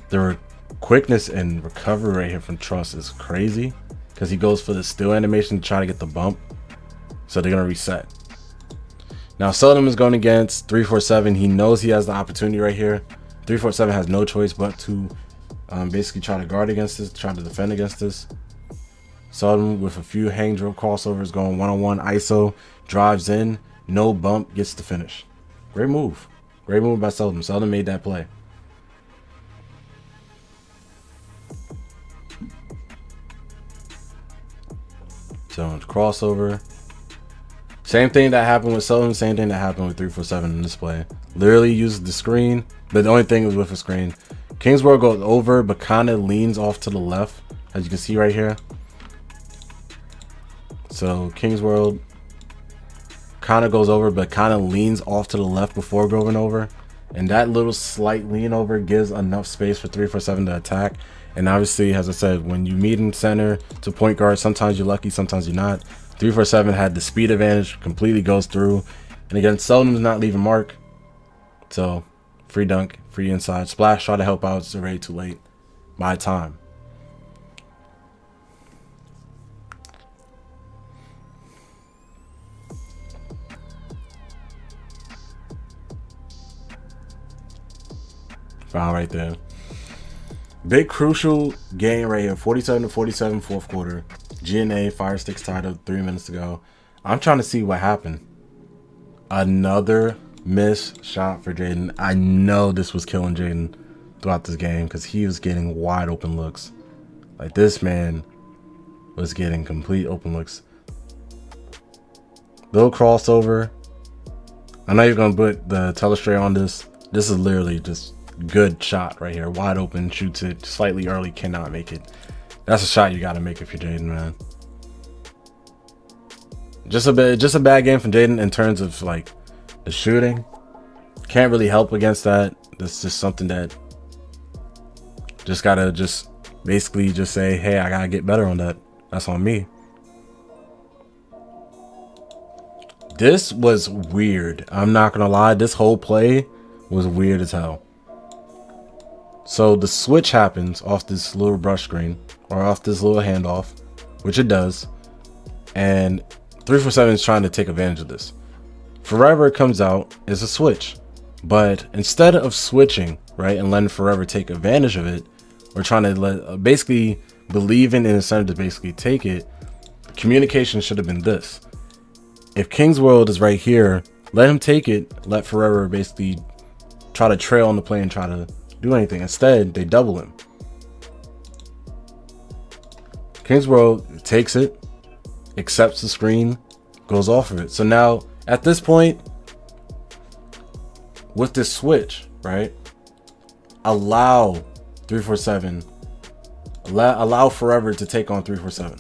The quickness and recovery right here from Trust is crazy because he goes for the steal animation to try to get the bump. So they're going to reset. Now Seldom is going against 347. He knows he has the opportunity right here. 347 has no choice but to basically try to guard against this, try to defend against this. Seldom with a few hang drill crossovers going one-on-one ISO, drives in, no bump, gets the finish. Great move. Great move by Seldom. Seldom made that play. So crossover. Same thing that happened with Seldom, same thing that happened with 347 in this play. Literally uses the screen, but the only thing was with the screen. Kingsborough goes over, but kind of leans off to the left, as you can see right here. So King's World kind of goes over, but kind of leans off to the left before going over. And that little slight lean over gives enough space for 347 to attack. And obviously, as I said, when you meet in center to point guard, sometimes you're lucky, sometimes you're not. 347 had the speed advantage, completely goes through. And again, Selden's not leaving mark. So free dunk, free inside. Splash, try to help out. It's already too late. My time. Foul right there. Big crucial game right here. 47-47 fourth quarter. GNA, fire sticks tied up, 3 minutes to go. I'm trying to see what happened. Another missed shot for Jaden. I know this was killing Jaden throughout this game because he was getting wide open looks. Like, this man was getting complete open looks. Little crossover. I know you're going to put the telestrator on this. This is literally just good shot right here. Wide open, shoots it slightly early, cannot make it. That's a shot you got to make if you're Jaden, man. Just a bad game from Jaden in terms of like the shooting. Can't really help against that. That's just something that just gotta basically say, hey, I gotta get better on that. That's on me. This was weird. I'm not gonna lie. This whole play was weird as hell. So the switch happens off this little brush screen or off this little handoff, which it does. And 347 is trying to take advantage of this. Forever comes out as a switch. But instead of switching, right, and letting Forever take advantage of it, or trying to basically believing in the center to basically take it, communication should have been this. If King's World is right here, let him take it, let Forever basically try to trail on the play and try to do anything. Instead, they double him. King's World takes it, accepts the screen, goes off of it. So now, at this point, with this switch, right, allow 347, allow Forever to take on 347.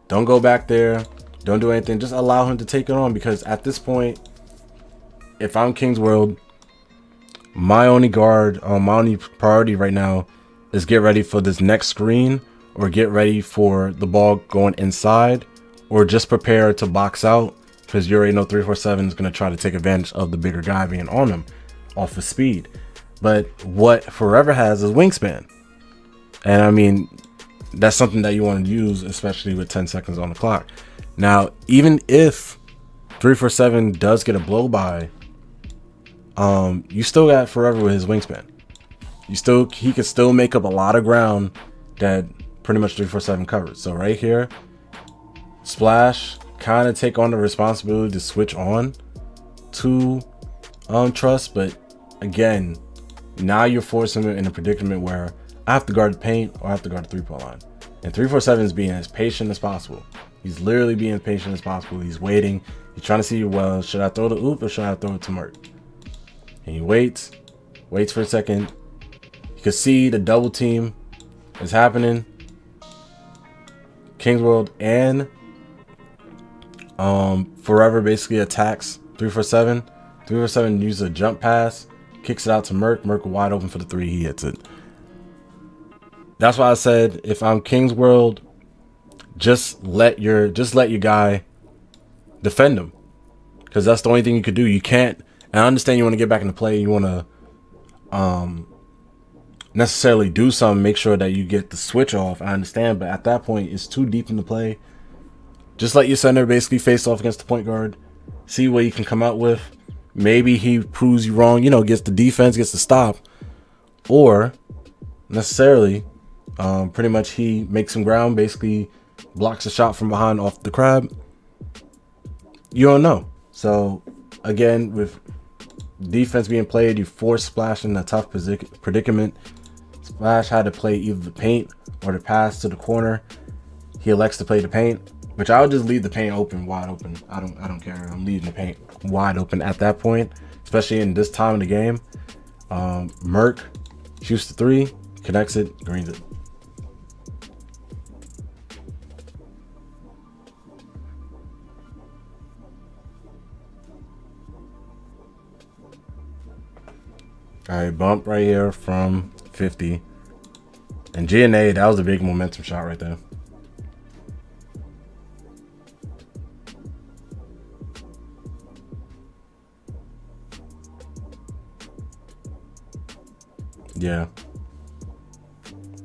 Don't go back there. Don't do anything. Just allow him to take it on, because at this point, if I'm King's World, my only priority right now is get ready for this next screen, or get ready for the ball going inside, or just prepare to box out, because you already know 347 is going to try to take advantage of the bigger guy being on him off of speed. But what Forever has is wingspan. And I mean, that's something that you want to use, especially with 10 seconds on the clock. Now, even if 347 does get a blow by, you still got Forever with his wingspan. He could still make up a lot of ground that pretty much 347 covers. So right here, Splash kind of take on the responsibility to switch on to Trust, but again, now you're forcing him in a predicament where I have to guard the paint or I have to guard the three-point line. And 347 is being as patient as possible. He's literally being as patient as possible. He's waiting. He's trying to see, well, should I throw the oop or should I throw it to Merc? And he waits for a second. You can see the double team is happening. King's World and Forever basically attacks 347. 347 uses a jump pass, kicks it out to Merc. Merc wide open for the three. He hits it. That's why I said, if I'm King's World, just let your guy defend him, because that's the only thing you could do. You can't. And I understand you want to get back into play. You want to necessarily do something, make sure that you get the switch off. I understand, but at that point, it's too deep into play. Just let your center basically face off against the point guard. See what you can come out with. Maybe he proves you wrong, gets the defense, gets the stop. Or necessarily, pretty much he makes some ground, basically blocks a shot from behind off the crab. You don't know. So again, with defense being played, you force Splash in a tough predicament. Splash had to play either the paint or the pass to the corner. He elects to play the paint, which I would just leave the paint open, wide open. I don't care. I'm leaving the paint wide open at that point, especially in this time of the game. Merc shoots the three, connects it, greens it. All right, bump right here from 50. And GNA, that was a big momentum shot right there. Yeah.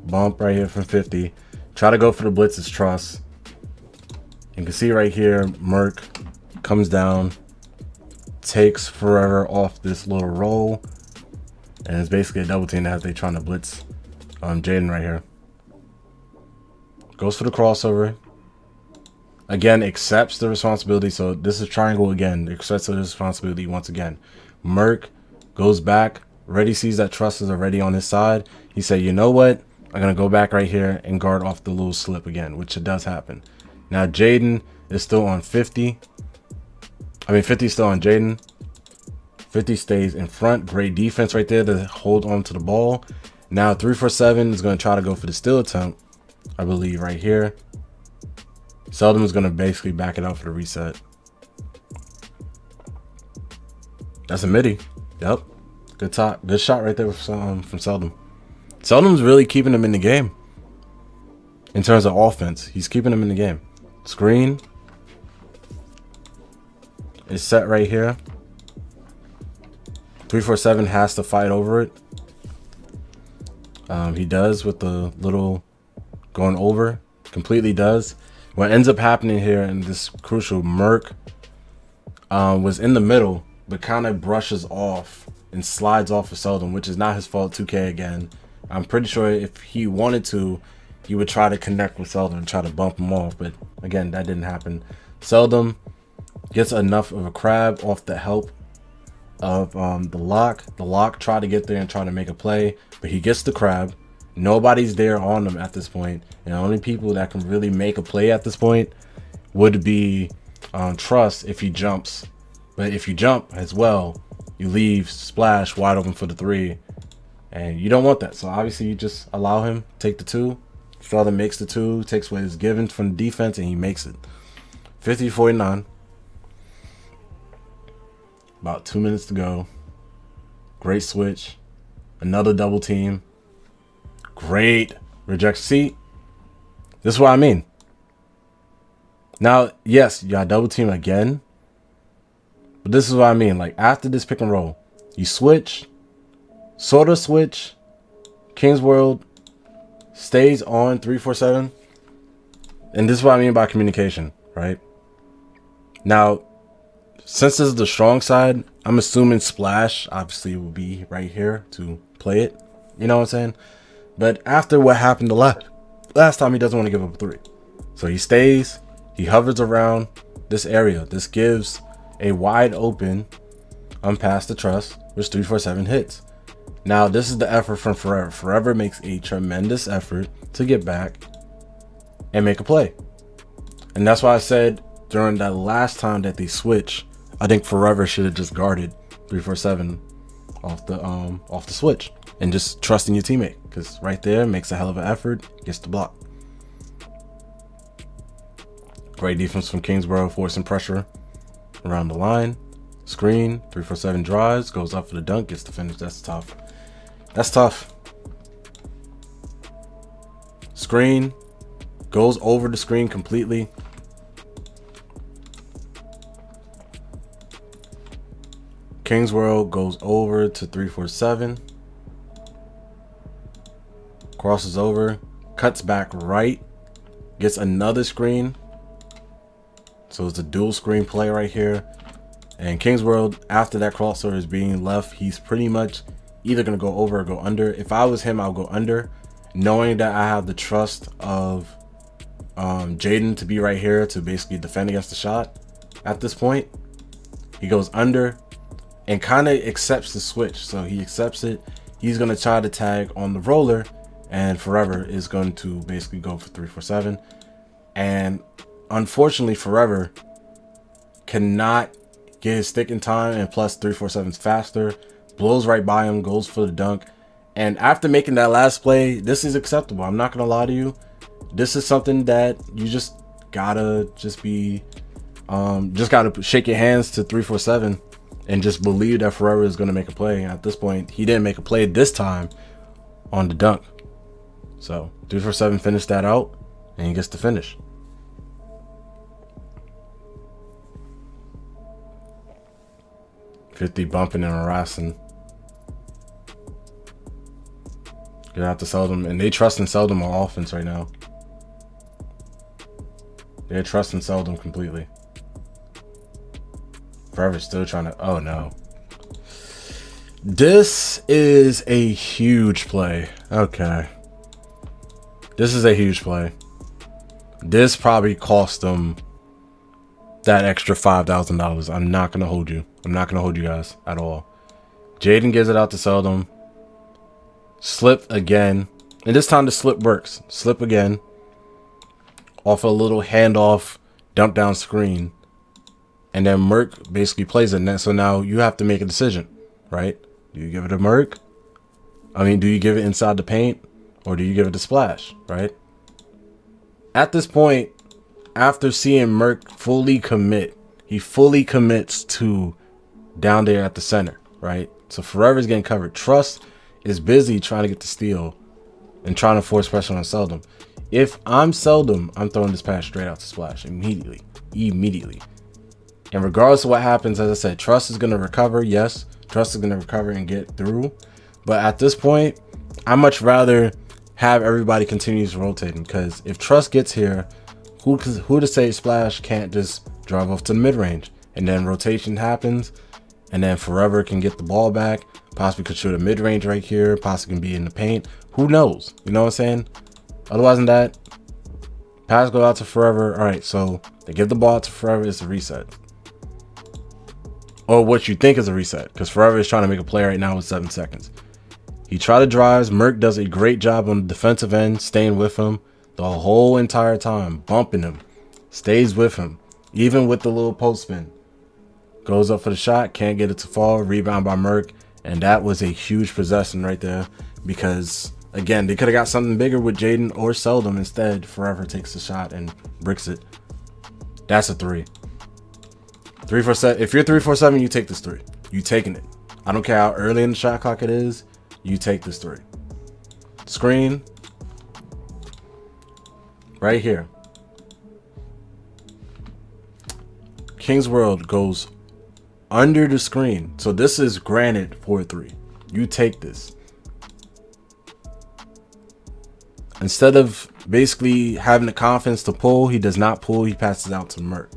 Bump right here from 50. Try to go for the blitz's trust. You can see right here, Merc comes down, takes forever off this little roll, and it's basically a double team as they trying to blitz Jaden right here. Goes for the crossover. Again, accepts the responsibility. So this is triangle again. Accepts the responsibility once again. Merc goes back. Already sees that trust is already on his side. He said, you know what? I'm going to go back right here and guard off the little slip again, which it does happen. Now Jaden is still on 50. 50 is still on Jaden. 50 stays in front. Great defense right there to hold on to the ball. Now 347 is going to try to go for the steal attempt, I believe, right here. Seldom is going to basically back it out for the reset. That's a midi. Yep. Good shot right there from Seldom. Seldom's really keeping him in the game. In terms of offense, he's keeping him in the game. Screen is set right here. 347 has to fight over it. He does with the little going over. Completely does. What ends up happening here in this crucial, Merc was in the middle, but kind of brushes off and slides off of Seldom, which is not his fault. 2K again. I'm pretty sure if he wanted to, he would try to connect with Seldom and try to bump him off. But again, that didn't happen. Seldom gets enough of a crab off the help of the lock. The lock tried to get there and try to make a play, but he gets the crab. Nobody's there on them at this point. And the only people that can really make a play at this point would be Trust if he jumps. But if you jump as well, you leave Splash wide open for the 3. And you don't want that. So obviously you just allow him, take the 2. Seldom makes the 2, takes what is given from the defense, and he makes it. 50-49. About 2 minutes to go. Great switch. Another double team. Great reject. See, this is what I mean. Now, yes, you got double team again. But this is what I mean. Like, after this pick and roll, you switch, sort of switch. King's World stays on 347. And this is what I mean by communication, right? Now, since this is the strong side, I'm assuming Splash obviously will be right here to play it. You know what I'm saying? But after what happened the last time, he doesn't want to give up a 3. So he stays, he hovers around this area. This gives a wide open unpass the trust, which 347 hits. Now, this is the effort from Forever. Forever makes a tremendous effort to get back and make a play. And that's why I said during that last time that they switch, I think Forever should have just guarded 347 off the switch and just trusting your teammate, because right there makes a hell of an effort, gets the block. Great defense from Kingsborough, forcing pressure around the line. Screen, 347 drives, goes up for the dunk, gets the finish. That's tough. That's tough. Screen, goes over the screen completely. Kingsborough goes over to 347. Crosses over, cuts back right, gets another screen. So it's a dual screen play right here. And Kingsborough, after that crossover is being left, he's pretty much either going to go over or go under. If I was him, I'll go under, knowing that I have the trust of Jaden to be right here to basically defend against the shot. At this point, he goes under and kind of accepts the switch. So he accepts it. He's going to try to tag on the roller, and Forever is going to basically go for 347. And unfortunately, Forever cannot get his stick in time, and plus 347's faster, blows right by him, goes for the dunk. And after making that last play, this is acceptable. I'm not gonna lie to you, this is something that you just gotta be just gotta shake your hands to 347 and just believe that Forever is going to make a play. And at this point, he didn't make a play this time on the dunk. So 3-for-7 finished that out, and he gets to finish. $50 bumping and harassing. Gonna have to sell them, and they trust and sell them on offense right now. They trust and sell them completely. Forever still trying to. Oh no. This is a huge play. Okay. This is a huge play. This probably cost them that extra $5,000. I'm not gonna hold you. I'm not gonna hold you guys at all. Jaden gives it out to Seldom. Slip again. And this time the slip works. Slip again. Off a little handoff, dump down screen. And then Merck basically plays it. So now you have to make a decision, right? Do you give it to Merck? I mean, do you give it inside the paint? Or do you give it to Splash, right? At this point, after seeing Merck fully commit, he fully commits to down there at the center, right? So Forever's getting covered. Trust is busy trying to get the steal and trying to force pressure on Seldom. If I'm Seldom, I'm throwing this pass straight out to Splash immediately. And regardless of what happens, as I said, Trust is going to recover. Yes, Trust is going to recover and get through. But at this point, I much rather have everybody continues rotating, because if Trust gets here, who to say Splash can't just drive off to the mid-range, and then rotation happens, and then Forever can get the ball back, possibly could shoot a mid-range right here, possibly can be in the paint. Who knows? You know what I'm saying? Otherwise than that, pass go out to Forever. All right, so they give the ball out to Forever. It's a reset. Or what you think is a reset, because Forever is trying to make a play right now with 7 seconds. He tried to drive. Merck does a great job on the defensive end, staying with him the whole entire time, bumping him, stays with him, even with the little post spin. Goes up for the shot, can't get it to fall, rebound by Merck, and that was a huge possession right there, because again, they could have got something bigger with Jaden or Seldom. Instead, Forever takes the shot and bricks it. That's a 3. 3-for-7. If you're 3-for-7, you take this 3. You taking it. I don't care how early in the shot clock it is. You take this 3. Screen. Right here. King's World goes under the screen. So this is granted for 3. You take this. Instead of basically having the confidence to pull, he does not pull. He passes out to Merck.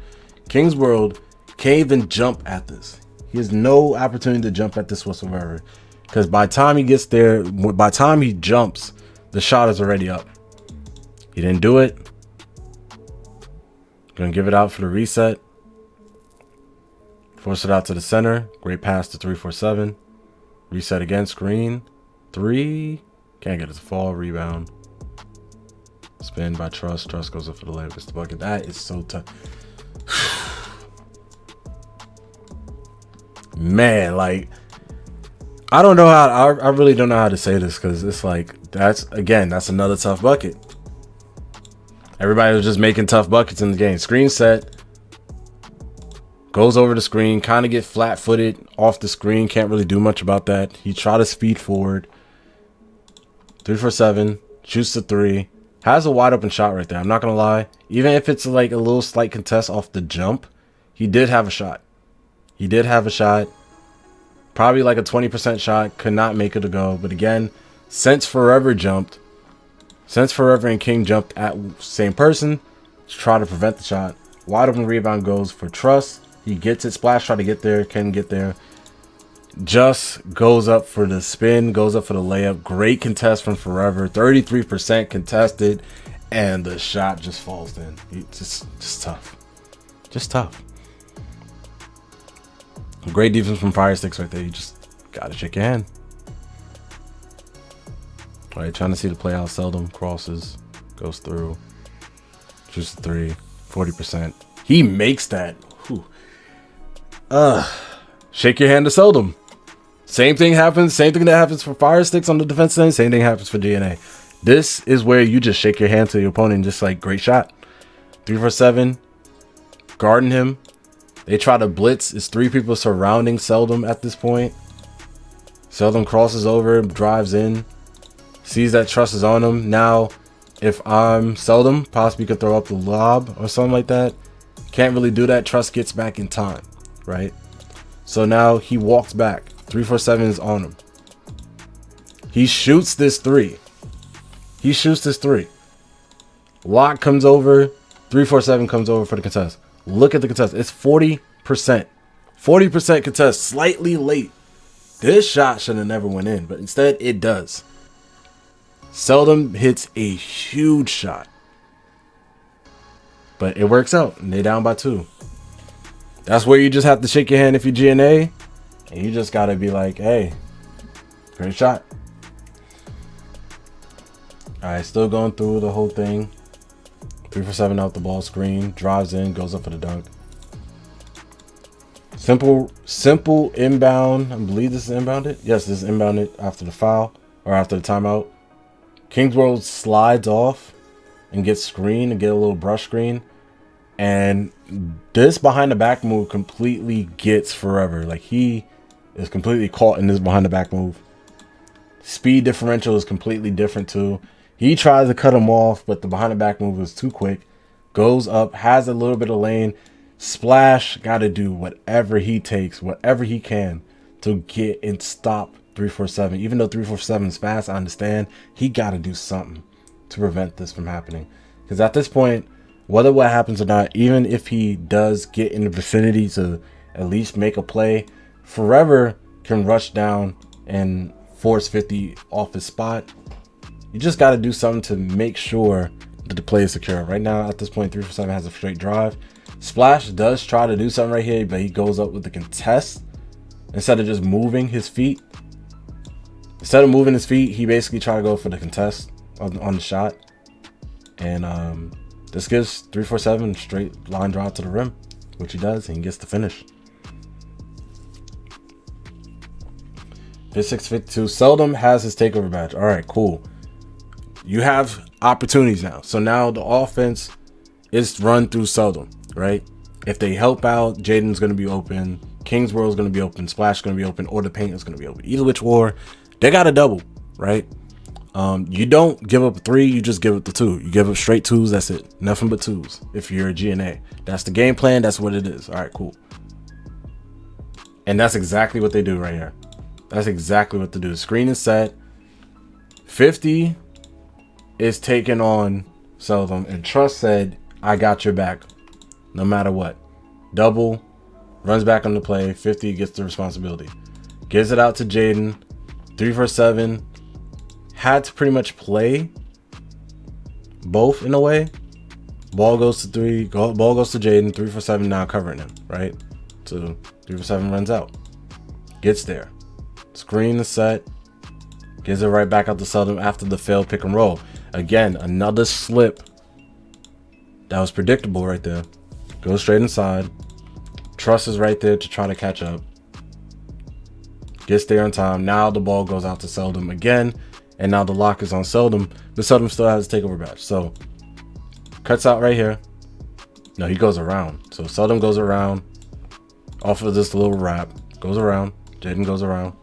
King's World can't even jump at this. He has no opportunity to jump at this whatsoever, because by the time he gets there, by the time he jumps, the shot is already up. He didn't do it. Gonna give it out for the reset. Force it out to the center. Great pass to 3-for-7. Reset again. Screen. 3. Can't get it to fall. Rebound. Spin by Trust. Trust goes up for the layup. It's the bucket. That is so tough. Man, like, I don't know how, I really don't know how to say this, because it's like, that's another tough bucket. Everybody was just making tough buckets in the game. Screen set. Goes over the screen, kind of get flat-footed off the screen. Can't really do much about that. He tried to speed forward. 3-for-7. Shoots the 3. Has a wide open shot right there. I'm not going to lie. Even if it's like a little slight contest off the jump, he did have a shot. He did have a shot. Probably like a 20% shot. Could not make it to go. But again, since Forever and King jumped at same person to try to prevent the shot, wide open rebound goes for Trust. He gets it. Splash try to get there. Can get there. Just goes up for the spin. Goes up for the layup. Great contest from Forever. 33% contested. And the shot just falls in. Just tough. Just tough. Great defense from Fire Sticks right there. You just gotta shake your hand. All right, trying to see the play out. Seldom crosses, goes through, shoots the 3, 40%. He makes that. Whew. Shake your hand to Seldom. Same thing happens. Same thing that happens for Fire Sticks on the defensive end. Same thing happens for GNA. This is where you just shake your hand to your opponent and just like, great shot. 3-for-7, guarding him. They try to blitz. It's 3 people surrounding Seldom at this point. Seldom crosses over, drives in, sees that Trust is on him. Now, if I'm Seldom, possibly could throw up the lob or something like that. Can't really do that. Trust gets back in time, right? So now he walks back. 347 is on him. He shoots this 3. He shoots this 3. Lock comes over. 347 comes over for the contest. Look at the contest. It's 40%. 40% contest. Slightly late. This shot should have never went in, but instead it does. Seldom hits a huge shot. But it works out. And they down by 2. That's where you just have to shake your hand if you're GNA. And you just got to be like, hey, great shot. All right, still going through the whole thing. 347 out the ball screen. Drives in, goes up for the dunk. Simple inbound. I believe this is inbounded. Yes, this is inbounded after the foul or after the timeout. Kingsworld slides off and gets screened and get a little brush screen. And this behind the back move completely gets Forever. Like, he is completely caught in this behind the back move. Speed differential is completely different too. He tries to cut him off, but the behind the back move was too quick. Goes up, has a little bit of lane. Splash, got to do whatever he takes, whatever he can to get and stop 347. Even though 347 is fast, I understand. He got to do something to prevent this from happening. Because at this point, whether what happens or not, even if he does get in the vicinity to at least make a play, Forever can rush down and force 50 off his spot. You just got to do something to make sure that the play is secure. Right now, at this point, 347 has a straight drive. Splash does try to do something right here, but he goes up with the contest instead of just moving his feet. Instead of moving his feet, he basically tried to go for the contest on the shot. And this gives 347 straight line drive to the rim, which he does, and he gets the finish. 56-52. Seldom has his takeover badge. All right, cool. You have opportunities now. So now the offense is run through Seldom, right? If they help out, Jaden's going to be open. Kingsworld's going to be open. Splash is going to be open. Or the paint is going to be open. Either which war, they got a double, right? You don't give up a 3. You just give up the 2. You give up straight 2s. That's it. Nothing but 2s if you're a GNA. That's the game plan. That's what it is. All right, cool. And that's exactly what they do right here. That's exactly what they do. The screen is set. 50 is taking on Seldom, and Trust said, I got your back no matter what. Double, runs back on the play. 50 gets the responsibility. Gives it out to Jaden. 347 had to pretty much play both in a way. Ball goes to 3. Ball goes to Jaden. 347 now covering him, right? So 347 runs out. Gets there. Screen is set. Gives it right back out to Seldom after the failed pick and roll. Again, another slip. That was predictable right there. Goes straight inside. Trust is right there to try to catch up. Gets there in time. Now the ball goes out to Seldom again. And now the lock is on Seldom. But Seldom still has a takeover badge. So, cuts out right here. No, he goes around. So Seldom goes around. Off of this little wrap. Goes around. Jaden goes around.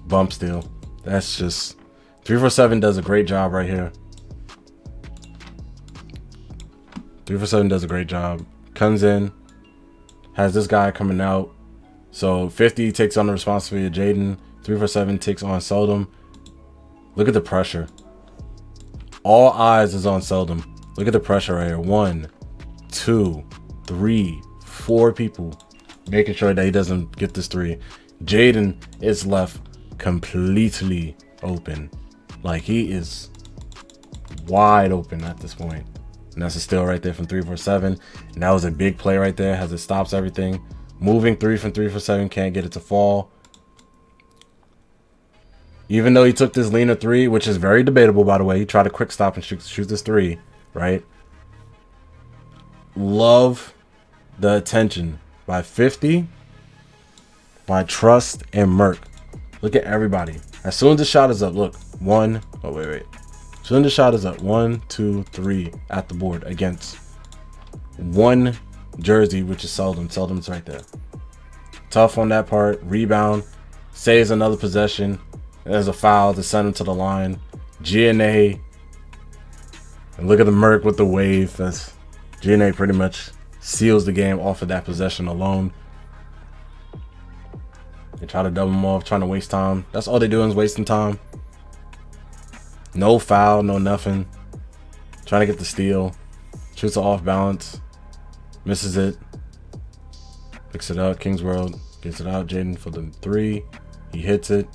Bump steal. That's just 347 does a great job right here. 347 does a great job. Comes in, has this guy coming out. So 50 takes on the responsibility of Jaden. 347 takes on Seldom. Look at the pressure. All eyes is on Seldom. Look at the pressure right here. 1, 2, 3, 4 people making sure that he doesn't get this 3. Jaden is left completely open. Like, he is wide open at this point. And that's a steal right there from 347. And that was a big play right there as it stops everything. Moving 3 from 347, can't get it to fall. Even though he took this leaner 3, which is very debatable, by the way. He tried a quick stop and shoot this 3, right? Love the attention by 50, by Trust and Merc. Look at everybody. As soon as the shot is up, look. 1. Oh, wait. As soon as the shot is up, 1, 2, 3 at the board against one jersey, which is Seldom. Seldom's right there. Tough on that part. Rebound. Saves another possession. There's a foul to send him to the line. GNA. And look at the Merc with the wave. That's GNA pretty much seals the game off of that possession alone. They try to double him off, trying to waste time. That's all they're doing is wasting time. No foul, no nothing. Trying to get the steal. Shoots it off balance. Misses it. Picks it up. Kings World gets it out. Jaden for the 3. He hits it.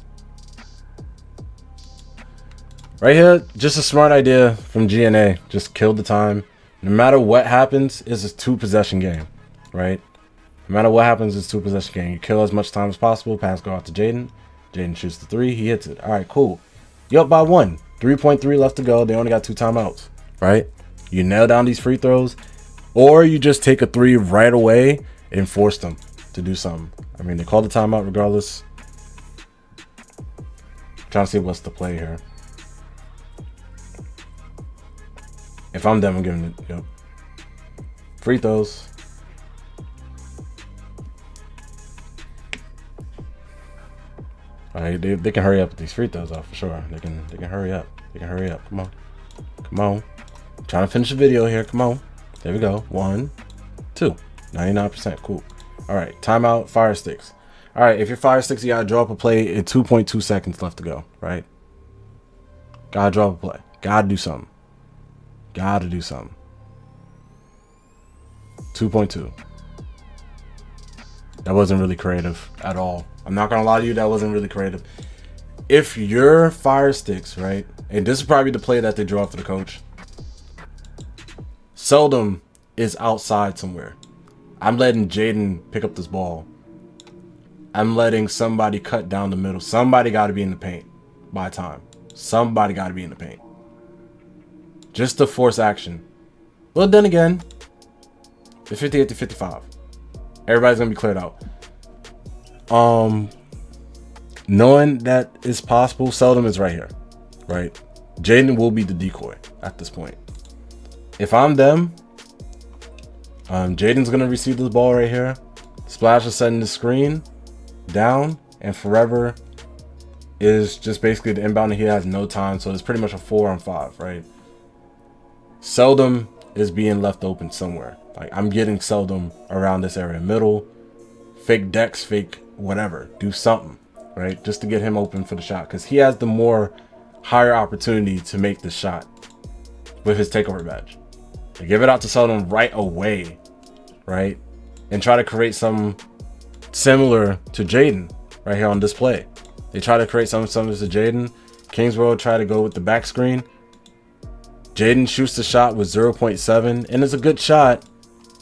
Right here, just a smart idea from GNA. Just kill the time. No matter what happens, it's a 2-possession game, right? No matter what happens, it's a 2-possession game. You kill as much time as possible. Pass go out to Jaden. Jaden shoots the 3. He hits it. All right, cool. You up by 1. 3.3 left to go. They only got 2 timeouts, right? You nail down these free throws, or you just take a 3 right away and force them to do something. I mean, they call the timeout regardless. Trying to see what's the play here. If I'm them, I'm giving it. Yep. Free throws. All right, they can hurry up with these free throws off for sure. They can hurry up. They can hurry up. Come on, come on. I'm trying to finish the video here. Come on. There we go. 1, 2. 99%. Cool. All right. Timeout. Fire sticks. All right. If you're fire sticks, you gotta draw up a play in 2.2 seconds left to go. Right. Gotta draw up a play. Gotta do something. Gotta do something. 2.2. That wasn't really creative at all. I'm not gonna lie to you, that wasn't really creative. If you're fire sticks, right, and this is probably the play that they draw for the coach. Seldom is outside somewhere. I'm letting Jaden pick up this ball. I'm letting somebody cut down the middle. Somebody got to be in the paint by time. Somebody got to be in the paint. Just to force action. Well, then again, it's 58 to 55. Everybody's gonna be cleared out. Knowing that it's possible, Seldom is right here, right? Jaden will be the decoy at this point. If I'm them, Jaden's gonna receive this ball right here. Splash is setting the screen down, and Forever is just basically the inbound, and he has no time, so it's pretty much a 4-on-5, right? Seldom is being left open somewhere. Like, I'm getting Seldom around this area, middle, fake decks, fake whatever, do something, right? Just to get him open for the shot, because he has the more higher opportunity to make the shot with his takeover badge. So give it out to Seldom right away, right? And try to create some similar to Jaden right here on display. They try to create something similar to Jaden. Kingsworld try to go with the back screen. Jaden shoots the shot with 0.7, and it's a good shot.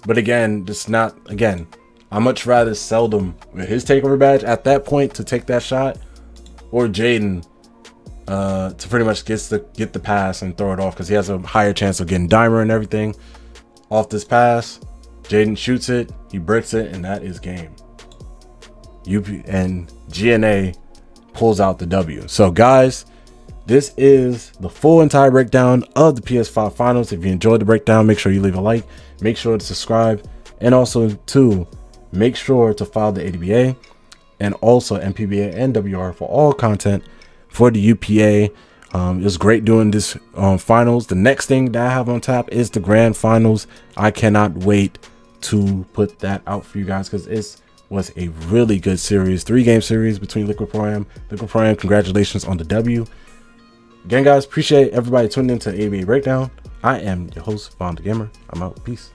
But again, it's not, again, I much rather Seldom with his takeover badge at that point to take that shot, or Jaden to pretty much get the pass and throw it off, because he has a higher chance of getting dimer and everything off this pass. Jaden shoots it, he bricks it, and that is game. UPA and GNA pulls out the W. So guys, this is the full entire breakdown of the PS5 finals. If you enjoyed the breakdown, make sure you leave a like, make sure to subscribe, and also to make sure to follow the ADBA and also MPBA and WR for all content for the UPA. It was great doing this finals. The next thing that I have on tap is the grand finals. I cannot wait to put that out for you guys, because it was a really good series, 3-game series between Liquid ProAm. Liquid ProAm, congratulations on the W. Again, guys, appreciate everybody tuning into the ADBA breakdown. I am your host, Von the Gamer. I'm out. Peace.